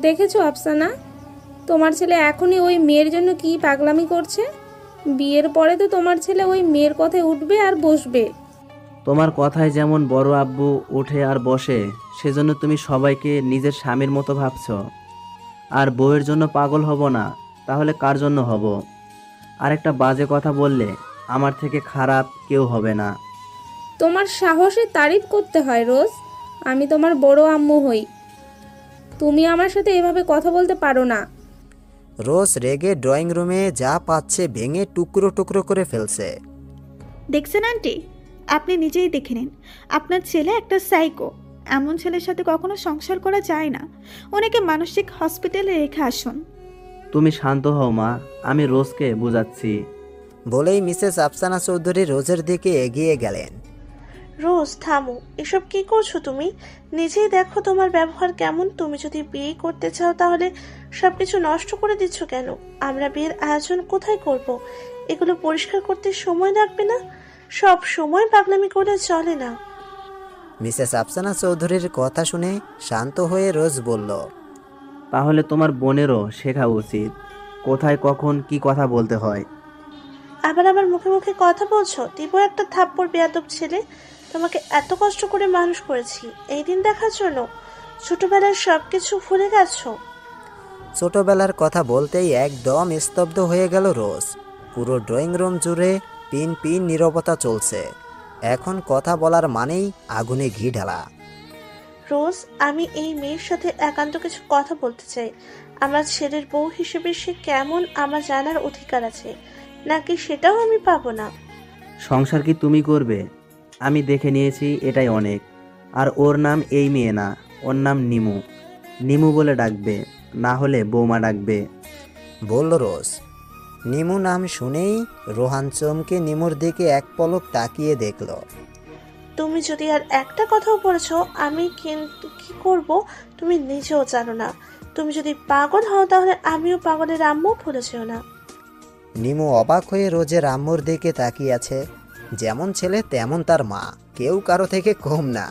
দেখেছো আফসানা, তোমার ছেলে এখনই ওই মেয়ের জন্য কি পাগলামি করছে। বিয়ের পরে তো তোমার ছেলে ওই মেয়ের কথায় উঠবে আর বসবে। তোমার কথায় যেমন বড় আব্বু ওঠে আর বসে, সেজন্য তুমি সবাইকে নিজের স্বামীর মতো ভাবছো। আর বউয়ের জন্য পাগল হব না, তাহলে কার জন্য হব? আর একটা বাজে কথা বললে আমার থেকে খারাপ কেউ হবে না। তোমার সাহসের তারিফ করতে হয় রোজ। আমি তোমার বড় আম্মু হই, তুমি আমার সাথে এভাবে কথা বলতে পারো না। রোজ রেগে ড্রয়িং রুমে যা পাচ্ছে ভেঙে টুকরো টুকরো করে ফেলছে। দেখছেন আন্টি, আপনি নিজেই দেখে নিন। আপনার ছেলে একটা সাইকো। এমন ছেলের সাথে কখনো সংসার করা যায় না। ওনাকে মানসিক হসপিটালে রেখে আসুন। তুমি শান্ত হও মা, আমি রোজকে বোঝাচ্ছি। বলেই মিসেস আফসানা চৌধুরী রোজের দিকে এগিয়ে গেলেন। রোজ থামো, এসব কি করছো তুমি? নিজেই দেখো তোমার ব্যবহার কেমন। তুমি যদি বিয়ে করতে চাও তাহলে সবকিছু নষ্ট করে দিচ্ছ কেন? আমরা বিয়ের আয়োজন কোথায় করব? এগুলো পরিষ্কার করতে সময় লাগবে না? সব সময় পাগলামি করে চলে না। মিসেস আফসানা চৌধুরীর কথা শুনে শান্ত হয়ে রোজ বলল, তাহলে তোমার বোনেরও শেখা উচিত কোথায় কখন কি কথা বলতে হয়। আবার আমার মুখে মুখে কথা বলছো? দিব একটা থাপ্পড় বেয়াদব ছেলে। তোমাকে এত কষ্ট করে মানুষ করেছি এই দিন দেখার জন্য? ছোটবেলার সবকিছু ভুলে গেছো? ছোটবেলার কথা বলতেই একদম স্তব্ধ হয়ে গেল রোজ। পুরো ড্রয়িং রুম জুড়ে পিন পিন নীরবতা চলছে। এখন কথা বলার মানেই আগুনে ঘি ঢালা। রোজ, আমি এই মেয়ের সাথে একান্ত কিছু কথা বলতে চাই। আমার ছেলের বউ হিসেবে সে কেমন আমার জানার অধিকার আছে, নাকি সেটাও আমি পাবো না? সংসার কি তুমি করবে? আমি দেখে নিয়েছি, এটাই অনেক। আর ওর নাম এই মেয়ে না, ওর নাম নিমু। নিমু বলে ডাকবে, না হলে বৌমা ডাকবে, বলল রোজ। নিমু নাম শুনেই রোহান চমকে নিমুর দিকে এক পলক তাকিয়ে দেখল। তুমি যদি আর একটা কথাও বলেছো আমি কিন্তু কি করব তুমি নিজেও জানো না। তুমি যদি পাগল হও তাহলে আমিও পাগলের আম্মু ভুলে যেও না। নিমু অবাক হয়ে রোজের আম্মুর দিকে তাকিয়ে আছে। যেমন ছেলে তেমন তার মা, কেউ কারো থেকে কম না।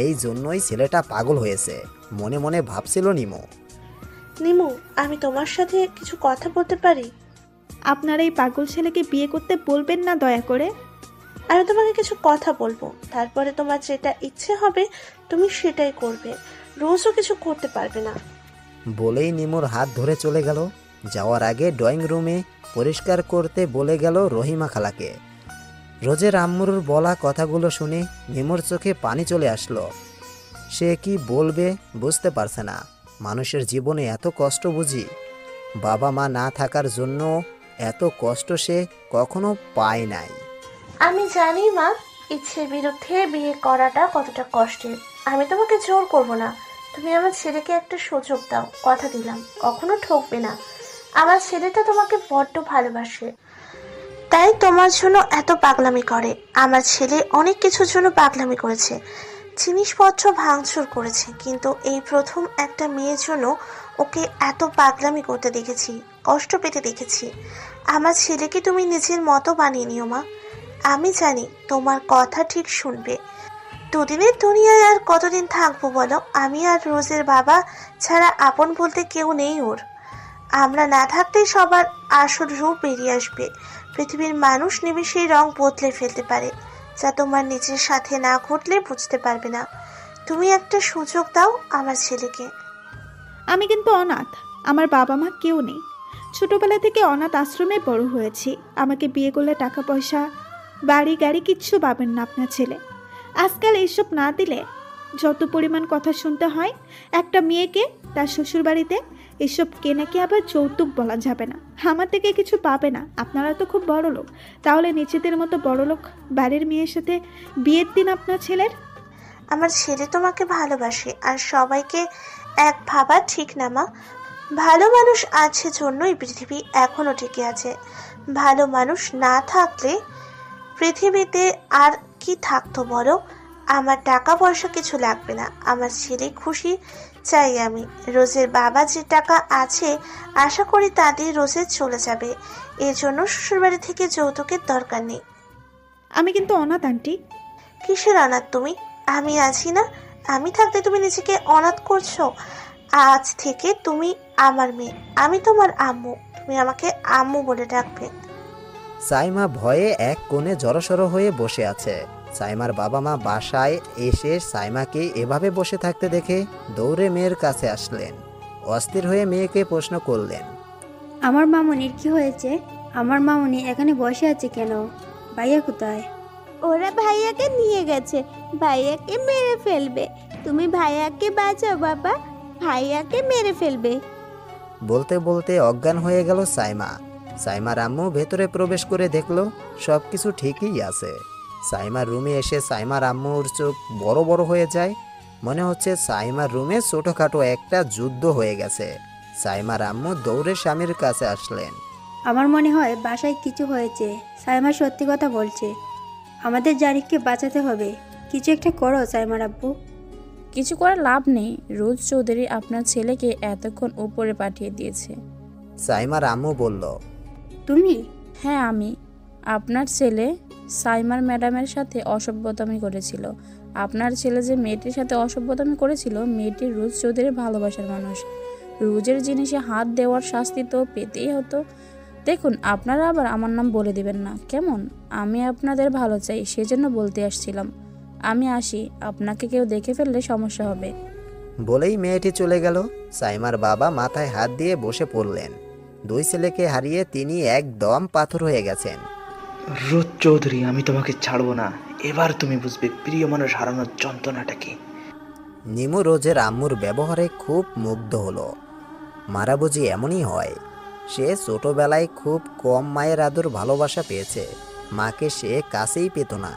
এই জন্যই ছেলেটা পাগল হয়েছে, মনে মনে ভাবছিল নিমু। নিমু, আমি তোমার সাথে কিছু কথা বলতে পারি? আপনার এই পাগল ছেলেকে বিয়ে করতে বলবেন না দয়া করে। আমি তোমাকে কিছু কথা বলবো, তারপরে তোমার যেটা ইচ্ছে হবে তুমি সেটাই করবে। রোজও কিছু করতে পারবে না। বলেই নিমুর হাত ধরে চলে গেল। যাওয়ার আগে ড্রয়িং রুমে পরিষ্কার করতে বলে গেল রহিমা খালাকে। রোজের আম্মুর বলা কথাগুলো শুনে নিমুর চোখে পানি চলে আসলো। সে কি বলবে বুঝতে পারছে না। মানুষের জীবনে এত কষ্ট বুঝি? বাবা মা না থাকার জন্য এত কষ্ট সে কখনো পায় নাই। আমি জানি মা, ইচ্ছের বিরুদ্ধে বিয়ে করাটা কতটা কষ্টের। আমি তোমাকে জোর করব না। তুমি আমার ছেলেকে একটা সুযোগ দাও, কথা দিলাম কখনো ঠকবে না। আমার ছেলেটা তোমাকে বড্ড ভালোবাসে, তাই তোমার জন্য এত পাগলামি করে। আমার ছেলে অনেক কিছুর জন্য পাগলামি করেছে, জিনিসপত্র ভাঙচুর করেছে, কিন্তু এই প্রথম একটা মেয়ের জন্য ওকে এত পাগলামি করতে দেখেছি, কষ্ট পেতে দেখেছি। আমার ছেলেকে তুমি নিজের মতো বানিয়ে নিও মা। আমি জানি তোমার কথা ঠিক শুনবে। দুদিনের দুনিয়ায় আর কতদিন থাকবো বলো? আমি আর রোজের বাবা ছাড়া আপন বলতে কেউ নেই ওর। আমরা না থাকতেই সবার আসল রূপ বেরিয়ে আসবে। পৃথিবীর মানুষ নিমেষেই রং বদলে ফেলতে পারে, যা তোমার নিজের সাথে না ঘটলে বুঝতে পারবে না। তুমি একটা সুযোগ দাও আমার ছেলেকে। আমি কিন্তু অনাথ, আমার বাবা মা কেউ নেই। ছোটবেলা থেকে অনাথ আশ্রমে বড় হয়েছি। আমাকে বিয়ে করলে টাকা পয়সা, বাড়ি গাড়ি কিচ্ছু পাবেন না আপনার ছেলে। আজকাল এইসব না দিলে যত পরিমাণ কথা শুনতে হয় একটা মেয়েকে তার শ্বশুরবাড়িতে, এসব কেনাকে আবার যৌতুক বলা যাবে না। আমার থেকে কিছু পাবে না। আপনারা তো খুব বড় লোক, তাহলে নিজেদের মতো বড় লোক বাড়ির মেয়ের সাথে বিয়ের দিন আপনার ছেলের। আমার ছেলে তোমাকে ভালোবাসে, আর সবাইকে এক ভাবা ঠিক না মা। ভালো মানুষ আছে জন্যই পৃথিবী এখনো টিকে আছে। ভালো মানুষ না থাকলে পৃথিবীতে আর কি থাকতো বলো? আমার টাকা পয়সা কিছু লাগবে না, আমার ছেলে খুশি চাই আমি। রোজের বাবা যে টাকা আছে আশা করি তা দিয়ে রোজের চলে যাবে। এর জন্য শ্বশুরবাড়ি থেকে যৌতুকের দরকার নেই। আমি কিন্তু অনাথ আন্টি। কিসের অনাথ তুমি? আমি আছি না? আমি থাকতে তুমি নিজেকে অনাথ করছো? আজ থেকে তুমি আমার মেয়ে, আমি তোমার আম্মু। তুমি আমাকে আম্মু বলে ডাকবে। সাইমা ভয়ে এক কোণে জড়সড় হয়ে বসে আছে। সাইমার বাবা মা বাসায় এসে সাইমাকে এভাবে বসে থাকতে দেখে দৌড়ে মেয়ের কাছে আসলেন। অস্থির হয়ে মেয়েকে প্রশ্ন করলেন, আমার মামনির কি হয়েছে? আমার মামনি এখানে বসে আছে কেন? ভাইয়া কোথায়? ওরা ভাইয়াকে নিয়ে গেছে, ভাইয়াকে মেরে ফেলবে। তুমি ভাইয়াকে বাঁচাও বাবা, ভাইয়াকে মেরে ফেলবে। বলতে বলতে অজ্ঞান হয়ে গেল সাইমা। সাইমার আম্মু ভেতরে প্রবেশ করে দেখলো সবকিছু ঠিকই আছে। সাইমার রুমে এসে সাইমার আম্মুর চোখ বড় বড় হয়ে যায়। মনে হচ্ছে সাইমার রুমে ছোটখাটো একটা যুদ্ধ হয়ে গেছে। সাইমার আম্মু দৌড়ে স্বামীর কাছে আসলেন। আমার মনে হয় বাসায় কিছু হয়েছে। সাইমা সত্যি কথা বলছে, আমাদের জারিফকে বাঁচাতে হবে। কিছু একটা করো সাইমার আব্বু। কিছু করার লাভ নেই। রোজ চৌধুরী আপনার ছেলেকে এতক্ষণ উপরে পাঠিয়ে দিয়েছে। সাইমার আম্মু বলল, তুমি? হ্যাঁ আমি। আপনার ছেলে সাইমার ম্যাডামের সাথে অসভ্যতামি করেছিল। আপনার ছেলে যে মেয়েটির সাথে অসভ্যতামি করেছিল, মেয়েটির রোজ চৌধুরীর ভালোবাসার মানুষ। রোজের জিনিসে হাত দেওয়ার শাস্তি তো পেতেই হতো। দেখুন, আপনারা আবার আমার নাম বলে দিবেন না কেমন? আমি আপনাদের ভালো চাই, সেজন্য বলতে আসছিলাম। আমি আসি, আপনাকে কেউ দেখে ফেললে সমস্যা হবে। বলেই মেয়েটি চলে গেল। সাইমার বাবা মাথায় হাত দিয়ে বসে পড়লেন। দুই ছেলেকে হারিয়ে তিনি একদম পাথর হয়ে গেছেন। রোজ চৌধুরী, আমি তোমাকে ছাড়বো না। এবার তুমি বুঝবে প্রিয় মানুষ হারানোর যন্ত্রণাটা কি। নিমু রোজের আম্মুর ব্যবহারে খুব মুগ্ধ হলো। মারা বুঝি এমনই হয়। সে ছোটবেলায় খুব কম মায়ের আদর ভালোবাসা পেয়েছে। মাকে সে কাছেই পেত না।